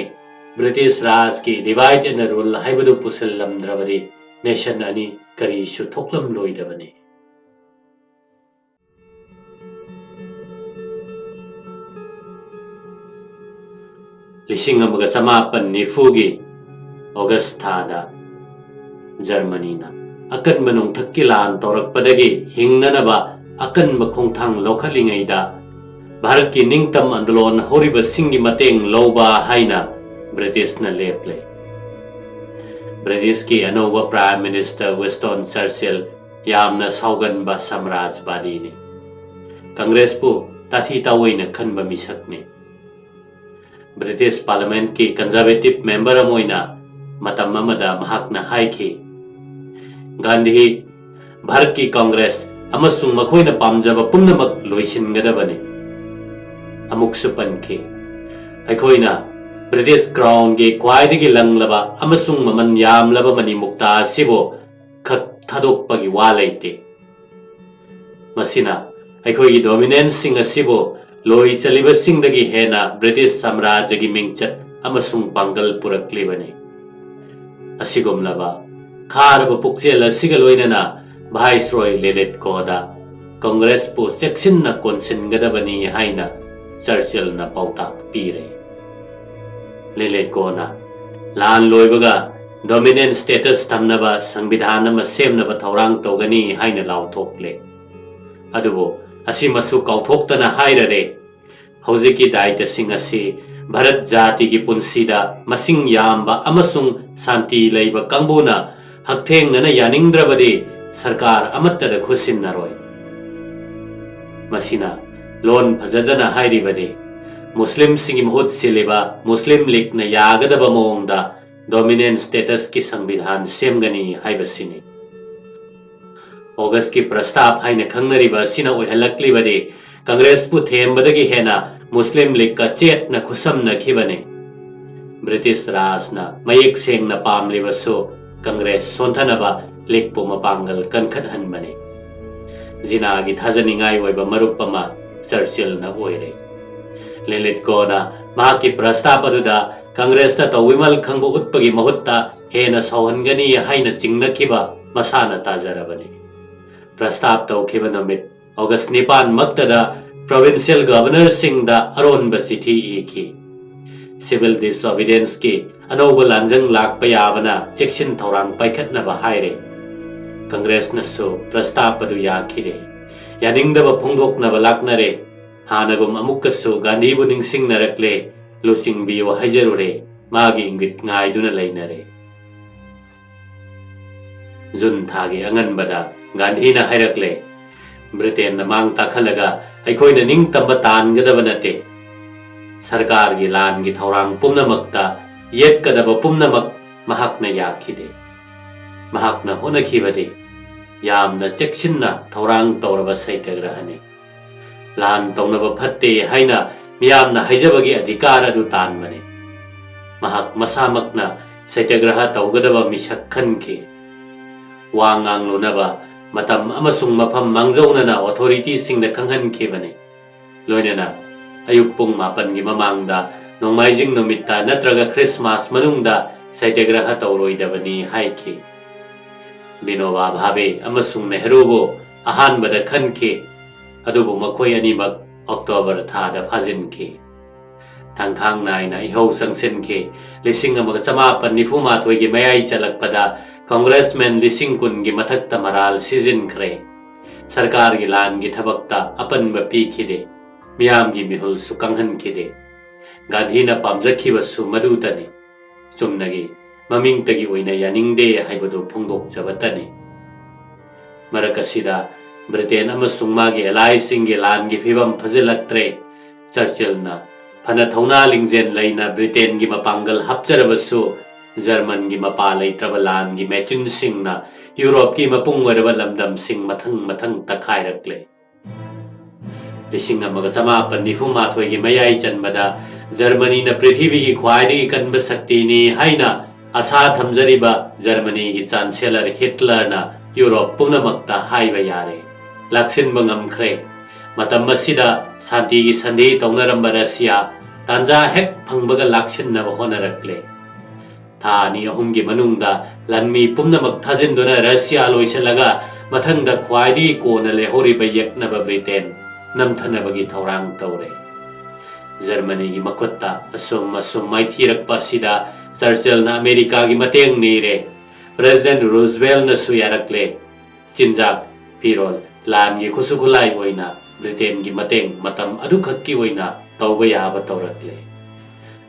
ब्रिटिश राज की डिवाइड एंड रूल हाइबदु पुसललमद्रबदे नेशन अनी करीशु थोक्लम लोइदबने लिसिंग अमगा समापन निफुगी ऑगस्ट थादा जर्मनी ना अकन मनुंग थक्की लान तौरकपदगी हिंगननबा अकन मखोंथांग लौखलिंगैदा भारत की निंगतम आंदोलन होरिब सिंगी मतेंग लौबा हाइना ब्रिटिश न लेप्ले ब्रिटिश की अनोबा प्राइम मिनिस्टर विंस्टन चर्चिल यामना साउगनबा साम्राज्यवादी ने कांग्रेस पु ताथी तावैना खनबा मिसकने ब्रिटिश पार्लियामेंट की कंजर्वेटिव मेंबर अमोइना मतम अमदा महाकना हाइखी गांधी भारत की कांग्रेस अमसुंग मखोइना पामजबा पुनमक लोइसिनगदबने अमुक्सु पनखे अखोइना ब्रिटिश क्राउन के ख्वाइदगी लंगलबा अमसुंग ममन यामलबा मनी मुक्ता सिबो खक थादोकपगी वा लेते मसिना अखोइगी डोमिनेंस सिंग असिबो लोई चलिबा सिंगदगी हेना ब्रिटिश साम्राज्य की मिंगचत अमसुंग पांगल पुरक्लिबने असिगुमलबा खारब पुक्चेल असिगा लोइनना वाइसरॉय लेलेट कोदा कांग्रेस पु सेक्शन कोनसिनगदबनी हाइना चर्चिल न पाउताक पीरे लेलेट कोना लान लोइबगा डोमिनेंट स्टेटस थमनबा संविधान अमा सेमनबा थौरांग तौगनी हाइना लाउथोकले अदुबो असिमसु कौथोक्तना हाइररे हौजिकी दायित्व सिंह असि भारत जाति की पुंसीदा मसिंग याम्बा अमसुंग शांति लैबा कांगबुना हकथेंगना यानिंगद्रबदे सरकार अमत्तदा खुसिनरोय मसिना लोन फजदना हाइरिबदे मुस्लिम सिंगी महूत सिलेबा मुस्लिम लीग न यागदबा मोंगदा डोमिनेंट स्टेटस की संविधान सेमगनी हाइबसिने ऑगस्ट की प्रस्ताव हाइने खंगनरिबा सिना ओहलक्लिबदे कांग्रेस पु थेमबदगी हेना मुस्लिम लीग का चेत न खुसम न खिबने ब्रिटिश राज न मयेक सेंग न पामलिबसो कांग्रेस सोंथनबा लीग पु मपांगल कनखनहनबने जिनागी थाजनिंगाई ओइबा मरुपमा चर्चिल न ओइरे लेलित कोना माकी प्रस्ताव अदुदा कांग्रेस ता तौविमल खंगबु उत्पगी महुत्ता हेना सौहनगनी हाइना चिंगनखिबा मसाना ताजरबने प्रस्ताव तौखिबा नमित ऑगस्ट 9 मक्तदा प्रोविंशियल गवर्नर सिंह दा अरोनबा चिठी इखि सिविल डिसोबीडियंस की अनौबा लांजंग लाकपा याबना चेक्सिन थौरांग पाइखतनबा हाइरे कांग्रेस नसु प्रस्ताव अदु याखिरे यानिंगदबा फोंदोकनबा लाकनरे हानगुम अमुक्कसु गांधीबु निंगसिंगनरक्ले लुसिंगबियो हाइजरुरे मागी इंगित ngaiduna लैनरे जुन थागे अंगनबदा गांधी न हाइरक्ले ब्रिटेन न मांग ताखलगा अखोइना निंग तंबा तानगदबा नते सरकार की लान की थौरांग पुम्नमक्ता येत्कदब पुम्नमक महाकना याखिदे महाकना होनखिबदे यामना चेक्सिन्ना थौरांग तौरब सैत्यग्रहने लान तौनब फत्ते हाइना मियामना हाइजबगी अधिकार अदु तानबने महाक मसामकना सैत्यग्रह तौगदब मिसक खनखे वांगांग लोनबा मतम अमसुंग मफम मांगजौनना ऑथोरिटी सिंगना खंगहनखेबने लोइनना अयुक पुंग मापन की ममांगदा नोंमाइजिंग नुमित्ता नत्रगा क्रिसमस मनुंगदा सैत्यग्रह तौरोइदबनी हाइखे बिनोबा भावे अमसुंग नेहरूबो अहानबदा खनखे अदुबो मखोय अनिमक अक्टोबर थादा फाजिनखे थांखांग नाइना इहौ संगसेनखे लिसिंग अमग चमापन निफुमाथोय की मयाई चलकपदा कांग्रेसमैन लिसिंग कुन की मथक्ता मराल सिजिनख्रे सरकार की लान की थबक्ता अपन पीखिदे मियाम की मिहुल सुकंहनखिदे गांधी न पामजखिबसु मदुतने चुमनगी ममिंगतगी ओइना यानिंगदे हाइबदो फोंदोकजबतने मरकसिदा ब्रिटेन अमसुंग मागी एलाइसिंग की लान की फिबम फजिलक्त्रे चर्चिलना फना थौना लिंगजेन लैना ब्रिटेन की मपांगल हपचरबसु जर्मन की मपा लैत्रब लान की मैचिन सिंगना यूरोप की मपुंग वरब लमदम सिंग मथंग मथंग तखाइरक्ले लिसिंग अमग चमापन निफुमाथोय की मयाई चनबदा जर्मनी न पृथ्वी की ख्वाइदगी कनब शक्तिनी हाइना आशा थमजरिबा जर्मनी की चांसेलर हिटलर न यूरोप पुनमक्ता हाइबा यारे लाक्सिनब ngमख्रे मतम मसिदा शांति की संधि तौनरंब रशिया तांजा हेक फंगबगा लाक्सिनब होनरक्ले थानी अहुम की मनुंगदा लन्मी पुनमक थाजिनदुना रशिया लोइसलगा मथंगदा ख्वाइदगी कोना लेहोरिबा यक्नब ब्रिटेन नमथनबगी थौरांग तौरे जर्मनी की मखुत्ता असुम असुम माइथीरक्पा सिदा चर्चिल न अमेरिका की मतेंग नीरे प्रेसिडेंट रूजवेल्ट न सुयारक्ले चिंजाक फिरोल लान की खुसुखुलाई ओइना ब्रिटेन की मतेंग मतम अदुखक्की ओइना तौबा याबा तौरक्ले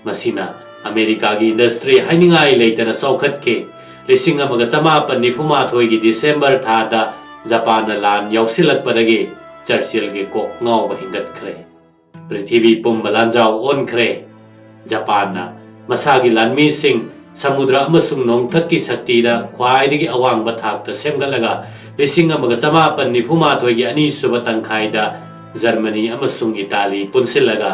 मसिना अमेरिका की इंडस्ट्री हाइनिंगाई लेतना चौखटके लिसिंग अमगा चमापन निफुमाथोय की दिसंबर थादा जापान लान यौसिलक्पदगी चर्चिल के कोक ngau हिंगतख्रे पृथ्वी पुंब लांजाव ओनख्रे जापान मसागी लानमी सिंह समुद्र अमसुंग नोंगथक की शक्तिदा ख्वाइदगी अवांग बथाकता सेमगलगा लिसिंग अमगा चमापन निफुमाथोय की अनीसुब तंखाइदा जर्मनी अमसुंग इटाली पुनसिलगा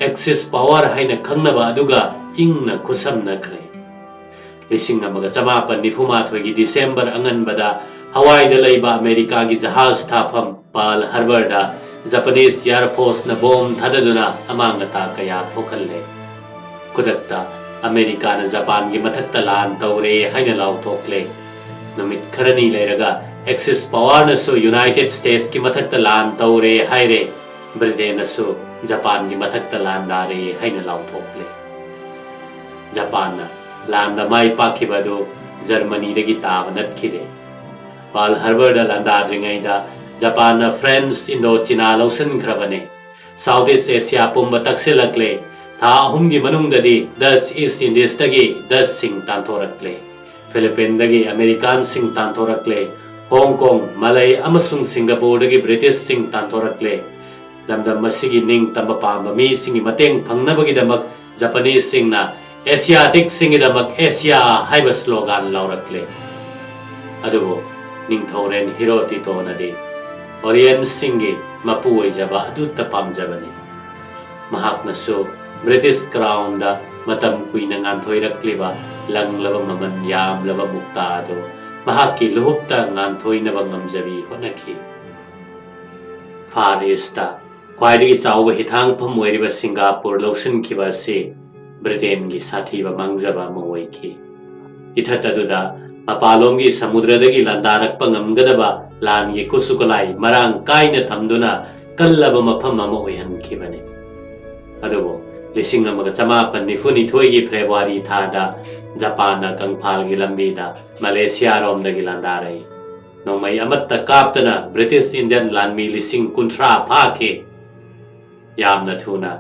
एक्सिस पावर हाइना खंगनबा अदुगा इंगना खुसमनख्रे लिसिंग अमगा चमापन निफुमाथोय की दिसंबर अंगनबदा हवाईदा लैबा अमेरिका की जहाज थाफम पर्ल हार्बरदा जापानीज एयरफोर्स न बॉम्ब थददुना अमांगता कया थोखल्ले खुदक्ता अमेरिका न जापान की मथक्ता लान तौरे हाइना लाउथोकले नुमित खरनी लेरगा एक्सिस पावर नसु यूनाइटेड स्टेट्स की मथक्ता लान तौरे हाइरे ब्रिटेन नसु जापान की मथक्ता लान दारे हाइना लाउथोकले जापान लान द माई पाखिबदु जर्मनी दगी ताब नत्खिदे पर्ल हार्बर लांदाद्रिङैदा जापान फ्रेंच इंडो चीना लौसनख्रबने साउथ ईस्ट एशिया पुंब तक्सिलक्ले था अहुमगी मनुंगददी डच ईस्ट इंडीजदगी डच सिंग तांथोरक्ले फिलिपीनदगी अमेरिकन सिंग तांथोरक्ले हांगकांग मलय अमसुंग सिंगापुरदगी ब्रिटिश सिंग तांथोरक्ले लमदम मसिगी निंग तंब पांब मी सिंगी मतेंग फंगनबगीदमक जापानीज सिंगना एशियाटिक सिंगीदमक एशिया हाइब स्लोगान लौरक्ले अदुबो निंगथौरेन हिरोटिटोनदे ओरियन सिंगी मपु ओइजबा अदुत्ता पामजबने महाकनसु ब्रिटिश क्राउन दा मतम कुइना nganthoi लंगलब ममन यामलब मुक्तादो महाकी लुहुप्ता nganthoi ngamjabi honaki फार ईस्टा ख्वाइदगी चाउब हिथांगफम ओइरिबा सिंगापुर लौसनखिबा से ब्रिटेन की साथीबा मांगजबा मोइखि इथतदुदा मपालोंगी समुद्रदगी लांदारक्पा ngamgadaba लान की कुसुकलाई मरांग काइना थमदुना कल्लब मफम अमा ओइहनखिबने अदुबो लिसिंग अमगा चमापन निफुनिथोय की फेब्रुआरी थादा जापान कंगफाल की लंबीदा मलेशिया रोमदगी लांदारई नोंमई अमत्ता कापतना ब्रिटिश इंडियन लानमी लिसिंग कुंथ्रा फाखे यामना थुना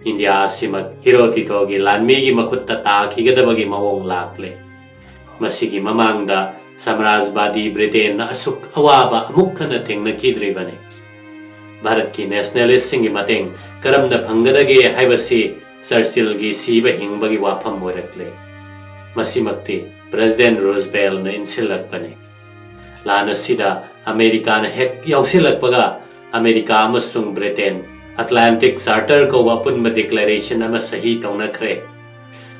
इंडिया सिमक हिरोटिटोगी लानमी की मखुत्ता ताखिगदबगी मवोंग लाक्ले मसिगी ममांगदा साम्राज्यवादी ब्रिटेन असुक अवाबा अमुखन थेंगनखिद्रिबने भारत की नेशनलिस्ट सिंगी मतेंग करमना फंगदगे हाइबसी चर्चिलगी सीबा हिंबगी वाफम ओइरक्ले मसिमक्ति प्रेसिडेंट रूजवेल्ट ने इनसिलक्पने लान असिदा अमेरिका ने हेक यौसिलक्पगा अमेरिका अमसुंग ब्रिटेन अटलांटिक चार्टर को अपुनब डिक्लेरेशन अमा सही तौनखरे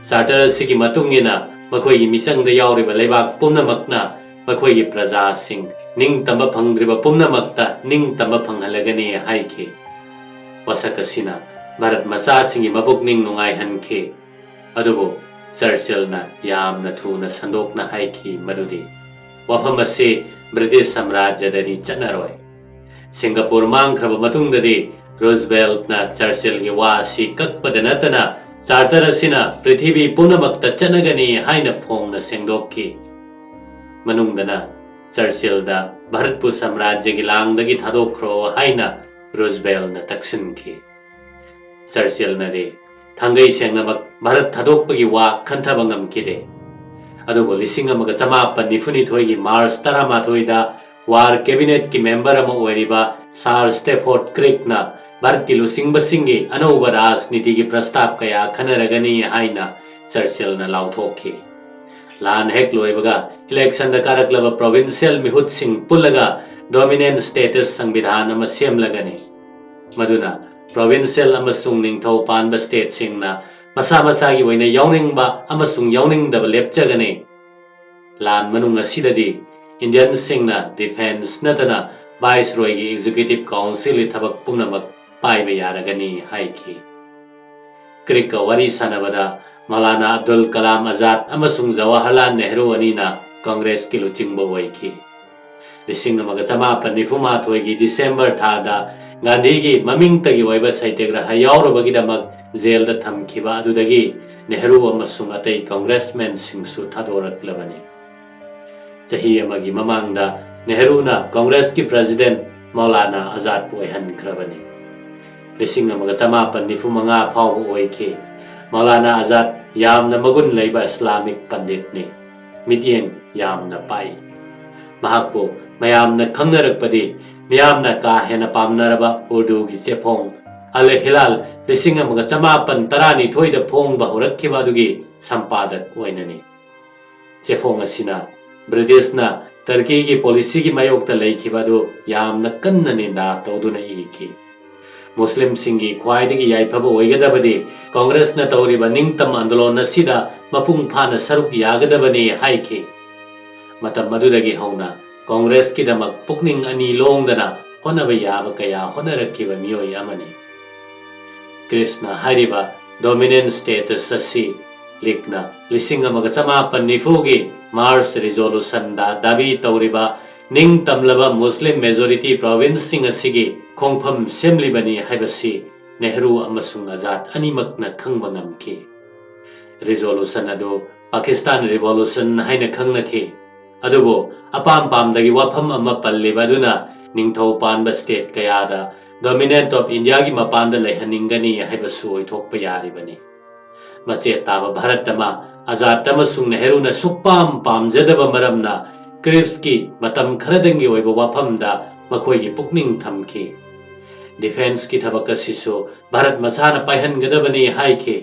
चार्टर असिगी मतुंगिना मखोई मिसंगदा यावरिबा लेबाक पुनमकना मखोई प्रजासिंग निंगतम फंगद्रिबा पुनमकता निंगतम फंगहलगनी हाइखे वसक असिना भारत मचासिंगी मबुकनिंग नुंगाइहनखे अदुबो चर्चिलना यामना थुना संदोकना हाइखी मदुदी वफम असे ब्रिटिश साम्राज्यदरी चनरोय सिंगापुर मांगख्रब मतुंगददी रूजवेल्टना चर्चिलगी वासी कक्पद नतना चार्टर असिना पृथ्वी पुनमक्ता चनगनी हाइना फोंगना सेंगदोक्खी मनुंगदना चर्चिलदा भारतपु साम्राज्यगी लांगदगी थादोख्रो हाइना रूजवेल्टना तक्सिनखी चर्चिलनादे थांगई सेंगनमक भारत थादोक्पगी वा खंथबा ngamखिदे अदुबो 1994 की मार्च 18 वार कैबिनेट की मेंबर अमा ओइरिबा सार स्टेफोर्ड क्रिकना भारत की लुसिंगबसिंगी अनौबा राजनीति की प्रस्ताव कया खनरगनी हाइना चर्चिलना लाउथोखी लान हेक लोइबगा इलेक्शन द कारकलबा प्रोविंशियल मिहुत सिंह पुलगा डोमिनेंट स्टेटस संविधान अमा सेमलगनी मदुना प्रोविंशियल अमसुंग निंगथौ पानबा स्टेट सिंगना मसा मसागी ओइना यावनिंगबा अमसुंग यावनिंगदबा लेपचगने लान मनुंग असिददी इंडियन सिंगना डिफेंस नतना वाइसरॉय की एग्जीक्यूटिव काउंसिल थबक पुनमक पाइबा यारगनी हाइखी क्रिक वरी सनबदा मौलाना अब्दुल कलाम आजाद अमसुंग जवाहरलाल नेहरू अनीना कांग्रेस की लुचिंगबो ओइखी 1994 की डिसेंबर थादा गांधी की ममिंगतगी ओइबा सैत्यग्रह यावरबगिदमक जेल द थमखिबा अदुदगी नेहरू अमसुंग अतै कांग्रेसमैन सिंगसु थादोरक्लबनी चही अमगी ममांगदा नेहरूना कांग्रेस की प्रेसिडेंट मौलाना आजाद ओइहनख्रबनी 1995 फाव ओइखे मौलाना आजाद यामना मगुन लैबा इस्लामिक पंडित ने मिटियंग यामना पाई महाकपो मयामना खंगनरकपदी मियामना का हेना पामनरबा उर्दू की चेफोंग अल हिलाल 1992 द फोंग बहुरक्खिबा दुगी संपादक ओइननी चेफोंग असिना ब्रिटिशना टर्की की पॉलिसी की मायोक्ता लैखिबदु यामना कन्ना निंदा तौदुना इखी मुस्लिम सिंगी ख्वाइदगी याइफबा ओइगदबदी कांग्रेसना तौरिबा निंगतम आंदोलन असिदा मपुंग फाना सरुक यागदबनी हाइखी मतम मदुदगी हौना कांग्रेस की दमक पुकनिंग अनी लोंगदना होनबा याबा कया होनरक्खिबा मियोय अमनी कृष्णा हारिबा डोमिनेंट स्टेटस असि लिखना 1994 की मार्च रिजोल्यूशन दाबी तौरिबा निंग तमलबा मुस्लिम मेजोरिटी प्रोविंस सिंग असिगी खोंगफम सेमलिबनी हाइबसी नेहरू अमसुंग आजाद अनिमकना खंगबा ngamखि रिजोल्यूशन अदो पाकिस्तान रिवोल्यूशन हाइना खंगनखि अदुबो अपाम पामदगी वाफम अमा पल्लिबदुना निंगथौ पानबा स्टेट कयादा डोमिनेंट ऑफ इंडिया की मपानद लेहनिंगनी हाइबसु ओइथोकपा यारिबनी मचे ताबा भारत मा आजाद अमसुंग नेहरू सुपाम पामजदबा मरमना क्रिप्स की मतम खरदंगी ओइबा वाफमदा मखोई पुकनिंग थमखि डिफेंस की थबक असिसु भारत मसाना पाइहनगदबनी हाइखे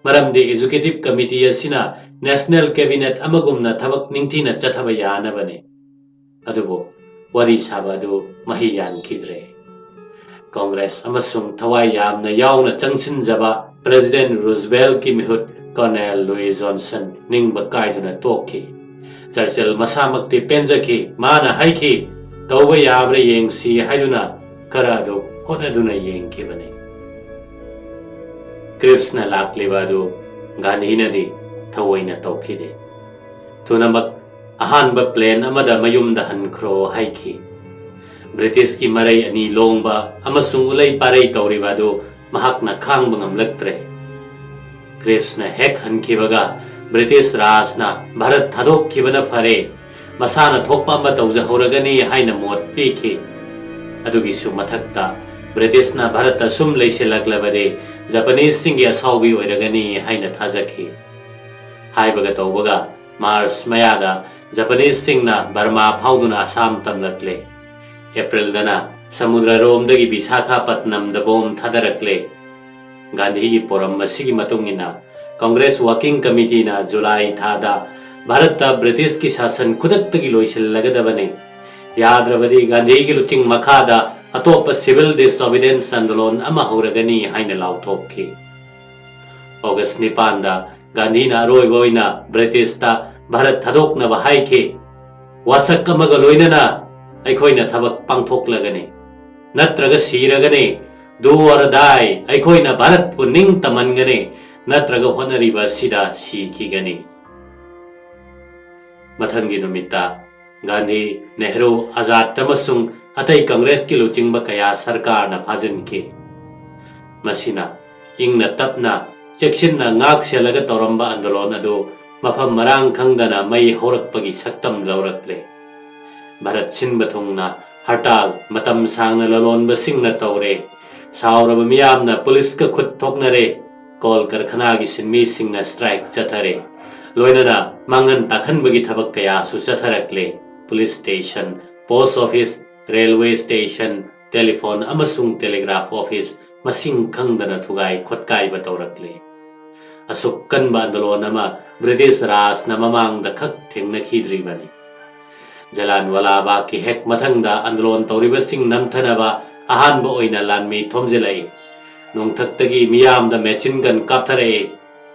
मरमदे एजुकेटिव कमिटी असिना नेशनल कैबिनेट अमगुमना थबक निंगथिना चथबा यानबने अदुबो वरी साबादु मही यानखिद्रे कांग्रेस अमसुंग थवाई यामना यावना चंगसिनजबा प्रेसिडेंट रूजवेल्ट की मिहुत कर्नेल लुइस जॉनसन निंगबा कायदुना तोखि चर्चिल मसामक्ति पेंजखि माना हाइखि तौबा याब्रा येंगसी हाइदुना करादु होददुना येंगखिबने क्रिप्सना लाक्लिबादु गांधीनदी थवैना तौखिदे थुनमक अहानबा प्लेन अमदा मयुमदा हनख्रो हाइखि ब्रिटिश की मरई अनी लोंबा अमसुंग उलै पारै तौरिबादु महाकना खांगबा ngamlaktre क्रिप्सना हेक हनखिबगा ब्रिटिश राजना भारत थादोक्खिबना फरे मसाना थोकपा अमा तौजहौरगनी हाइना मोट पीखि अदुगिसु मथक्ता ब्रिटिशना भारत असुम लैसेलक्लबदे जापानीज सिंगी असाउबी ओइरगनी हाइना थाजखि हाइबगा तौबगा मार्च मयादा जापानीज सिंगना बर्मा फाउदुना आसाम तमलक्ले एप्रिल दना समुद्र रोमदगी विशाखापट्टनम द बोम थादरक्ले गांधी की पोरम मसीगी मतुंगिना कांग्रेस वर्किंग कमिटी ना जुलाई थादा भारत ब्रिटिश की शासन खुदक्तगी लोइसिल्लगदबने याद्रबदी गांधी की लुचिंग मखादा अतोप सिविल डिसोबीडियंस आंदोलन अमा हौरगनी हाइना लाउथोकि अगस्त 9 गांधी ना अरोइबोइना ब्रिटिश ता भारत थादोकनबा हाइखे वासक अमगा लोइनना अखोइना थबक पांथोकलगने नत्रगा सीरगने do or die अखोइना भारत को निंग तमनगने नत्रगा होनरिबा सिदा सीखिगने मथंगी नुमिता गांधी नेहरू आजाद तमसुंग अतई कांग्रेस की लुचिंग कया सरकार न फाजन के मसीना इंग तपना सेक्शन नाक सेलग तौरंबा आंदोलन अदो मफम मरांग खंगदना मई होरकपगी सक्तम लौरकले भारत सिनब थुंगना हड़ताल मतम सांगना ललोनब सिंगना तौरे सावरब मियामना पुलिस का खुद थोकनरे कॉल कारखाना की सिनमी सिंगना स्ट्राइक चथरे लोइनना मांगन ताखनबगी थबक कया सु चथरकले police station post office railway station telephone अमसुंग टेलीग्राफ ऑफिस मसिंग खंगदना थुगाई खुदकाई बतौरकले असुक कनबा आंदोलन अमा ब्रिटिश राज न ममांग द खक थेंगनखिद्रिबनी जलानवाला बाग की हेक मथंगदा आंदोलन तौरिबसिंग नमथनबा अहानबा ओइना लानमी थोमजिलाई नोंथक्तगी मियामदा मेचिन गन कापथरे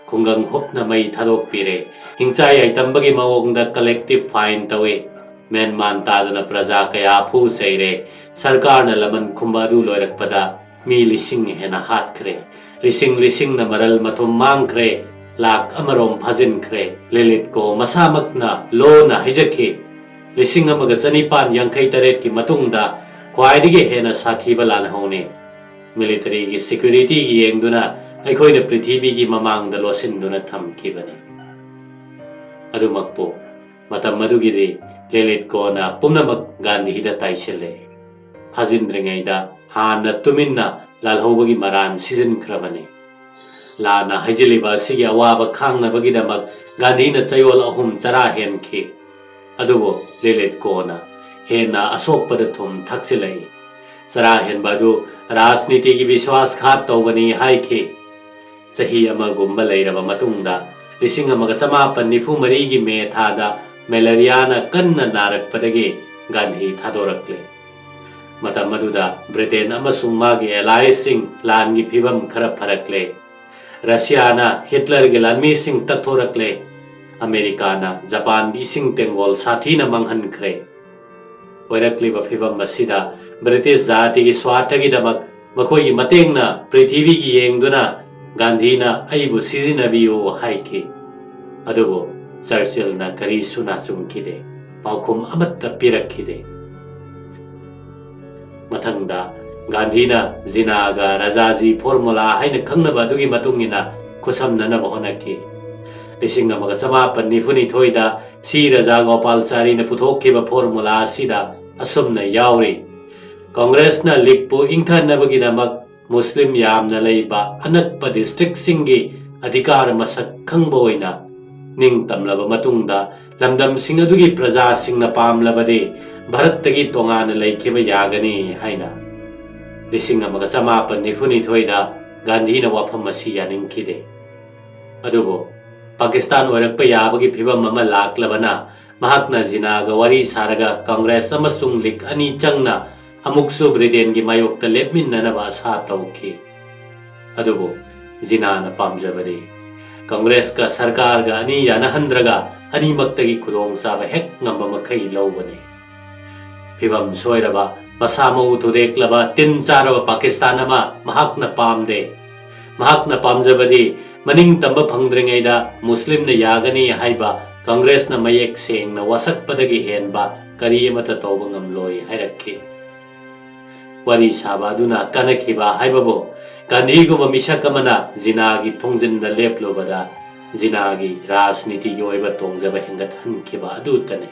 खुंगंग हुपना मई थादोक पिरे हिंसाई आइतंबगी मवोंगदा कलेक्टिव फाइन तवे मेन मान तादना प्रजा कया फू सैरे सरकार न लमन खुंबादु लोरकपदा मी लिसिंग हेना हातखरे लिसिंग लिसिंग न मरल मथुम मांगखरे लाख अमरोम फाजिनखरे लिलित को मसामकना लो न हिजखे लिसिंग अमग चनिपान यांखै तरेट की मतुंगदा ख्वाइदिगे हेना साथीबा लानहौने मिलिटरी की सिक्योरिटी की येंगदुना अखोइना पृथ्वी की ममांगदा लोसिनदुना थमखिबने अदुमकपो मतम मदुगिदे लेलित कोना पुमनमक गांधीदा ताइसेले फाजिनद्रिङैदा हाना तुमिन्ना लालहौबगी मरान सिजनख्रबने लाना हैजिलिबा सिगी अवाबा खांगनबगिदमक गांधीना चयोल अहुम चरा हेनखे अदुबो लेलित कोना हेना असोकपद थुम थक्सिलै चरा हेनबादु राजनीति की विश्वासघात तौबनी हाइखे चही अमगुम्बा लैरबा मतुंगदा 1994 की मे थादा मेलेरियाना कन्ना नारकपदगे गांधी थादोरकले मतम मदुदा ब्रिटेन अमसुंग मागे एलाइसिंग लानगी फिबम खरा फरकले रशियाना हिटलर के लानमी सिंग तथोरकले अमेरिकाना जापान की सिंग तेंगोल साथीना मंगहनखरे वैरक्लिबा फिबम मसिदा ब्रिटिश जाति की स्वार्थगिदमक मखोई मतेंगना पृथ्वी की येंगदुना गांधीना अइबु सिजिनबियो हाइके अदुबो चर्चिलना करीसु नाचुंखिदे पाउखुम अमत्त पिरखिदे मथंगदा गांधीना जिनागा रजाजी फॉर्मूला हाइना खंगनबा दुगी मतुंगिना खुसमननबा होनखि 1994 सी रजा गोपालचारी ने पुथोखिबा फॉर्मूला सिदा असुमना यावरी कांग्रेस ना लिगपु इंथनबगिदमक मुस्लिम यामना लैबा अनक्पा डिस्ट्रिक्ट सिंगी अधिकार मसक खंगबा ओइना निंग तमलबा मतुंगदा लमदम सिंग अदुगी प्रजा सिंगना पामलबदे भारततगी तोंगाना लैखिबा यागनी हाइना 1994 गांधीना वाफम असी यानिंखिदे अदुबो पाकिस्तान ओरकपा याबगी फिबम अमा लाक्लबना महाकना जिनागा वारी सारगा कांग्रेस अमसुंग लीग अनि चंगना अमुकसु ब्रिटेन की मायोक्ता लेपमिन्ननबा आशा तौखि अदुबो जिनाना पामजबदे कांग्रेस का सरकार गा अनि यानहंद्रगा अनिमक्तगी खुदोंगचाबा हेक ngamba मखै लौबने फिबम सोइरबा मसामौ थुदेक्लबा तिन चारबा पाकिस्तान अमा महाकना पामदे महाकना पामजबदे मनिंग तंबा फंगद्रिङैदा मुस्लिम न यागनी हाइबा कांग्रेस न मयेक सेंगना वासकपदगी हेनबा करियमत तौबा ngamloi हाइरखे वारी साबादुना कनखिबा हाइबबो गांधीगुम मिसकमना जिनागी थोंजिनदा लेपलोबदा जिनागी राजनीति की ओइबा तोंजबा हेंगत हनखिबा अदुतने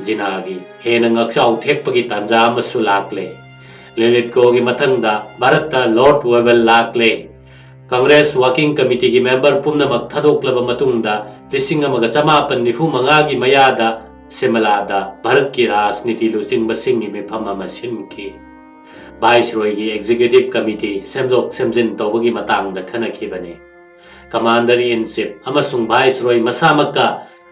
जिनागी हेना ngakchau thekpagi tanja amasu lakle लेलित को की मथंगदा भारत लॉर्ड वेबल लाक्ले कांग्रेस वर्किंग कमिटी की मेंबर पुनमक थादोक्लब मतुंगदा 1995 की मयादा सिमलादा भारत की राजनीति लुचिंग बसिंगी मिफम अमा सिनखि ꯚꯥꯏꯁꯔꯣꯏꯒꯤ ꯑꯦꯛꯖꯤꯀ꯭ꯌꯨꯇꯤꯕ ꯀꯃꯤꯇꯤ ꯁꯦꯝꯗꯣꯛ ꯁꯦꯝꯖꯤꯟ ꯇꯧꯕꯒꯤ ꯃꯇꯥꯡꯗ ꯈꯟꯅꯈꯤꯕꯅꯤ꯫ ꯀꯃꯥꯟꯗꯔ ꯏꯟ ꯆꯤꯐ ꯑꯃꯁꯨꯡ ꯚꯥꯏꯁꯔꯣꯏ ꯃꯁꯥꯃꯛꯀ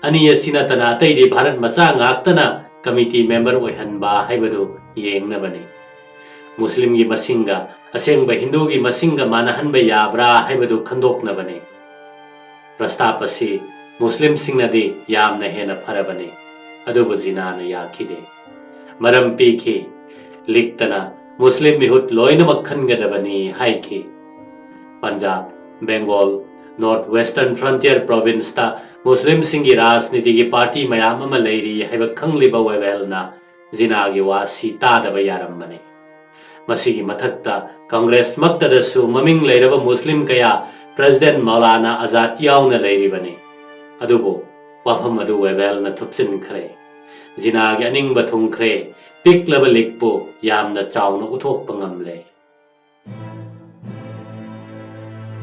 ꯑꯅꯤ ꯑꯁꯤ ꯅꯠꯇꯅ ꯑꯇꯩꯗꯤ ꯚꯥꯔꯠ ꯃꯆꯥ ꯉꯥꯛꯇꯅ ꯀꯃꯤꯇꯤ ꯃꯦꯝꯕꯔ ꯑꯣꯏꯍꯟꯕ ꯍꯥꯏꯕꯗꯨ ꯌꯦꯡꯅꯕꯅꯤ꯫ ꯃꯨꯁꯂꯤꯝꯒꯤ ꯃꯁꯤꯡꯒ ꯑꯁꯦꯡꯕ ꯍꯤꯟꯗꯨꯒꯤ ꯃꯁꯤꯡꯒ ꯃꯥꯟꯅꯍꯟꯕ ꯌꯥꯕ꯭ꯔꯥ ꯍꯥꯏꯕꯗꯨ ꯈꯪꯗꯣꯛꯅꯕꯅꯤ꯫ ꯄ꯭ꯔꯁꯇꯥꯞ ꯑꯁꯤ ꯃꯨꯁꯂꯤꯝꯁꯤꯡꯅꯗꯤ ꯌꯥꯝꯅ ꯍꯦꯟꯅ ꯐꯔꯕꯅꯤ, ꯑꯗꯨꯕꯨ ꯖꯤꯅꯥꯅ ꯌꯥꯈꯤꯗꯦ꯫ ꯃꯔꯝ ꯄꯤꯈꯤ, ꯂꯤꯛꯇꯅ ꯃꯨꯁꯂꯤꯝ ꯃꯤꯍꯨꯠ ꯂꯣꯏꯅꯃꯛ ꯈꯟꯒꯗꯕꯅꯤ ꯍꯥꯏꯈꯤ꯫ Punjab, Bengal, north western frontier ꯄ꯭ꯔꯣꯚꯤꯟꯁꯇ ꯃꯨꯁꯂꯤꯝꯁꯤꯡꯒꯤ ꯔꯥꯖꯅꯤꯇꯤꯒꯤ ꯄꯥꯔꯇꯤ ꯃꯌꯥꯝ ꯑꯃ ꯂꯩꯔꯤ ꯍꯥꯏꯕ ꯈꯪꯂꯤꯕ ꯋꯦꯕꯦꯜꯅ ꯖꯤꯅꯥꯒꯤ ꯋꯥꯁꯤ ꯇꯥꯗꯕ ꯌꯥꯔꯝꯕꯅꯤ꯫ ꯃꯁꯤꯒꯤ ꯃꯊꯛꯇ ꯀꯪꯒ꯭ꯔꯦꯁꯃꯛꯇꯗꯁꯨ ꯃꯃꯤꯡ ꯂꯩꯔꯕ ꯃꯨꯁꯂꯤꯝ ꯀꯌꯥ ꯄ꯭ꯔꯦꯁꯤꯗꯦꯟꯠ ꯃꯧꯂꯥꯅꯥ ꯑꯖꯥꯗ ꯌꯥꯎꯅ ꯂꯩꯔꯤꯕꯅꯤ꯫ ꯑꯗꯨꯕꯨ ꯋꯥꯐꯝ ꯑꯗꯨ ꯋꯦꯕꯦꯜꯅ ꯊꯨꯞꯆꯤꯟꯈ꯭ꯔꯦ꯫ ꯖꯤꯅꯥꯒꯤ ꯑꯅꯤꯡꯕ ꯊꯨꯡꯈ꯭ꯔꯦ, ꯄꯤꯛꯂꯕ ꯂꯤꯛꯄꯨ ꯌꯥꯝꯅ ꯆꯥꯎꯅ ꯎꯠꯊꯣꯛꯄ ꯉꯝꯂꯦ꯫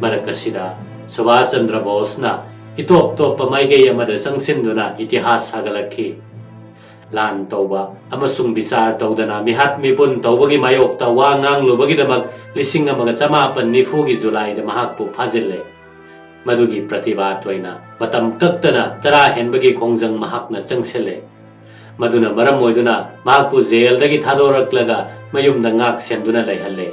ꯃꯔꯛ ꯑꯁꯤꯗ ꯁꯨꯚꯥꯁ ꯆꯟꯗ꯭ꯔ ꯕꯣꯁꯅ ꯏꯇꯣꯞ ꯇꯣꯞꯄ ꯃꯥꯏꯀꯩ ꯑꯃꯗ ꯆꯪꯁꯤꯟꯗꯨꯅ ꯏꯇꯤꯍꯥꯁ ꯁꯥꯒꯠꯂꯛꯈꯤ꯫ ꯂꯥꯟ ꯇꯧꯕ ꯑꯃꯁꯨꯡ ꯕꯤꯆꯥꯔ ꯇꯧꯗꯅ ꯃꯤꯍꯥꯠ ꯃꯤꯄꯨꯟ ꯇꯧꯕꯒꯤ ꯃꯥꯌꯣꯛꯇ ꯋꯥ ꯉꯥꯡꯂꯨꯕꯒꯤꯗꯃꯛ 1990ꯒꯤ ꯖꯨꯂꯥꯏꯗ ꯃꯍꯥꯛꯄꯨ ꯐꯥꯖꯤꯜꯂꯦ꯫ ꯃꯗꯨꯒꯤ ꯄ꯭ꯔꯇꯤꯕꯥꯗ ꯑꯣꯏꯅ ꯃꯇꯝ ꯀꯛꯇꯅ ꯆꯔꯥ ꯍꯦꯟꯕꯒꯤ ꯈꯣꯡꯖꯪ ꯃꯍꯥꯛꯅ ꯆꯪꯁꯤꯜꯂꯦ꯫ ꯃꯗꯨꯅ ꯃꯔꯝ ꯑꯣꯏꯗꯨꯅ ꯃꯍꯥꯛꯄꯨ ꯖꯦꯜꯗꯒꯤ ꯊꯥꯗꯣꯔꯛꯂꯒ ꯃꯌꯨꯝꯗ ꯉꯥꯛ ꯁꯦꯟꯗꯨꯅ ꯂꯩꯍꯜꯂꯦ꯫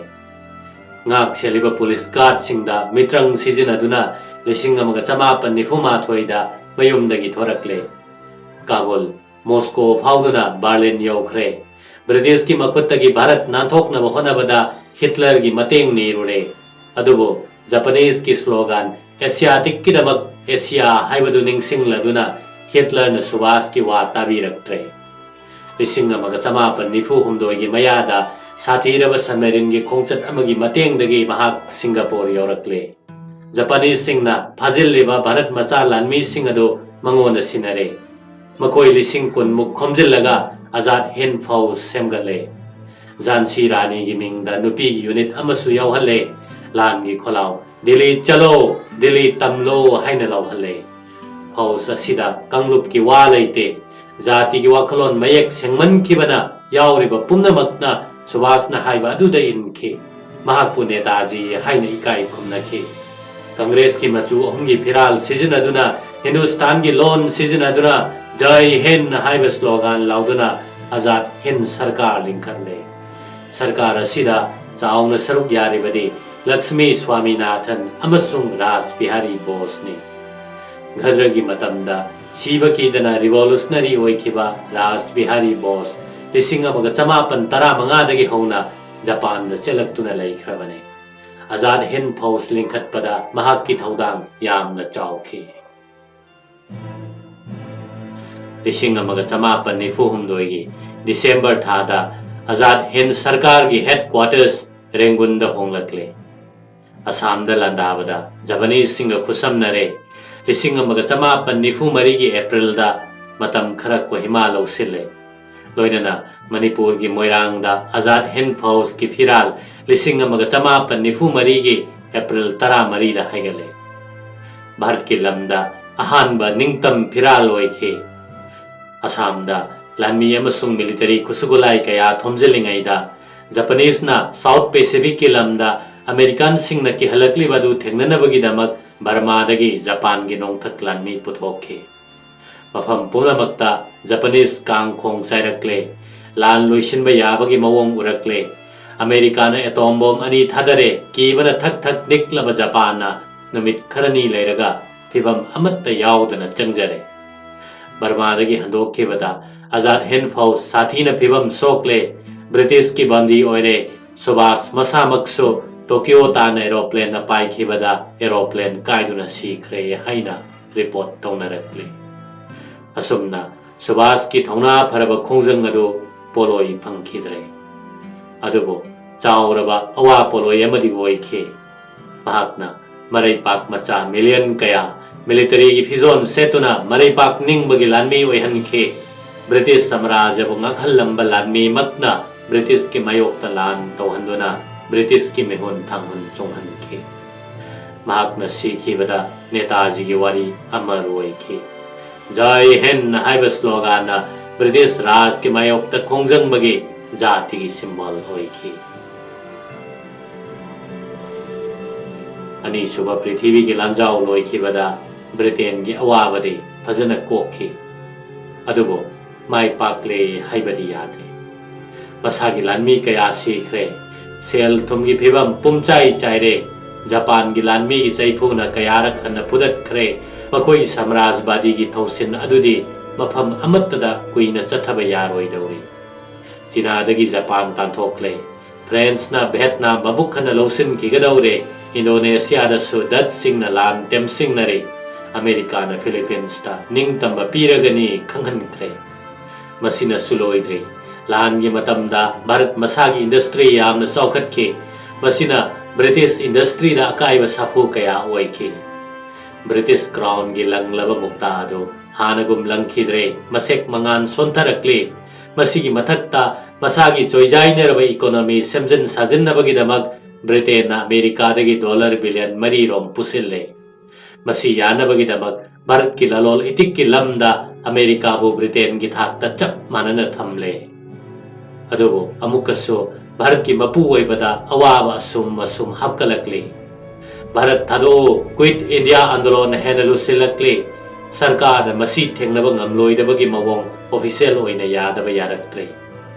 ꯉꯥꯛ ꯁꯦꯜꯂꯤꯕ ꯄꯨꯂꯤꯁ ꯒꯥꯔꯗꯁꯤꯡꯗ ꯃꯤꯇ꯭ꯔꯪ ꯁꯤꯖꯤꯟꯅꯗꯨꯅ 1990ꯗ ꯃꯌꯨꯝꯗꯒꯤ ꯊꯣꯔꯛꯂꯦ꯫ ꯀꯥꯕꯨꯜ, ꯃꯣꯁꯀꯣ ꯐꯥꯎꯗꯨꯅ ꯕꯔꯂꯤꯟ ꯌꯧꯈ꯭ꯔꯦ꯫ ꯕ꯭ꯔꯤꯇꯤꯁꯀꯤ ꯃꯈꯨꯠꯇꯒꯤ ꯚꯥꯔꯠ ꯅꯥꯟꯊꯣꯛꯅꯕ ꯍꯣꯠꯅꯕꯗ ꯍꯤꯠꯂꯔꯒꯤ ꯃꯇꯦꯡ ꯅꯤꯔꯨꯔꯦ꯫ ꯑꯗꯨꯕꯨ ꯖꯄꯅꯤꯁꯀꯤ ꯁ꯭ꯂꯣꯒꯥꯟ "ꯑꯦꯁꯤꯌꯥꯇꯤꯛꯀꯤꯗꯃꯛ ꯑꯦꯁꯤꯌꯥ" ꯍꯥꯏꯕꯗꯨ ꯅꯤꯡꯁꯤꯡꯂꯗꯨꯅ ꯍꯤꯠꯂꯔꯅ ꯁꯨꯚꯥꯁꯀꯤ ꯋꯥ ꯇꯥꯕꯤꯔꯛꯇ꯭ꯔꯦ꯫ 1990ꯒꯤ ꯃꯌꯥꯗ ꯁꯥꯊꯤꯔꯕ ꯁꯕꯃꯦꯔꯤꯟꯒꯤ ꯈꯣꯡꯆꯠ ꯑꯃꯒꯤ ꯃꯇꯦꯡꯗꯒꯤ ꯃꯍꯥꯛ ꯁꯤꯡꯒꯥꯄꯨꯔ ꯌꯧꯔꯛꯂꯦ꯫ ꯖꯄꯅꯤꯁꯁꯤꯡꯅ ꯐꯥꯖꯤꯜꯂꯤꯕ ꯚꯥꯔꯠ ꯃꯆꯥ ꯂꯥꯟꯃꯤꯁꯤꯡ ꯑꯗꯨ ꯃꯉꯣꯟꯗ ꯁꯤꯟꯅꯔꯦ꯫ ꯃꯈꯣꯏ 10,000ꯃꯨꯛ ꯈꯣꯝꯖꯤꯜꯂꯒ ꯑꯖꯥꯗ ꯍꯤꯟꯗ ꯐꯧꯖ ꯁꯦꯝꯒꯠꯂꯦ꯫ ꯓꯥꯟꯁꯤ ꯔꯥꯅꯤꯒꯤ ꯃꯤꯡꯗ ꯅꯨꯄꯤꯒꯤ ꯌꯨꯅꯤꯠ ꯑꯃꯁꯨ ꯌꯥꯎꯍꯜꯂꯦ꯫ ꯂꯥꯟꯒꯤ ꯈꯣꯜꯂꯥꯎ "ꯗꯤꯜꯂꯤ ꯆꯂꯣ, ꯗꯤꯜꯂꯤ ꯇꯝꯂꯣ" ꯍꯥꯏꯅ ꯂꯥꯎꯍꯜꯂꯦ꯫ ꯐꯧꯖ ꯑꯁꯤꯗ ꯀꯥꯡꯂꯨꯞꯀꯤ ꯋꯥ ꯂꯩꯇꯦ꯫ ꯖꯥꯇꯤꯒꯤ ꯋꯥꯈꯜꯂꯣꯟ ꯃꯌꯦꯛ ꯁꯦꯡꯃꯟꯈꯤꯕꯅ ꯌꯥꯎꯔꯤꯕ ꯄꯨꯝꯅꯃꯛꯅ ꯁꯨꯚꯥꯁꯅ ꯍꯥꯏꯕ ꯑꯗꯨꯗ ꯏꯟꯈꯤ꯫ ꯃꯍꯥꯛꯄꯨ ꯅꯦꯇꯥꯖꯤ ꯍꯥꯏꯅ ꯏꯀꯥꯏ ꯈꯨꯝꯅꯈꯤ꯫ ꯀꯪꯒ꯭ꯔꯦꯁꯀꯤ ꯃꯆꯨ ꯑꯍꯨꯝꯒꯤ ꯐꯤꯔꯥꯜ ꯁꯤꯖꯤꯟꯅꯗꯨꯅ, ꯍꯤꯟꯗꯨꯁꯇꯥꯟꯒꯤ ꯂꯣꯟ ꯁꯤꯖꯤꯟꯅꯗꯨꯅ "ꯖय हिंद" ꯍꯥꯏꯕ ꯁ꯭ꯂꯣꯒꯥꯟ ꯂꯥꯎꯗꯨꯅ ꯑꯖꯥꯗ ꯍꯤꯟꯗ ꯁꯔꯀꯥꯔ ꯂꯤꯡꯈꯠꯂꯦ꯫ ꯁꯔꯀꯥꯔ ꯑꯁꯤꯗ ꯆꯥꯎꯅ ꯁꯔꯨꯛ ꯌꯥꯔꯤꯕꯗꯤ ꯂꯛꯁꯃꯤ ꯁ꯭ꯋꯥꯃꯤꯅꯥꯊꯟ ꯑꯃꯁꯨꯡ ꯔꯥꯁ ꯕꯤꯍꯥꯔꯤ ꯕꯣꯁꯅꯤ꯫ ꯘꯗ꯭ꯔꯒꯤ ꯃꯇꯝꯗ ꯁꯤꯕ ꯀꯤꯗꯅ ꯔꯤꯚꯣꯂꯨꯁꯅꯔꯤ ꯑꯣꯏꯈꯤꯕ ꯔꯥꯁ ꯕꯤꯍꯥꯔꯤ ꯕꯣꯁ 1915ꯗꯒꯤ ꯍꯧꯅ ꯖꯄꯥꯟꯗ ꯆꯦꯜꯂꯛꯇꯨꯅ ꯂꯩꯈ꯭ꯔꯕꯅꯤ꯫ ꯑꯖꯥꯗ ꯍꯤꯟꯗ ꯐꯧꯖ ꯂꯤꯡꯈꯠꯄꯗ ꯃꯍꯥꯛꯀꯤ ꯊꯧꯗꯥꯡ ꯌꯥꯝꯅ ꯆꯥꯎꯈꯤ꯫ 1990ꯒꯤ ꯗꯤꯁꯦꯝꯕꯔ ꯊꯥꯗ ꯑꯖꯥꯗ ꯍꯤꯟꯗ ꯁꯔꯀꯥꯔꯒꯤ ꯍꯦꯗ ꯀ꯭ꯋꯥꯔꯇꯔꯁ ꯔꯦꯡꯒꯨꯟꯗ ꯍꯣꯡꯂꯛꯂꯦ꯫ ꯑꯁꯥꯝꯗ ꯂꯥꯟꯗꯥꯕꯗ ꯖꯄꯅꯤꯁꯁꯤꯡꯒ ꯈꯨꯠꯁꯝꯅꯔꯦ꯫ 1994ꯒꯤ ꯑꯦꯄ꯭ꯔꯤꯜꯗ ꯃꯇꯝ ꯈꯔ ꯀꯣꯍꯤꯃꯥ ꯂꯧꯁꯤꯜꯂꯦ꯫ ꯂꯣꯏꯅꯅ ꯃꯅꯤꯄꯨꯔꯒꯤ ꯃꯣꯏꯔꯥꯡꯗ ꯑꯖꯥꯗ ꯍꯤꯟꯗ ꯐꯧꯖꯀꯤ ꯐꯤꯔꯥꯜ 1994ꯒꯤ ꯑꯦꯄ꯭ꯔꯤꯜ 14ꯗ ꯍꯥꯏꯒꯠꯂꯦ꯫ ꯚꯥꯔꯠꯀꯤ ꯂꯝꯗ ꯑꯍꯥꯟꯕ ꯅꯤꯡꯇꯝ ꯐꯤꯔꯥꯜ ꯑꯣꯏꯈꯤ꯫ ꯑꯁꯥꯝꯗ ꯂꯥꯟꯃꯤ ꯑꯃꯁꯨꯡ ꯃꯤꯂꯤꯇꯔꯤ ꯈꯨꯠꯁꯨꯒꯨꯂꯥꯏ ꯀꯌꯥ ꯊꯣꯝꯖꯤꯜꯂꯤꯉꯩꯗ ꯖꯄꯅꯤꯁꯅ ꯁꯥꯎꯊ ꯄꯦꯁꯤꯐꯤꯛꯀꯤ ꯂꯝꯗ ꯑꯃꯦꯔꯤꯀꯥꯟꯁꯤꯡꯅ ꯀꯤꯍꯜꯂꯛꯂꯤꯕ ꯑꯗꯨ ꯊꯦꯡꯅꯅꯕꯒꯤꯗꯃꯛ ꯕꯔꯃꯥꯗꯒꯤ ꯖꯄꯥꯟꯒꯤ ꯅꯣꯡꯊꯛ ꯂꯥꯟꯃꯤ ꯄꯨꯊꯣꯛꯈꯤ꯫ ꯃꯐꯝ ꯄꯨꯝꯅꯃꯛꯇ ꯖꯄꯅꯤꯁ ꯀꯥꯡꯈꯣꯡ ꯆꯥꯏꯔꯛꯂꯦ꯫ ꯂꯥꯟ ꯂꯣꯏꯁꯤꯟꯕ ꯌꯥꯕꯒꯤ ꯃꯑꯣꯡ ꯎꯔꯛꯂꯦ꯫ ꯑꯃꯦꯔꯤꯀꯥꯅ ꯑꯦꯇꯣꯝ ꯕꯣꯝ 2 ꯊꯥꯗꯔꯦ꯫ ꯀꯤꯕꯅ ꯊꯛ ꯊꯛ ꯅꯤꯛꯂꯕ ꯖꯄꯥꯟꯅ ꯅꯨꯃꯤꯠ ꯈꯔꯅꯤ ꯂꯩꯔꯒ ꯐꯤꯚꯝ ꯑꯃꯠꯇ ꯌꯥꯎꯗꯅ ꯆꯪꯖꯔꯦ꯫ ꯕꯔꯃꯥꯗꯒꯤ ꯍꯟꯗꯣꯛꯈꯤꯕꯗ ꯑꯖꯥꯗ ꯍꯤꯟꯗ ꯐꯧꯖ ꯁꯥꯊꯤꯅ ꯐꯤꯚꯝ ꯁꯣꯛꯂꯦ꯫ ꯕ꯭ꯔꯤꯇꯤꯁꯀꯤ ꯕꯟꯗꯤ ꯑꯣꯏꯔꯦ꯫ ꯁꯨꯚꯥꯁ ꯃꯁꯥꯃꯛꯁꯨ ꯇꯣꯀꯤꯌꯣ ꯇꯥꯟꯅ ꯑꯦꯔꯣꯄ꯭ꯂꯦꯟꯅ ꯄꯥꯏꯈꯤꯕꯗ ꯑꯦꯔꯣꯄ꯭ꯂꯦꯟ ꯀꯥꯏꯗꯨꯅ ꯁꯤꯈ꯭ꯔꯦ ꯍꯥꯏꯅ ꯔꯤꯄꯣꯔꯠ ꯇꯧꯅꯔꯛꯂꯤ꯫ ꯑꯁꯨꯝꯅ ꯁꯨꯚꯥꯁꯀꯤ ꯊꯧꯅꯥ ꯐꯔꯕ ꯈꯣꯡꯖꯪ ꯑꯗꯨ ꯄꯣꯂꯣꯏ ꯐꯪꯈꯤꯗ꯭ꯔꯦ꯫ ꯑꯗꯨꯕꯨ ꯆꯥꯎꯔꯕ ꯑꯋꯥ ꯄꯣꯂꯣꯏ ꯑꯃꯗꯤ ꯑꯣꯏꯈꯤ꯫ ꯃꯍꯥꯛꯅ ꯃꯔꯩꯄꯥꯛ ꯃꯆꯥ ꯃꯤꯂꯤꯌꯟ ꯀꯌꯥ ꯃꯤꯂꯤꯇꯔꯤꯒꯤ ꯐꯤꯖꯣꯜ ꯁꯦꯠꯇꯨꯅ ꯃꯔꯩꯄꯥꯛ ꯅꯤꯡꯕꯒꯤ ꯂꯥꯟꯃꯤ ꯑꯣꯏꯍꯟꯈꯤ꯫ ꯕ꯭ꯔꯤꯇꯤꯁ ꯁꯥꯝꯔꯥꯖ꯭ꯌꯕꯨ ꯉꯥꯛꯍꯜꯂꯝꯕ ꯂꯥꯟꯃꯤꯃꯛꯅ ꯕ꯭ꯔꯤꯇꯤꯁꯀꯤ ꯃꯥꯌꯣꯛꯇ ꯂꯥꯟ ꯇꯧꯍꯟꯗꯨꯅ ꯕ꯭ꯔꯤꯇꯤꯁꯀꯤ ꯃꯤꯍꯨꯟ ꯊꯥꯡꯍꯨꯟ ꯆꯣꯡꯍꯟꯈꯤ꯫ ꯃꯍꯥꯛꯅ ꯁꯤꯈꯤꯕꯗ ꯅꯦꯇꯥꯖꯤꯒꯤ ꯋꯥꯔꯤ ꯑꯃꯔ ꯑꯣꯏꯈꯤ꯫ "ꯖय हिंद" ꯍꯥꯏꯕ ꯁ꯭ꯂꯣꯒꯥꯟꯅ ꯕ꯭ꯔꯤꯇꯤꯁ ꯔꯥꯖꯀꯤ ꯃꯥꯌꯣꯛꯇ ꯈꯣꯡꯖꯪꯕꯒꯤ ꯖꯥꯇꯤꯒꯤ ꯁꯤꯝꯕꯣꯜ ꯑꯣꯏꯈꯤ꯫ ꯑꯅꯤꯁꯨꯕ ꯄ꯭ꯔꯤꯊꯤꯕꯤꯒꯤ ꯂꯥꯟꯖꯥꯎ ꯂꯣꯏꯈꯤꯕꯗ ꯕ꯭ꯔꯤꯇꯦꯟꯒꯤ ꯑꯋꯥꯕꯗꯤ ꯐꯖꯅ ꯀꯣꯛꯈꯤ, ꯑꯗꯨꯕꯨ ꯃꯥꯏ ꯄꯥꯛꯂꯦ ꯍꯥꯏꯕꯗꯤ ꯌꯥꯗꯦ꯫ ꯃꯁꯥꯒꯤ ꯂꯥꯟꯃꯤ ꯀꯌꯥ ꯁꯤꯈ꯭ꯔꯦ, ꯁꯦꯜ ꯊꯨꯝꯒꯤ ꯐꯤꯕꯝ ꯄꯨꯝꯆꯥꯏ ꯆꯥꯏꯔꯦ, ꯖꯄꯥꯟꯒꯤ ꯂꯥꯟꯃꯤꯒꯤ ꯆꯩꯐꯨꯅ ꯀꯌꯥꯔꯛ ꯍꯟꯅ ꯐꯨꯗꯠꯈ꯭ꯔꯦ, ꯃꯈꯣꯏꯒꯤ ꯁꯝꯔꯥꯖꯕꯥꯗꯤꯒꯤ ꯊꯧꯁꯤꯟ ꯑꯗꯨꯗꯤ ꯃꯐꯝ ꯑꯃꯠꯇꯗ ꯀꯨꯏꯅ ꯆꯠꯊꯕ ꯌꯥꯔꯣꯏꯗꯧꯔꯤ꯫ ꯆꯤꯅꯥꯗꯒꯤ ꯖꯄꯥꯟ ꯇꯥꯟꯊꯣꯛꯂꯦ, ꯐ꯭ꯔꯦꯟꯁꯅ ꯚꯤꯌꯦꯠꯅꯥꯝ ꯃꯕꯨꯛ ꯍꯟꯅ ꯂꯧꯁꯤꯟꯈꯤꯒꯗꯧꯔꯦ, ꯏꯟꯗꯣꯅꯦꯁꯤꯌꯥꯗꯁꯨ ꯗꯠꯁꯤꯡꯅ ꯂꯥꯟ ꯇꯦꯝꯁꯤꯡꯅꯔꯦ, ꯑꯃꯦꯔꯤꯀꯥꯅ ꯐꯤꯂꯤꯄꯤꯟꯁꯇ ꯅꯤꯡꯇꯝꯕ ꯄꯤꯔꯒꯅꯤ ꯈꯪꯍꯟꯈ꯭ꯔꯦ꯫ ꯃꯁꯤꯅꯁꯨ ꯂꯣꯏꯗ꯭ꯔꯤ, ꯂꯥꯟꯒꯤ ꯃꯇꯝꯗ ꯚꯥꯔꯠ ꯃꯁꯥꯒꯤ ꯏꯟꯗꯁꯇ꯭ꯔꯤ ꯌꯥꯝꯅ ꯆꯥꯎꯈꯠꯈꯤ, ꯃꯁꯤꯅ ꯕ꯭ꯔꯤꯇꯤꯁ ꯏꯟꯗꯁꯇ꯭ꯔꯤꯗ ꯑꯀꯥꯏꯕ ꯁꯥꯐꯨ ꯀꯌꯥ ꯑꯣꯏꯈꯤ꯫ ꯕ꯭ꯔꯤꯇꯤꯁ ꯀ꯭ꯔꯥꯎꯟꯒꯤ ꯂꯪꯂꯕ ꯃꯨꯛꯇꯥ ꯑꯗꯨ ꯍꯥꯟꯅꯒꯨꯝ ꯂꯪꯈꯤꯗ꯭ꯔꯦ, ꯃꯁꯦꯛ ꯃꯉꯥꯟ ꯁꯣꯟꯊꯔꯛꯂꯤ꯫ ꯃꯁꯤꯒꯤ ꯃꯊꯛꯇ ꯃꯁꯥꯒꯤ ꯆꯣꯏꯖꯥꯏꯅꯔꯕ ꯏꯀꯣꯅꯣꯃꯤ ꯁꯦꯝꯖꯤꯟ ꯁꯥꯖꯤꯟꯅꯕꯒꯤꯗꯃꯛ ꯕ꯭ꯔꯤꯇꯦꯟꯅ ꯑꯃꯦꯔꯤꯀꯥꯗꯒꯤ $4 ꯕꯤꯂꯤꯌꯟ 4 ꯄꯨꯁꯤꯜꯂꯦ꯫ ꯃꯁꯤ ꯌꯥꯅꯕꯒꯤꯗꯃꯛ ꯚꯥꯔꯠꯀꯤ ꯂꯂꯣꯟ ꯏꯇꯤꯛꯀꯤ ꯂꯝꯗ ꯑꯃꯦꯔꯤꯀꯥꯕꯨ ꯕ꯭ꯔꯤꯇꯦꯟꯒꯤ ꯊꯥꯛꯇ ꯆꯞ ꯃꯥꯟꯅꯅ ꯊꯝꯂꯦ꯫ ꯑꯗꯨꯕꯨ ꯑꯃꯨꯛꯀꯁꯨ ꯚꯥꯔꯠꯀꯤ ꯃꯄꯨ ꯑꯣꯏꯕꯗ ꯑꯋꯥꯕ ꯑꯁꯨꯝ ꯍꯥꯞꯀꯠꯂꯛꯂꯤ꯫ ꯚꯥꯔꯠ ꯊꯥꯗꯣꯛꯎ ꯀ꯭ꯋꯤꯠ ꯏꯟꯗꯤꯌꯥ आंदोलन हेन लुसिल्लक्ली, सरकारना मसी थेंगनबा ngamloidabagi mawong official oina yadaba yaraktre।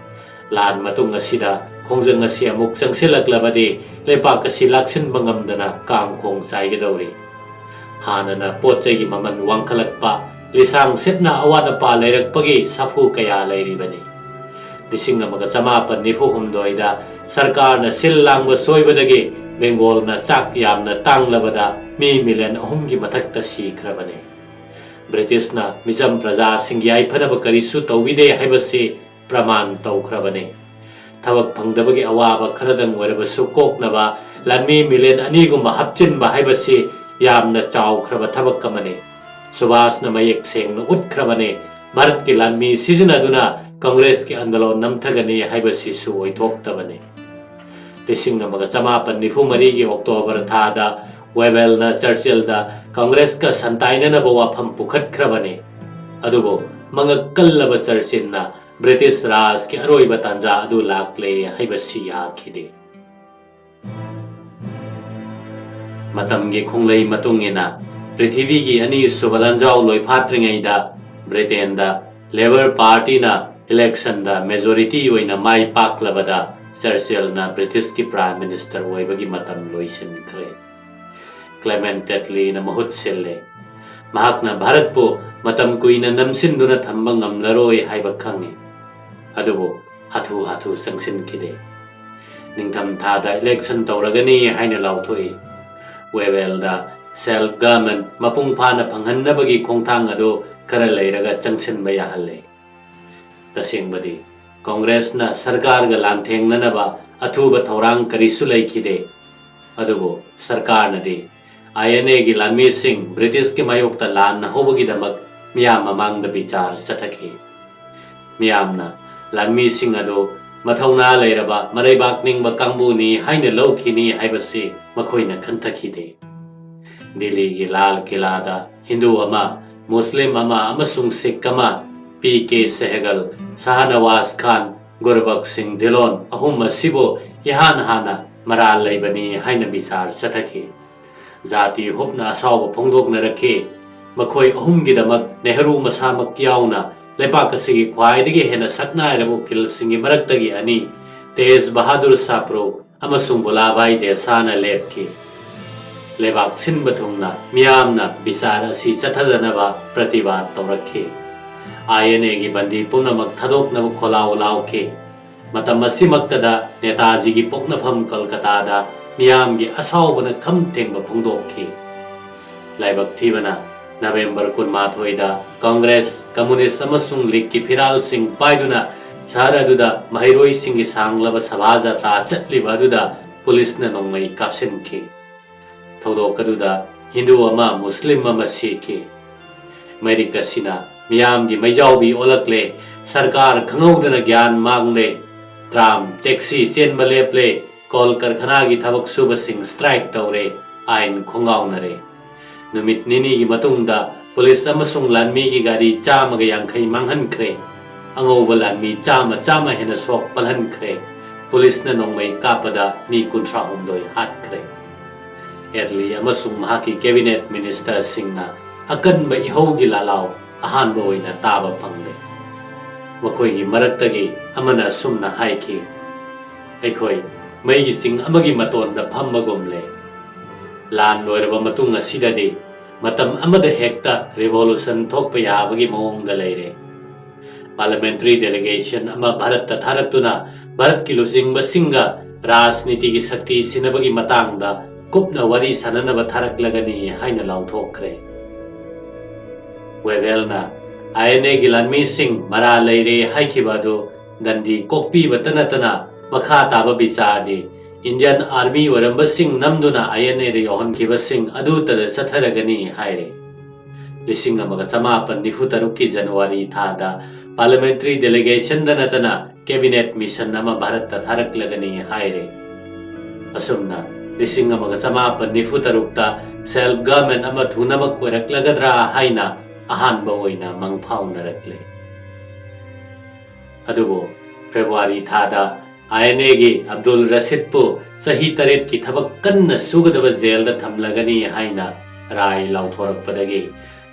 लान मतुंग असिदा खोंजंग असि अमुक चंगसिलक्लबदि लेपाक असि लाक्सिनबा ngamdana कांगखोंग चाइगदौरि। हानना पोटचैगी ममन वांखलक्पा, लिसांग सेटना अवादपा लैरक्पगी साफु कया लैरिबनि। 1994 सरकारना सिल लांगबा सोइबदगी बेंगोलना चाक यामना तांगलबदा मी मिलियन 3 की मथक्ता सीख्रबने। ब्रिटिशना मिजम प्रजा सिंगी याइफनब करिसु तौबिदे हाइबसे प्रमाण तौख्रबने। थबक फंगदबगी अवाबा खरदंग ओइरबसु कोकनबा लानमी मिलियन 2 गुंबा हपचिनबा हाइबसे यामना चाउख्रबा थबक अमने। सुभाषना मयेक सेंगना उतख्रबने, भारत की लानमी सिजनदुना कांग्रेस की आंदोलन नमथगने हाइबसिसु ओइथोक्तबने। 1994 की अक्टोबर थादा वेबेलना चर्चिलदा कांग्रेस का संताइननब वाफम पुखटख्रबने। अदुबो मंगक्कल्लबा चर्चिलना ब्रिटिश राज की अरोइबा तांजा अदु लाक्ले हाइबसि याखिदे। मतमगे खुंगलै मतुंगिना पृथ्वी की अनीसुबा लांजाउ लोइफात्रिङैदा ब्रिटेनदा लेबर पार्टीना इलेक्शन दा मेजोरिटी ओइना माइ पाक्लबदा चर्चिलना ब्रिटिश की प्राइम मिनिस्टर ओइबगी मतम लोइसिनख्रे। क्लेमेंट एटलीना महुत सिल्ले, महाकना भारतपु मतम कुइना नमसिनदुना थम्बा ngamlaroi हाइबा खंगे, अदुबो हाथु हाथु संगसिनखिदे। निंगथम थादा इलेक्शन तौरगनी हाइना लाउथोई। वेबेलदा सेल्फ गवर्नमेंट मपुंग फाना फंगहन्नबगी खोंगथांग अदु खरा लैरगा चंगसिनबा याहल्ले। तसेंगबदी कांग्रेसना सरकारगा लांथेंगननबा अथुबा थौरांग करिसु लैखिदे, अदुबो सरकारनदी INA की लानमी सिंह ब्रिटिश के मायोक्ता लान होबगीदमक मियाम ममांगदा विचार चथखि। मियामना लानमी सिंह अदो मथौना लैरबा मरैबाकनिंगबा कांगबुनी हाइना लौखिनी हाइबसि मखोइना खंथखिदे। दिल्ली की लाल किलादा हिंदू अमा, मुस्लिम अमा अमसुंग सिख अमा, PK सहगल, शाहनवाज खान, गुरबख्श सिंह धिलोन अहुम असिबो इहान हाना मराल लैबनी हाइना विचार चथखि। जाति हुपना असाउबा फोंदोकनरखे, मखोइ अहुमगिदमक नेहरू मसामक याउना लेपाक असिगी ख्वाइदगी हेना सकनाइरबो किलसिंगी मरक्तगी अनि तेज बहादुर साप्रो अमसुंग बुलाभाई देसाना लेपखि। लेबाक सिनबा थुंगना मियामना विचार असि चथदनबा प्रतिवाद तौरखे। INA की बंदी पुनमक थदोकनब खोलाउ लाउखे। मतम असिमक्तदा नेताजी की पोकनफम कलकत्तादा मियाम की असाउबना खम थेंगबा फोंदोखि। लाइबक थीबना नवेंबर 18 कांग्रेस, कम्युनिस्ट अमसुंग लीग की फिराल सिंह पाइदुना शहर अदुदा महिरोई सिंह की सांगलबा सभा जात्रा चटलिबा अदुदा पुलिसना नोंमई कापसिनखि। थौदोकदुदा हिंदू अमा मुस्लिम अमा सिखि। अमेरिका सिना मियाम की मैजाउबी ओलकले, सरकार खंगौदना ज्ञान मांगले, ट्राम टैक्सी चेनबा लेपले, कॉल कारखाना की थबक सुबसिंग स्ट्राइक तौरे, आइन खोंगाउनरे। नुमित निनी की मतुंगदा पुलिस अमसुंग लानमी की गाड़ी 150 मांगहनख्रे। अंगौबा लानमी 100 हेना सोक पलहनख्रे। पुलिसना नोंमई कापदा मी 53 हातख्रे। एटली अमसुंग महाकी कैबिनेट मिनिस्टर सिंगना अकनब इहौगी लालाव अहानबा ओइना ताबा फंगले मखोइगी मरक्तगी अमना सुमना हाइखी अखोइ मैगी सिंग अमगी मतोंदा फम्मगुमले लान लोइरबा मतुंग असिददि मतम अमद हेक्ता रिवोल्यूशन थोकपा याबगी मओंगदा लेरे पार्लियामेंट्री डेलीगेशन अमा भारत थारक्तुना भारत की लुचिंगबा सिंगा राजनीति की शक्ति सिनबगी मतांगदा कुपना वरी साननबा थारक्लगनी हाइना लाउथोखरे वेवेलना आईएनए की लानमी सिंह मरा लेरे हाइखिबादो दंदी कोकपी वतनतना मखा ताबा बिचारदी इंडियन आर्मी वरंबा सिंह नमदुना आईएनए दे योहनखिबा सिंह अदुतद सथरगनी हाइरे लिसिंग अमगा समापन निफुतरुक की जनवरी थादा पार्लियामेंट्री डेलीगेशन दनतना कैबिनेट मिशन अमा भारत थारक्लगनी हाइरे असुमना लिसिंग अमगा समापन निफुतरुकता सेल्फ गवर्नमेंट अमा थुनमक ओइरक्लगद्रा हाइना अहानबा ओइना मंगफाउनरक्ले अदुबो फेब्रुवारी थादा आईएनए की अब्दुल रशीदपु सही तरेट की थबक कन्न सुगदब जेल दा थमलगनी हाइना राय लाउथोरकपदगी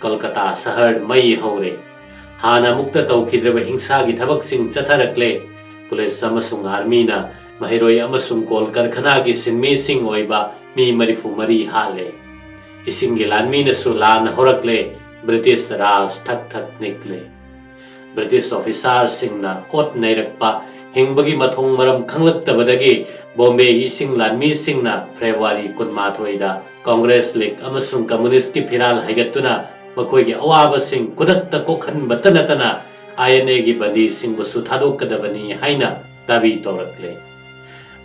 कोलकाता शहर मई हौरे हाना मुक्त तौखिद्रब हिंसा की थबक सिंह चथरक्ले पुलिस अमसुंग आर्मीना महिरोय अमसुंग कोल कारखाना की सिन्मी सिंह ओइबा मी मरिफु मरी हाले इसिंग लानमीनसु लान होरक्ले ब्रिटिश राज थक थक निकले ब्रिटिश ऑफिसर सिंगना ओट नैरक्पा हिंबगी मथोंग मरम खंगलक्तबदगी बॉम्बे इसिंग लानमी सिंगना फेब्रुवारी 18 कांग्रेस लीग अमसुंग कम्युनिस्ट की फिराल हाइगतुना मखोइगी अवाबा सिंह कुदत्त कोखनबत नतना आईएनए की बंदी सिंहबसु थादोकदबनी हाइना दाबी तौरक्ले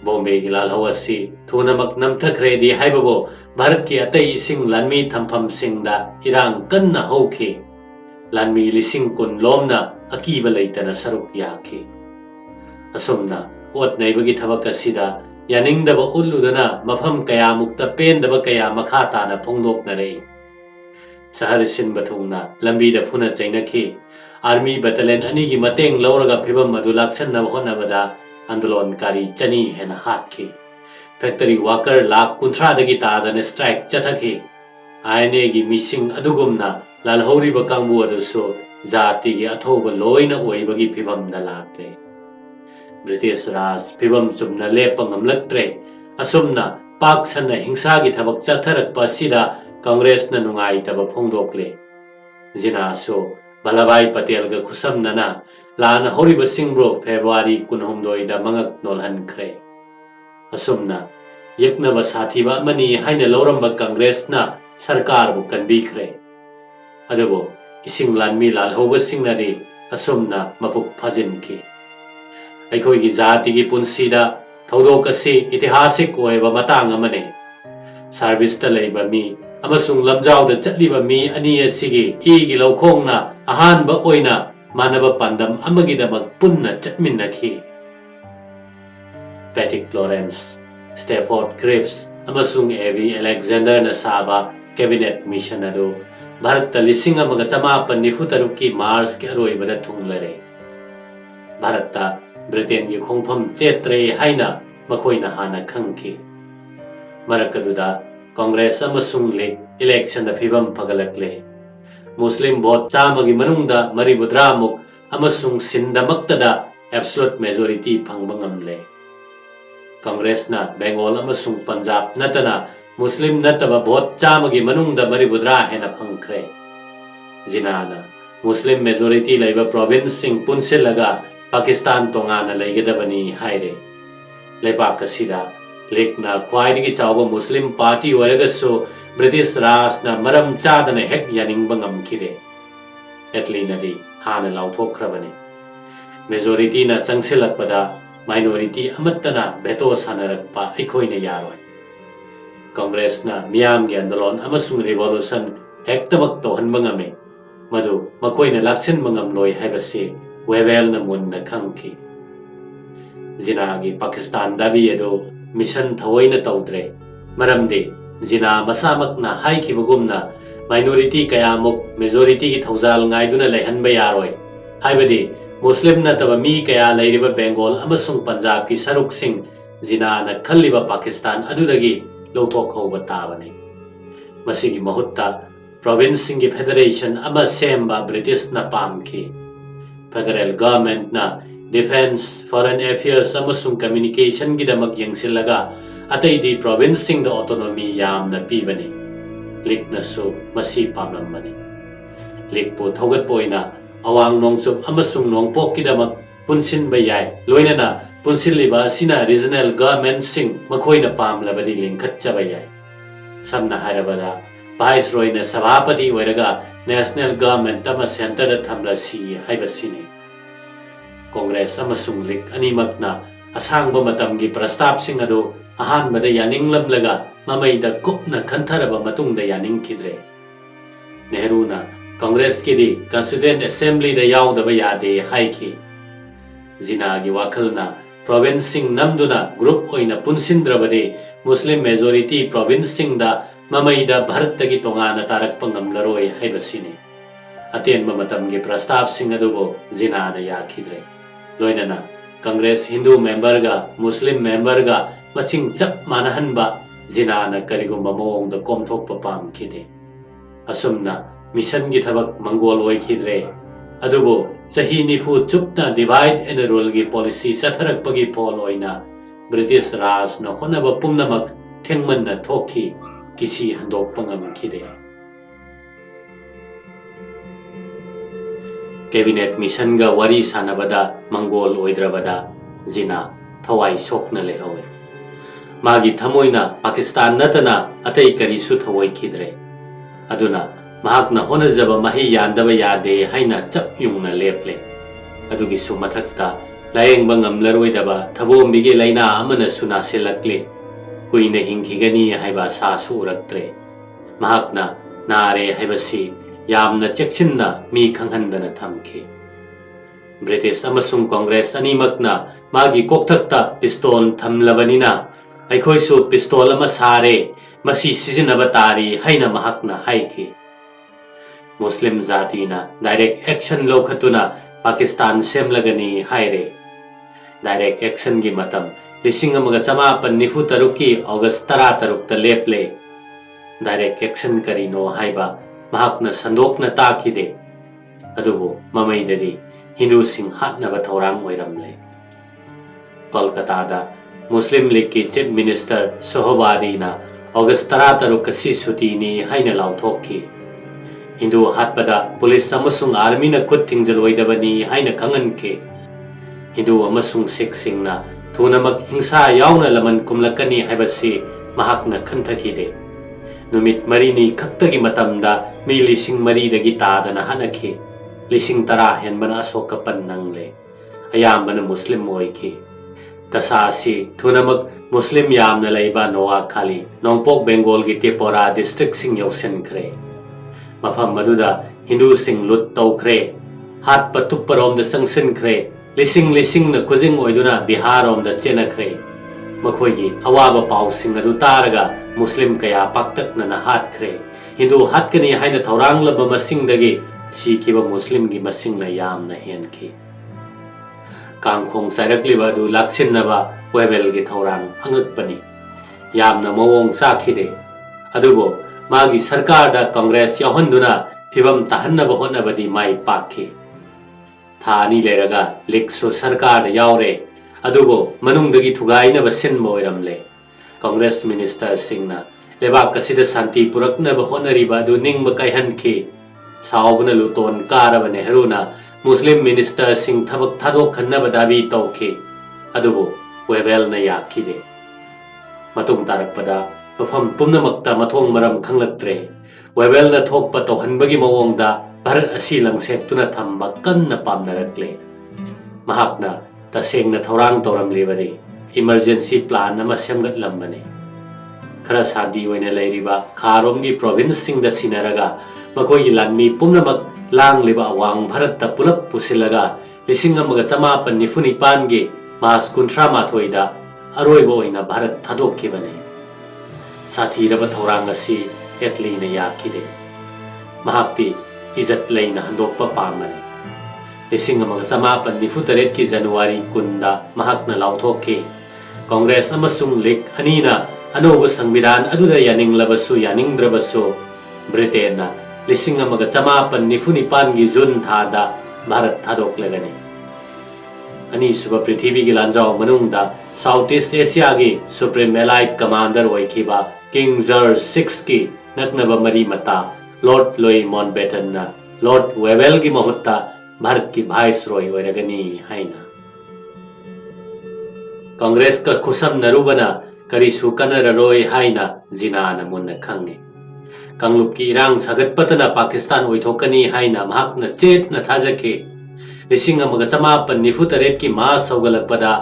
बॉम्बे की लालहौ असि थुनमक नमथखरेदी हाइबबो भारत की अतई इसिंग लानमी थमफम सिंगदा इरांग कन्न हौखि लानमी लिसिंग कुन लोमना अकीब लैतन सरुक याखि असुमना ओट नैबगी थबक असिदा यानिंगदब उल्लुदना मफम कया मुक्त पेंदब कया मखा ताना फोंदोकनरे शहर सिनब थुंगना लंबीद फुना चैनखि आर्मी बटालियन अनी की मतेंग लौरगा फिबम मधु लाक्सन्नब होनबदा आंदोलनकारी चनी हेना हाथखि फैक्टरी वर्कर लाख 30 तादन स्ट्राइक चथखि आईएनए की मिसिंग अदुगुमना लालहौरिब कांगबु अदुसु जाति की अथोब लोइना ओइबगी फिबमदा लाक्ले ब्रिटिश राज फिबम चुमना लेप ngमलक्त्रे असुमना पाक सन हिंसा की थबक चथरक पसिदा कांग्रेस न नुंगाई तब फोंदोकले जिनासो बल्लभाई पटेल का खुसमनना लान हौरिब सिंहब्रो फेब्रुवारी 19 दा मंगक नोलहनख्रे असुमना यक्नब साथीबा मनी हाइना लौरंब कांग्रेस ना सरकार बु कनबीख्रे अदबो इसिंग लानमी लालहौब सिंहनदी असुमना मपुक फाजिनखि अखोइगी जाति की पुंसीदा थौदोक असि ऐतिहासिक ओइबा मतांग अमने सर्विस ता लैबा मी अमसुंग लमजाउदा चटलिबा मी अनी असिगी इगी लौखोंगना अहानबा ओइना मानव पांडम अमगिदमक पुन्ना चटमिन्नखि पैट्रिक लॉरेंस स्टेफोर्ड क्रिप्स अमसुंग एवी अलेक्जेंडर न साबा कैबिनेट मिशन अदो भारत लिसिंग अमगा 1993 की मार्च के अरोइबदा थुंगलरे भारत ब्रिटेन की खोंफम चेत्रे हाइना मखोइना हाना खंखि मरकदुदा कांग्रेस अमसुंग लीग इलेक्शन द फिबम फगलक्ले मुस्लिम वोट चामगी मनुंगदा मरिबुद्रामुक अमसुंग सिंदमक्तदा एब्सोल्यूट मेजॉरिटी फंगबंगमले कांग्रेस ना बेंगोल अमसुंग पंजाब नतना मुस्लिम नतबा वोट चामगी मनुंगदा मरिबुद्रा हेना फंगख्रे जिनाना मुस्लिम मेजॉरिटी लैबा प्रोविंस सिंग पुनसिलगा पाकिस्तान तोंगाना लैगदबनी हाइरे लेपाक असिदा लीगना ख्वाइदगी चावबा मुस्लिम पार्टी ओरगसो ब्रिटिश राजना मरम चादना हेक यानिंगबा ngमखिदे एटलीनदी हाना लाउथोखरबने मेजॉरिटी ना संगसिलकपदा माइनॉरिटी अमत्तना भेटो सानरकपा अखोइना यारोय कांग्रेस ना मियाम के आंदोलन अमसुंग रिवॉल्यूशन हेक्तमक तोहनबा ngame मधु मखोइना लाक्सिनबा ngमलोय हाइबसे वेवेल न मुन्ना खंखि जिनागी पाकिस्तान दाबी अदो मिशन थवैना तौद्रे मरमदे जिना मसामकना हाइखिबगुमना माइनॉरिटी कयामुक मेजॉरिटी की थौजाल गाइदुना लेहनबा यारोय हाइबदि मुस्लिम नतबा मी कया लैरिबा बेंगोल अमसुंग पंजाब की सरुक सिंह जिना न खल्लिबा पाकिस्तान अदुदगी लौथोꯛꯍꯧꯕ ꯇꯥꯕꯅꯤ ꯃꯁꯤꯒꯤ ꯃꯍꯨꯠꯇ ꯄ꯭ꯔꯣꯚꯤꯟꯁꯁꯤꯡꯒꯤ ꯐꯦꯗꯔꯦꯁꯟ ꯑꯃ ꯁꯦꯝꯕ ꯕ꯭ꯔꯤꯇꯤꯁꯅ ꯄꯥꯝꯈꯤ ꯐꯦꯗꯔꯦꯜ ꯒꯚꯔꯟꯃꯦꯟꯠꯅ ꯗꯤꯐꯦꯟꯁ ꯐꯣꯔꯦꯟ ꯑꯦꯐꯤꯌꯔꯁ ꯑꯃꯁꯨꯡ ꯀꯝꯃ꯭ꯌꯨꯅꯤꯀꯦꯁꯟꯒꯤꯗꯃꯛ ꯌꯦꯡꯁꯤꯜꯂꯒ ꯑꯇꯩꯗꯤ ꯄ꯭ꯔꯣꯚꯤꯟꯁꯁꯤꯡꯗ ꯑꯣꯇꯣꯅꯣꯃꯤ ꯌꯥꯝꯅ ꯄꯤꯕꯅꯤ ꯂꯤꯛꯅꯁꯨ ꯃꯁꯤ ꯄꯥꯝꯂꯝꯕꯅꯤ ꯂꯤꯛꯄꯨ ꯊꯧꯒꯠꯄ ꯑꯣꯏꯅ ꯑꯋꯥꯡ ꯅꯣꯡꯆꯨꯞ ꯑꯃꯁꯨꯡ ꯅꯣꯡꯄꯣꯛꯀꯤꯗꯃꯛ ꯄꯨꯟꯁꯤꯟꯕ ꯌꯥꯏ ꯂꯣꯏꯅꯅ ꯄꯨꯟꯁꯤꯜꯂꯤꯕ ꯑꯁꯤꯅ ꯔꯤꯖꯅꯦꯜ ꯒꯚꯔꯟꯃꯦꯟꯠꯁꯤꯡ ꯃꯈꯣꯏꯅ ꯄꯥꯝꯂꯕꯗꯤ ꯂꯤꯡꯈꯠꯆꯕ ꯌꯥꯏ ꯁꯝꯅ ꯍꯥꯏꯔꯕꯗ ꯚꯥꯏꯁꯔꯣꯏꯅ ꯁꯚꯥꯄꯇꯤ ꯑꯣꯏꯔꯒ ꯅꯦꯁꯅꯦꯜ ꯒꯚꯔꯟꯃꯦꯟꯠ ꯑꯃ ꯁꯦꯟꯇꯔꯗ ꯊꯝꯂꯁꯤ ꯍꯥꯏꯕꯁꯤꯅꯤ ꯀꯣꯡꯒ꯭ꯔꯦꯁ ꯑꯃꯁꯨꯡ ꯂꯤꯛ ꯑꯅꯤꯃꯛꯅ ꯑꯁꯥꯡꯕ ꯃꯇꯝꯒꯤ ꯄ꯭ꯔꯁꯇꯥꯕꯁꯤꯡ ꯑꯗꯨ ꯑꯍꯥꯟꯕꯗ ꯌꯥꯅꯤꯡꯂꯝꯂꯒ ꯃꯃꯩꯗ ꯀꯨꯞꯅ ꯈꯟꯊꯔꯕ ꯃꯇꯨꯡꯗ ꯌꯥꯅꯤꯡꯈꯤꯗ꯭ꯔꯦ ꯅꯦꯍꯔꯨꯅ ꯀꯣꯡꯒ꯭ꯔꯦꯁꯀꯤꯗꯤ ꯀꯟꯁꯇꯤꯇ꯭ꯌꯨꯑꯦꯟꯠ ꯑꯦꯁꯦꯝꯕ꯭ꯂꯤꯗ ꯌꯥꯎꯗꯕ ꯌꯥꯗꯦ ꯍꯥꯏꯈꯤ ꯖꯤꯅꯥꯒꯤ ꯋꯥꯈꯜꯅ ꯄ꯭ꯔꯣꯚꯤꯟꯁꯁꯤꯡ ꯅꯝꯗꯨꯅ ꯒ꯭ꯔꯨꯞ ꯑꯣꯏꯅ ꯄꯨꯟꯁꯤꯟꯗ꯭ꯔꯕꯗꯤ ꯃꯨꯁꯂꯤꯝ ꯃꯦꯖꯣꯔꯤꯇꯤ ꯄ꯭ꯔꯣꯚꯤꯟꯁꯁꯤꯡꯗ ꯃꯃꯩꯗ ꯚꯥꯔꯠꯇꯒꯤ ꯇꯣꯉꯥꯟꯅ ꯇꯥꯔꯛꯄ ꯉꯝꯂꯔꯣꯏ ꯍꯥꯏꯕꯁꯤꯅꯤ ꯑꯇꯦꯟꯕ ꯃꯇꯝꯒꯤ ꯄ꯭ꯔꯁꯇꯥꯕꯁꯤꯡ ꯑꯗꯨꯕꯨ ꯖꯤꯅꯥꯅ ꯌꯥꯈꯤꯗ꯭ꯔꯦ ꯂꯣꯏꯅꯅ ꯀꯪꯒ꯭ꯔꯦꯁ ꯍꯤꯟꯗꯨ ꯃꯦꯝꯕꯔꯒ ꯃꯨꯁꯂꯤꯝ ꯃꯦꯝꯕꯔꯒ ꯃꯁꯤꯡ ꯆꯞ ꯃꯥꯟꯅꯍꯟꯕ ꯖꯤꯅꯥꯅ ꯀꯔꯤꯒꯨꯝꯕ ꯃꯑꯣꯡꯗ ꯀꯣꯝꯊꯣꯛꯄ ꯄꯥꯝꯈꯤꯗꯦ ꯑꯁꯨꯝꯅ ꯃꯤꯁꯟꯒꯤ ꯊꯕꯛ ꯃꯪꯒꯣꯜ ꯑꯣꯏꯈꯤꯗ꯭ꯔꯦ ꯑꯗꯨꯕꯨ ꯆꯍꯤ 90 ꯆꯨꯞꯅ ꯗꯤꯚꯥꯏꯗ ꯑꯦꯟड ꯔꯨꯜꯒꯤ ꯄꯣꯂꯤꯁꯤ ꯆꯠꯊꯔꯛꯄꯒꯤ ꯐꯣꯜ ꯑꯣꯏꯅ ꯕ꯭ꯔꯤꯇꯤꯁ ꯔꯥꯖꯅ ꯍꯣꯠꯅꯕ ꯄꯨꯝꯅꯃꯛ ꯊꯦꯡꯃꯟꯅ ꯊꯣꯛꯈꯤ ꯀꯤꯁꯤ ꯍꯟꯗꯣꯛꯄ ꯉꯝꯈꯤꯗꯦ ꯀꯦꯕꯤꯅꯦꯠ ꯃꯤꯁꯟꯒ ꯋꯥꯔꯤ ꯁꯥꯟꯅꯕꯗ ꯃꯪꯒꯣꯜ ꯑꯣꯏꯗ꯭ꯔꯕꯗ ꯖꯤꯅꯥ ꯊꯋꯥꯏ ꯁꯣꯛꯅ ꯂꯩꯍꯧꯏ ꯃꯥꯒꯤ ꯊꯃꯣꯏꯅ ꯄꯥꯀꯤꯁꯇꯥꯟ ꯅꯠꯇꯅ ꯑꯇꯩ ꯀꯔꯤꯁꯨ ꯊꯧꯑꯣꯏꯈꯤꯗ꯭ꯔꯦ ꯑꯗꯨꯅ ꯃꯍꯥꯛꯅ ꯍꯣꯠꯅꯖꯕ ꯃꯍꯩ ꯌꯥꯟꯗꯕ ꯌꯥꯗꯦ ꯍꯥꯏꯅ ꯆꯞ ꯌꯨꯡꯅ ꯂꯦꯞꯂꯦ ꯑꯗꯨꯒꯤꯁꯨ ꯃꯊꯛꯇ ꯂꯥꯌꯦꯡꯕ ꯉꯝꯂꯔꯣꯏꯗꯕ ꯊꯕꯣꯝꯕꯤꯒꯤ ꯂꯩꯅꯥ ꯑꯃꯅꯁꯨ ꯅꯥꯁꯤꯜꯂꯛꯂꯤ ꯀꯨꯏꯅ ꯍꯤꯡꯈꯤꯒꯅꯤ ꯍꯥꯏꯕ ꯑꯁꯥꯁꯨ ꯎꯔꯛꯇ꯭ꯔꯦ ꯃꯍꯥꯛꯅ ꯅꯥꯔꯦ ꯍꯥꯏꯕꯁꯤ ꯌꯥꯝꯅ ꯆꯦꯛꯁꯤꯟꯅ ꯃꯤ ꯈꯪꯍꯟꯗꯅ ꯊꯝꯈꯤ ꯕ꯭ꯔꯤꯇꯤꯁ ꯑꯃꯁꯨꯡ ꯀꯣꯡꯒ꯭ꯔꯦꯁ ꯑꯅꯤꯃꯛꯅ ꯃꯥꯒꯤ ꯀꯣꯛꯊꯛꯇ ꯄꯤꯁꯇꯣꯜ ꯊꯝꯂꯕꯅꯤꯅ ꯑꯩꯈꯣꯏꯁꯨ ꯄꯤꯁꯇꯣꯜ ꯑꯃ ꯁꯥꯔꯦ ꯃꯁꯤ ꯁꯤꯖꯤꯟꯅꯕ ꯇꯥꯔꯤ ꯍꯥꯏꯅ ꯃꯍꯥꯛꯅ ꯍꯥꯏꯈꯤ मुस्लिम जातिना डायरेक्ट एक्शन लौखतुना पाकिस्तान सेमलगनी हायरे डायरेक्ट एक्शन की मतम 1994 की अगस्त 13 लेपले डायरेक्ट एक्शन करीनो हाइबा महाकना संदोकना ताखिदे अदुबो ममैददी हिंदू सिंह हाटनबा थौरांग ओइरमले कोलकाता दा मुस्लिम लीग की चीफ मिनिस्टर सोहबादीना अगस्त 13 कसी सुटीनी हाइना लाउथोकी हिंदू हाटपदा पुलिस अमसुंग आर्मी ना खुद थिंगजलोइदबनी हाइना खंगनके हिंदू अमसुंग सिख सिंगना थुनमक हिंसा यावना लमन कुमलकनी हाइबसी महाकना खंथखिदे नुमित मरीनी खक्तगी मतमदा मी लिसिंग मरीदगी तादना हनखे लिसिंग 10 हेनबना अशोकपन नंगले अयामबना मुस्लिम ओइखि तसासी थुनमक मुस्लिम यामना लैबा नोआखाली नोंपोक बेंगोल की तेपोरा डिस्ट्रिक्ट सिंग यौसनख्रे मफम मदुदा हिंदू सिंग लुट तौख्रे हाट पतुपरोम द संगसनख्रे लिसिंग लिसिंग न खुजिंग ओइदुना बिहार ओम द चेनख्रे मखोयगी अवाब पाउ सिंग अदु तारगा मुस्लिम कया पाक्तकना न हाटख्रे हिंदू हाटकनी हाइना थौरांग लब मसिंगदगी सीखिबा मुस्लिम की मसिंग न याम न हेनखि कांखोंग साइरकलिबा अदु लाक्सिनबा वेबेल की थौरांग अंगकपनी यामना मवोंग साखिदे अदुबो मागी सरकार दा कांग्रेस याहंदुना फिबम ताहन्नब होनबदी माई पाखि थानी लेरगा लिक्सु सरकार यावरे अदुबो मनुंगदगी थुगाइनब सिनबो ओइरमले कांग्रेस मिनिस्टर सिंगना लेबाक कसिदा शांति पुरकनब होनरिबा अदु निंगब कायहनखि सावबना लुतोन कारब नेहरूना मुस्लिम मिनिस्टर सिंग थबक थादोक खन्नब दाबी तौखि अदुबो वेबेलना याखिदे मतुंग तारकपदा मफम पुनमक्ता मथोंग मरम खंगलक्त्रे वेबेलना थोकपा तौहनबगी मवोंगदा भारत असी लंगसेक्तुना थंबा कन्ना पामनरक्ले महाकना तसेंगना थौरांग तौरमलिबदि इमरजेंसी प्लान अमा सेमगतलंबने खरा शांति ओइना लैरिबा खारोमगी प्रोविंस सिंगदा सिनरगा मखोयगी लानमी पुनमक लांगलिबा अवांग भारतता पुलप पुसिलगा 1994 गे मार्च 18 अरोइबा ओइना भारत थादोक्खिबने साथीरबा थौरांग असी एतलीना याखिदे महाक्ति इज्जत लैना हंदोकपा पामने 1994 की जनवरी 10 महाकना लाउथोक्खि कांग्रेस अमसुंग लीग अनीना अनौब संविधान अदुदा यानिंगलबसु यानिंगद्रबसु ब्रिटेन ना 1949 की जून थादा भारत थादोक्लगनी अनीसुब पृथ्वी की लांजाव मनुंगदा साउथ ईस्ट एशिया की सुप्रीम एलाइड कमांडर होइखिबा किंग जॉर्ज 6 की नकनब मरी मता लॉर्ड लुई माउंटबेटन ना लॉर्ड वेवेल की महुत्ता भारत की वाइसरॉय ओइरगनी हाइना कांग्रेस का खुसम नरुबना करिसु कनररोय हाइना जिनाना मुन्न खंगे कांगलुप की इरांग सागतपतना पाकिस्तान ओइथोकनी हाइना महाकना चेतना थाजके 1948 की मास हौगलकपदा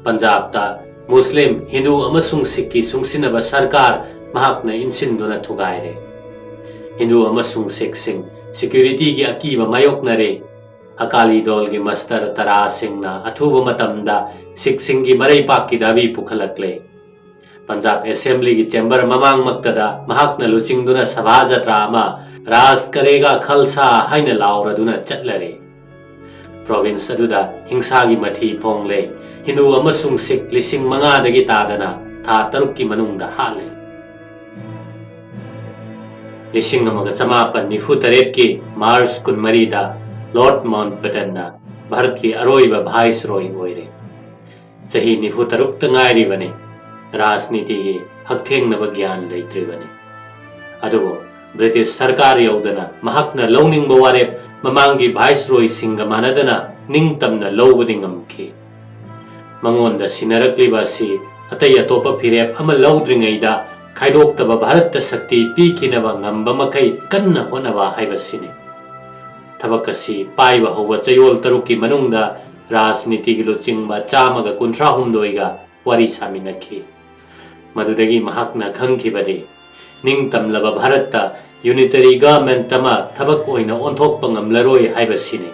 पंजाबता मुस्लिम हिंदू अमसुंग सिख की सुंगसिनबा सरकार महाकना इंसिनदुना थुगाइरे हिंदू अमसुंग सिख सिंह सिक्योरिटी की अकीब मायोकनरे अकाली दल की मस्तर तरा सिंहना अथुब मतमदा सिख सिंह की मरई पाक की दावी पुखलकले पंजाब असेंबली की चेंबर ममांग मक्तदा महाकना लुचिंगदुना सभा जत्रा अमा राज करेगा खलसा हाइना लाउरदुना चटलरे प्रोविंस अदुदा हिंसा की मथी फोंगले हिंदू अमसुंग सिख 5,000 तादना था 3 की मनुंगदा हाले 1948 की मार्च 13 लॉर्ड माउंटबेटन भारत की अरोइब वाइसरॉय ओइरे चही 93 तंगाइरिबने राजनीति की हकथेंगनब ज्ञान लेत्रिबने अदुबो ब्रिटिश सरकार यौदना महाकना लौनिंग वारेप ममांगी वाइसरॉय सिंग मानदना निंगतमना लौबदि ngमखि मंगोंदा सिनरक्लिबासी अतै अतोप फिरेप अम लौद्रिङैदा खाइदोक्तब भारत शक्ति पीखिनब ngamba मखै कन्न होनबा हाइबसिने थबकसी पाइबा हौबा चयोल तरुकी मनुंगदा राजनीति की लुचिंगबा चामगा 138 वारी सामिनखि मदुदगी महाकना खंखिबदे निंगतमलब भारत यूनिटरी गवर्नमेंट तमा थबक ओइना ओंथोकपा ngamlaroi हाइबसिने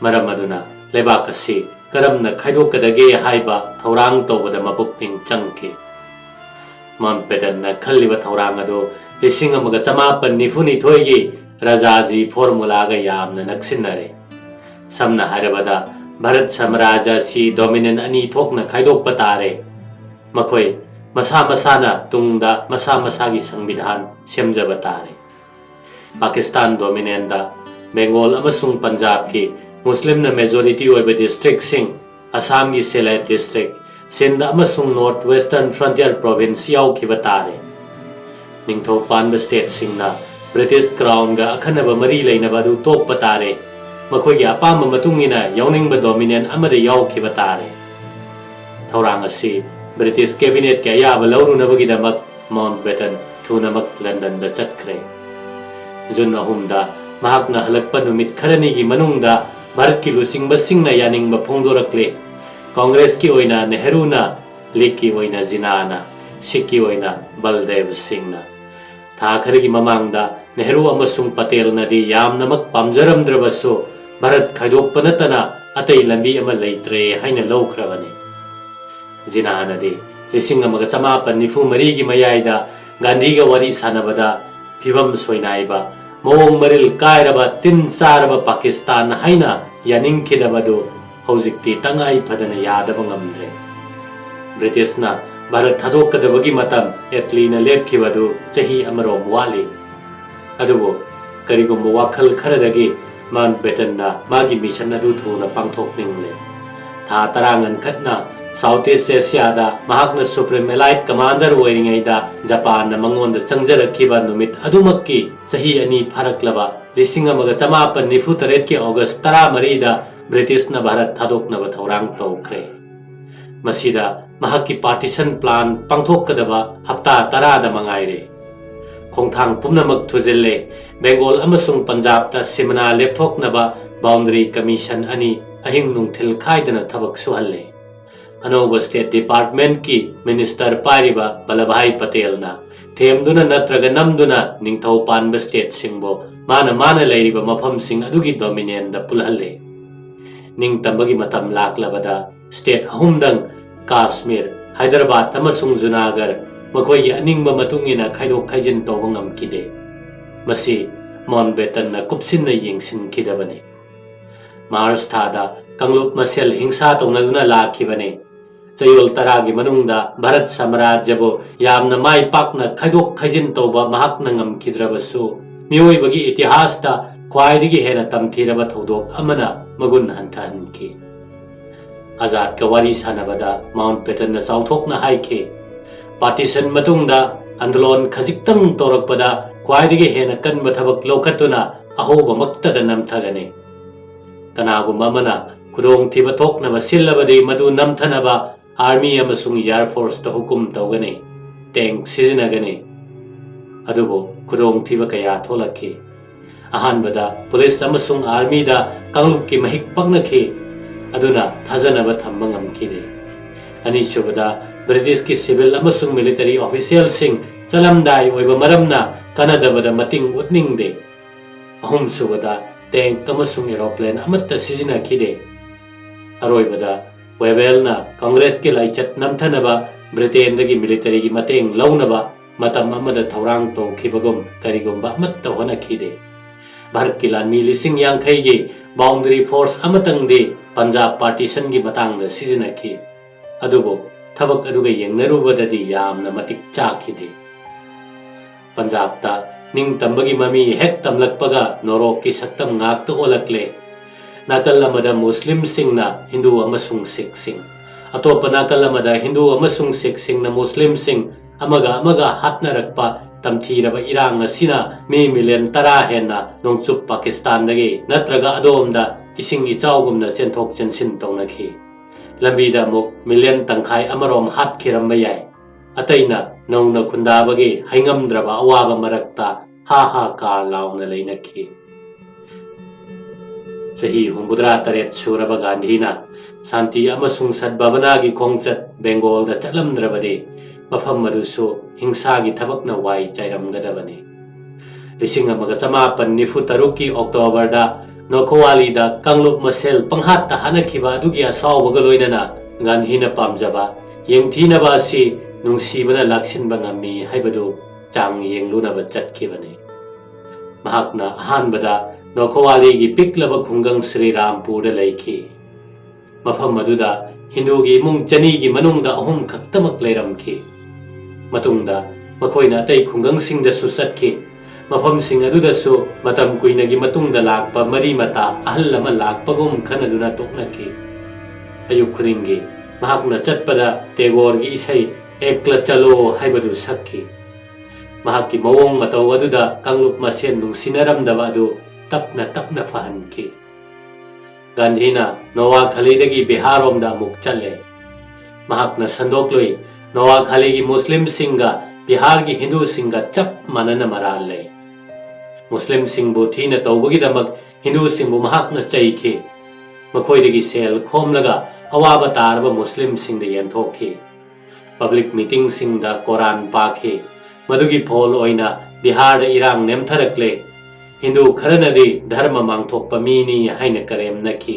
मरम अदुना लेबाक असि करमना खाइदोकदगे हाइबा थौरांग तौबदा मपुकनिंग चंगखि माउंटबेटन खल्लिबा थौरांग अदो 1992 की राजाजी फॉर्मूला गा यामना नक्सिनरे समना हारबदा भारत साम्राज्य सी डोमिनेंट अनी थोकना खाइदोकपा तारे मखोय मसा मसाना तुंगदा मसा मसा की संविधान सेमजबा तारे पाकिस्तान डोमिनेंट दा बेंगोल अमसुंग पंजाब की मुस्लिम न मेजॉरिटी ओइबा डिस्ट्रिक्ट सिंह असम की सेलेट डिस्ट्रिक्ट सिंध अमसुंग नॉर्थ वेस्टर्न फ्रंटियर प्रोविंस याउखिबा तारे निंगथौ पानबा स्टेट सिंगना ब्रिटिश क्राउन गा अखनब मरी लेनबा दु तोकपा तारे मखोयगी अपाम मतुंगिना याउनिंगबा डोमिनेंट अमदा याउखिबा तारे थौरांग असि ब्रिटिश कैबिनेट के अयाबा लौरुनबगिदमक माउंटबेटन थुनमक लंदन दा चटख्रे जुन 3 महाकना हलकपा नुमित खरनी की मनुंगदा भारत की लुचिंगबा सिंगना यानिंगबा फोंदोरकले कांग्रेस की ओइना नेहरूना लीग की ओइना जिनाना सिख की ओइना बलदेव सिंहना था खरगी ममांगदा नेहरू अमसुंग पटेल नदी यामनमक पामजरमद्रबसु भारत खाइदोकपा नतना अतै लंबी अमा लेत्रे हाइना लौख्रबने जिनानदी 1994 की मयाइदा गांधी का वारी सानबदा फिवम सोइनाइबा मोंग मरिल कायरबा तिन चारबा पाकिस्तान हाइना यानिंगखिदबदो हौजिक्ति तंगाई फदना यादब ngमद्रे ब्रिटिशना भारत थादोकदबगी मतम एटलीना लेपखिबदु चही अमरोम वाली अदुबो करिगुम्बो वाखल खरदगी माउंटबेटनना मागी मिशन अदु थुना पांगथोकनिंगले था तरांगन खतना साउथ ईस्ट एशिया दा महाकना सुप्रीम एलाइड कमांडर ओइरिङैदा जापान न मंगोंदा चंगजरखिबा नुमित अदुमक्की चही अनि फारकलबा 1948 की अगस्त 13 दा ब्रिटिश न भारत थादोकनबा थौरांग तौख्रे मसीदा महाकी पार्टीशन प्लान पांगथोकदबा हप्ता 10 दा मंगाइरे खोंथांग पुनमक थुजिल्ले बेंगोल अमसुंग पंजाब ता सिमना लेपथोकनबा बाउंड्री कमीशन अनि अहिंग नुंगथिल खाइदना थबक सुहल्ले अनौब स्टेट डिपार्टमेंट की मिनिस्टर पारिबा बल्लभाई पटेल ना थेमदुना नत्रगा नमदुना निंगथौ पानबा स्टेट सिंगबो माना लेरिबा मफम सिंग अदुगी डोमिनेंट दा पुलहल्ले निंगतंबगी मतम लाकलबदा स्टेट अहुमदंग काश्मीर हैदराबाद अमसुंग जुनागढ़ मखोयगी अनिंगबा मतुंगिना खाइदोक खाइजिन तौबा ngमखिदे मसी माउंटबेटन ना कुपसिन येंगसिनखिदबने मार्च थादा कंगलुप मसेल हिंसा तौनदुना लाखिबने चयोल तरागी मनुंगदा भारत साम्राज्यबो यामना माई पाकना खैदोक खैजिन तौबा महाकना ngamखिद्रबसु मियोइबगी इतिहासदा ख्वाइदगी हेना तमथिरबा थौदोक अमना मगुन हंथहनखि आजाद का वारी सानबदा माउंटबेटन चाउथोकना हाइखे पार्टीशन मतुंगदा आंदोलन खजिक्तंग तौरकपदा ख्वाइदगी हेना कनबा थबक लौखतुना अहोबा मक्तदा नमथगने कनागुम्बा अमना खुदोंग थिबा थोकनबा सिल्लबदि मदु नमथनबा आर्मी अमसुंग एयर फोर्स दा हुकुम तौगने टैंक सिजनगने अदुबो खुदोंग थिबा कया थोलखि अहानबदा पुलिस अमसुंग आर्मी दा कांगलुप की महिक पगनखि अदुना थाजनबा थम्बा ngamखिदे अनिसुबदा ब्रिटिश की सिविल अमसुंग मिलिटरी ऑफिशियल सिंग चलमदाई ओइबा मरमना कनदबदा मतिंग उतनिंगदे अहुमसुबदा टैंक अमसुंग एरोप्लेन अमत्ता सिजनखिदे अरोइबदा वेबेलना कांग्रेस के लाइचत नमथनबा ब्रिटेन दगी मिलिटरी की मतेंग लौनबा मतम अमदा थौरांग तौखिबगुम करिगुम्बा अमत्ता होनखिदे भारत की लानमी लिसिंग यांखै गी बाउंड्री फोर्स अमतंगदे पंजाब पार्टीशन की मतंग सिजनखि अदुबो थबक अदुगा येंगनरुबददि यामना मतिक चाखिदे पंजाब ता निंग तंबगी ममी हेक तमलकपगा नोरोक की सक्तम ngakta olakle nakal amada muslim singna hindu amasung sikh sing atopa nakal amada hindu amasung sikh sing na muslim sing amaga hatnarakpa tamthiraba irang asina mi million tara henna nongchup pakistan dagi natraga adomda ising ichaugumna chenthok chensin tongnakhi lambida muk million tangkhai amarom hat khiramba yai ataina nongna khundabagi haingamdraba awaba marakta ha ha kar launa leinakhi सही हुंबुद्रा तरेत सूरबा गांधीना शांति अमसुंग सद्भावना की खोंगचत बेंगोल दा चलमद्रबदे मफम मदुसु हिंसा की थबकना Y चाइरमगदबने लिसिंग अमगा चमापन निफु तरुक की October दा नोखोवाली दा कांगलुप मसेल पंहात ता हनखिबा दुगी असावबगा लोइनना गांधीना पामजबा येंगथीनबा असि नुंसीबना लाक्सिनबा ngami हाइबदु चांग येंगलुनबा चटखिबने महाकना अहानबदा नोखोवाली की पिकलब खुंगंग श्री रामपुर लेखी मफम मदुदा हिंदू की इमुंग चनी की मनुंगदा अहुम खक्तमक लेरमखी मतुंगदा मखोइना अतै खुंगंग सिंगदसु सटखी मफम सिंग अदुदसु मतम कुइनगी मतुंगदा लाकपा मरी मता अहल अमा लाकपगुम खनदुना तोकनखी अयुक खुरिंगी महाकना चटपदा टेगोर की इसै एकला चलो हाइबदु सक्खी महाकी मवोंग मतौ अदुदा कांगलुप मसेन नुंसिनरमदबा अदु तपना तपना फहनखी गांधीना नोवाखालीदगी बिहारोमदा अमुक चले महाकना संदोकलोई नोवाखाली की मुस्लिम सिंगा बिहार की हिंदू सिंगा चप मनना मराले मुस्लिम सिंगबु थीना तौबगिदमक हिंदू सिंगबु महाकना चैखी मखोइदगी सेल खोमलगा अवाबा तारबा मुस्लिम सिंगदा येंथोखी पब्लिक मीटिंग सिंगदा कुरान पाखी मदुगी फोल ओइना बिहार इरांग नेमथरकले हिंदू खरनदी धर्म मांगथोकपा मीनी हाइना करेमनखी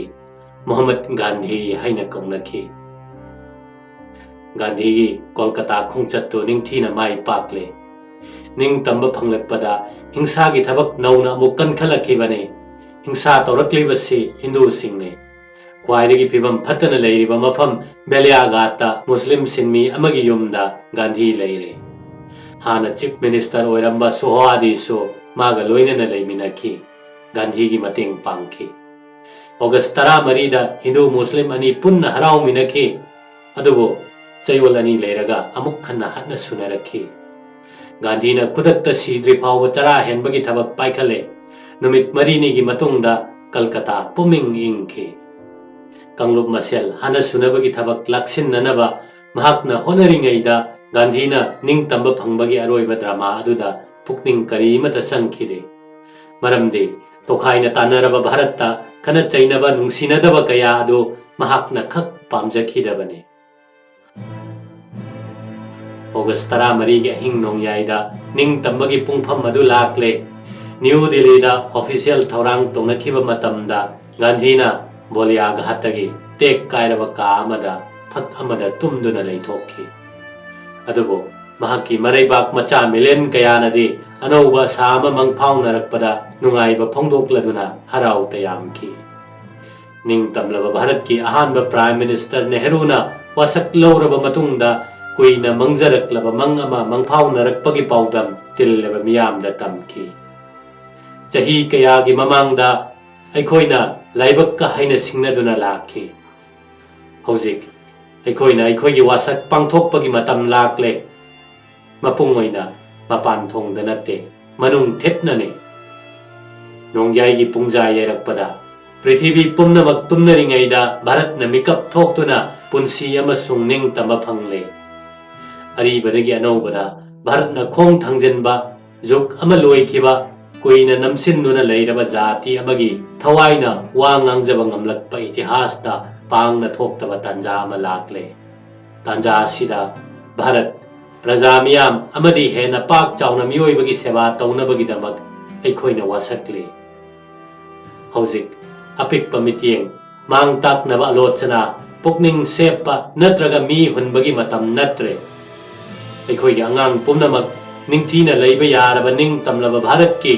मोहम्मद गांधी हाइना कौनखी गांधी की कोलकाता खुंगचत्तु निंगथीना माई पाकले निंग तंबा फंगलकपदा हिंसा की थबक नौना अमुक कनखलखिबने हिंसा तौरक्लिबसि हिंदू सिंगने ख्वाइदगी फिबम फत्तना लेरिबा मफम बेलियाघाटता मुस्लिम सिंमी अमगी युमदा गांधी लेरे हाना चीफ मिनिस्टर ओइरंबा सुहादीसु मागा लोइनना लेमिनखी गांधी की मतेंग पांगखी अगस्त 13 दा हिंदू मुस्लिम अनि पुन्ना हराउमिनखी अदुबो चयोल अनि लेरगा अमुक खन्ना हन्ना सुनरखी गांधीना खुदक्ता सीद्रि फाव चरा हेनबगी थबक पाइखले नुमित मरीनी की मतुंगदा कलकत्ता पुमिंग इंखी कांगलुप मसेल हन्ना सुनबगी थबक लाक्सिननबा महाकना होनरिंगैदा गांधीना निंग तंबा फंगबगी अरोइबा ड्रामा अदुदा पुकनिंग करीमता संखिदे मरमदे तोखाइना तानरबा भारतता खना चैनबा नुंसिनदबा कया अदो महाकना खक पामजखिदबने अगस्त 13 की अहिंग नोंयाइदा निंग तंबगी पुंगफम अदु लाकले न्यू दिल्लीदा ऑफिशियल थौरांग तोंगखिबा मतमदा गांधीना बोलियाघाटगी टेक कायरबा का अमदा फक अमदा तुमदुना लेथोखी अदुबो महाकी मरैबाक मचा मिलेन कयानदी अनौबा साम मंगफाउनरकपदा नुंगाइबा फोंदोकलदुना हराउ तयामखी ꯅꯤꯡꯇꯝꯂꯕ ꯚꯥꯔꯠꯀꯤ ꯑꯍꯥꯟꯕ ꯄ꯭ꯔꯥꯏꯝ ꯃꯤꯅꯤꯁꯇꯔ ꯅꯦꯍꯔꯨꯅ ꯋꯥꯁꯛ ꯂꯧꯔꯕ ꯃꯇꯨꯡꯗ ꯀꯨꯏꯅ ꯃꯪꯖꯔꯛꯂꯕ ꯃꯪ ꯑꯃ ꯃꯪꯐꯥꯎꯅꯔꯛꯄꯒꯤ ꯄꯥꯎꯗꯝ ꯇꯤꯜꯂꯕ ꯃꯤꯌꯥꯝꯗ ꯇꯝꯈꯤ꯫ ꯆꯍꯤ ꯀꯌꯥꯒꯤ ꯃꯃꯥꯡꯗ ꯑꯩꯈꯣꯏꯅ ꯂꯥꯏꯕꯛꯀ ꯍꯥꯏꯅ ꯁꯤꯡꯅꯗꯨꯅ ꯂꯥꯛꯈꯤ꯫ ꯍꯧꯖꯤꯛ ꯑꯩꯈꯣꯏꯅ ꯑꯩꯈꯣꯏꯒꯤ ꯋꯥꯁꯛ ꯄꯥꯡꯊꯣꯛꯄꯒꯤ ꯃꯇꯝ ꯂꯥꯛꯂꯦ꯫ ꯃꯄꯨꯡ ꯑꯣꯏꯅ ꯃꯄꯥꯟ ꯊꯣꯡꯗ ꯅꯠꯇꯦ, ꯃꯅꯨꯡ ꯊꯤꯠꯅꯅꯤ꯫ ꯅꯣꯡꯌꯥꯏꯒꯤ ꯄꯨꯡꯖꯥ ꯌꯩꯔꯛꯄꯗ ꯄ꯭ꯔꯤꯊꯤꯕꯤ ꯄꯨꯝꯅꯃꯛ ꯇꯨꯝꯅꯔꯤꯉꯩꯗ ꯚꯥꯔꯠꯅ ꯃꯤꯀꯞ ꯊꯣꯛꯇꯨꯅ ꯄꯨꯟꯁꯤ ꯑꯃꯁꯨꯡ ꯅꯤꯡꯇꯝꯕ ꯐꯪꯂꯦ꯫ ꯑꯔꯤꯕꯗꯒꯤ ꯑꯅꯧꯕꯗ ꯚꯥꯔꯠꯅ ꯈꯣꯡ ꯊꯥꯡꯖꯤꯟꯕ ꯖꯨꯒ ꯑꯃ ꯂꯣꯏꯈꯤꯕ, ꯀꯨꯏꯅ ꯅꯝꯁꯤꯟꯗꯨꯅ ꯂꯩꯔꯕ ꯖꯥꯇꯤ ꯑꯃꯒꯤ ꯊꯋꯥꯏꯅ ꯋꯥ ꯉꯥꯡꯖꯕ ꯉꯝꯂꯛꯄ ꯏꯇꯤꯍꯥꯁꯇ ꯄꯥꯡꯅ ꯊꯣꯛꯇꯕ ꯇꯥꯟꯖꯥ ꯑꯃ ꯂꯥꯛꯂꯦ꯫ ꯇꯥꯟꯖꯥ ꯑꯁꯤꯗ ꯚꯥꯔꯠ ꯄ꯭ꯔꯖꯥ ꯃꯤꯌꯥꯝ ꯑꯃꯗꯤ ꯍꯦꯟꯅ ꯄꯥꯛ ꯆꯥꯎꯅ ꯃꯤꯑꯣꯏꯕꯒꯤ ꯁꯦꯕꯥ ꯇꯧꯅꯕꯒꯤꯗꯃꯛ ꯑꯩꯈꯣꯏꯅ ꯋꯥꯁꯛꯂꯤ꯫ ꯍꯧꯖꯤꯛ ꯑꯄꯤꯛꯄ ꯃꯤꯠꯌꯦꯡ, ꯃꯥꯡ ꯇꯥꯛꯅꯕ ꯑꯂꯣꯆꯅꯥ, ꯄꯨꯛꯅꯤꯡ ꯁꯦꯞꯄ ꯅꯠꯇ꯭ꯔꯒ ꯃꯤ ꯍꯨꯟꯕꯒꯤ ꯃꯇꯝ ꯅꯠꯇ꯭ꯔꯦ꯫ ꯑꯩꯈꯣꯏꯒꯤ ꯑꯉꯥꯡ ꯄꯨꯝꯅꯃꯛ ꯅꯤꯡꯊꯤꯅ ꯂꯩꯕ ꯌꯥꯔꯕ ꯅꯤꯡꯇꯝꯂꯕ ꯚꯥꯔꯠꯀꯤ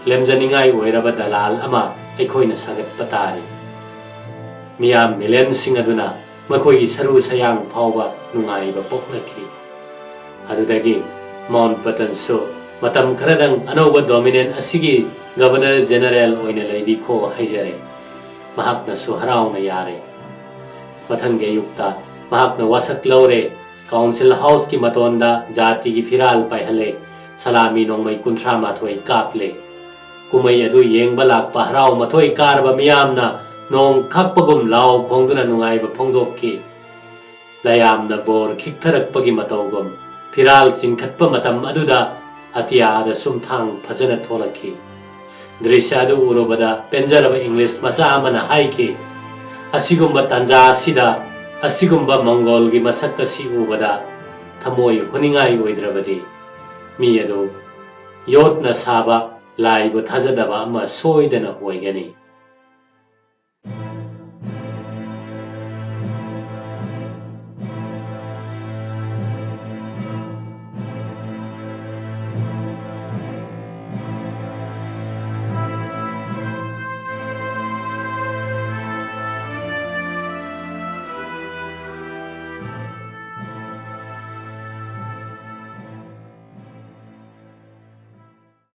ꯂꯦꯝꯖꯅꯤꯡꯉꯥꯏ ꯑꯣꯏꯔꯕ ꯗꯂꯥꯜ ꯑꯃ ꯑꯩꯈꯣꯏꯅ ꯁꯥꯒꯠꯄ ꯇꯥꯔꯤ꯫ ꯃꯤꯌꯥꯝ ꯃꯤꯂꯤꯌꯟꯁꯤꯡ ꯑꯗꯨꯅ ꯃꯈꯣꯏꯒꯤ ꯁꯔꯨ ꯁꯌꯥꯡ ꯐꯥꯎꯕ ꯅꯨꯡꯉꯥꯏꯕ ꯄꯣꯛꯅꯈꯤ꯫ ꯑꯗꯨꯗꯒꯤ ꯃꯥꯎꯟꯠꯕꯇꯟꯁꯨ ꯃꯇꯝ ꯈꯔꯗꯪ ꯑꯅꯧꯕ ꯗꯣꯃꯤꯅꯤꯌꯟ ꯑꯁꯤꯒꯤ ꯒꯕꯔꯅꯔ ꯖꯦꯅꯔꯦꯜ ꯑꯣꯏꯅ ꯂꯩꯕꯤꯈꯣ ꯍꯥꯏꯖꯔꯦ꯫ ꯃꯍꯥꯛꯅꯁꯨ ꯍꯔꯥꯎꯅ ꯌꯥꯔꯦ꯫ ꯃꯊꯪꯒꯤ ꯑꯌꯨꯛꯇ ꯃꯍꯥꯛꯅ ꯋꯥꯁꯛ ꯂꯧꯔꯦ꯫ ꯀꯥꯎꯟꯁꯤꯜ ꯍꯥꯎꯁꯀꯤ ꯃꯇꯣꯟꯗ ꯖꯥꯇꯤꯒꯤ ꯐꯤꯔꯥꯜ ꯄꯥꯏꯍꯜꯂꯦ꯫ ꯁꯂꯥꯃꯤ ꯅꯣꯡꯃꯩ 38 ꯀꯥꯞꯂꯦ꯫ ꯀꯨꯝꯃꯩ ꯑꯗꯨ ꯌꯦꯡꯕ ꯂꯥꯛꯄ ꯍꯔꯥꯎ ꯃꯊꯣꯏ ꯀꯥꯔꯕ ꯃꯤꯌꯥꯝꯅ ꯅꯣꯡ ꯈꯥꯛꯄꯒꯨꯝ ꯂꯥꯎ ꯈꯣꯡꯗꯨꯅ ꯅꯨꯡꯉꯥꯏꯕ ꯐꯣꯡꯗꯣꯛꯈꯤ꯫ ꯂꯌꯥꯝꯅ ꯕꯣꯔ ꯈꯤꯛꯊꯔꯛꯄꯒꯤ ꯃꯇꯧꯒꯨꯝ ꯐꯤꯔꯥꯜ ꯆꯤꯡꯈꯠꯄ ꯃꯇꯝ ꯑꯗꯨꯗ ꯑꯇꯤꯌꯥꯗ ꯁꯨꯝꯊꯥꯡ ꯐꯖꯅ ꯊꯣꯛꯂꯛꯈꯤ꯫ ꯗ꯭ꯔꯤꯁ꯭ꯌ ꯑꯗꯨ ꯎꯔꯨꯕꯗ ꯄꯦꯟꯖꯔꯕ ꯏꯪꯂꯤꯁ ꯃꯆꯥ ꯑꯃꯅ ꯍꯥꯏꯈꯤ, ꯑꯁꯤꯒꯨꯝꯕ ꯇꯥꯟꯖꯥ ꯑꯁꯤꯗ ꯑꯁꯤꯒꯨꯝꯕ ꯃꯪꯒꯣꯜꯒꯤ ꯃꯁꯛ ꯑꯁꯤ ꯎꯕꯗ ꯊꯃꯣꯏ ꯍꯨꯅꯤꯡꯉꯥꯏ ꯑꯣꯏꯗ꯭ꯔꯕꯗꯤ ꯃꯤ ꯑꯗꯨ ꯌꯣꯠꯅ ꯁꯥꯕ ꯂꯥꯏꯕꯨ ꯊꯥꯖꯗꯕ ꯑꯃ ꯁꯣꯏꯗꯅ ꯑꯣꯏꯒꯅꯤ꯫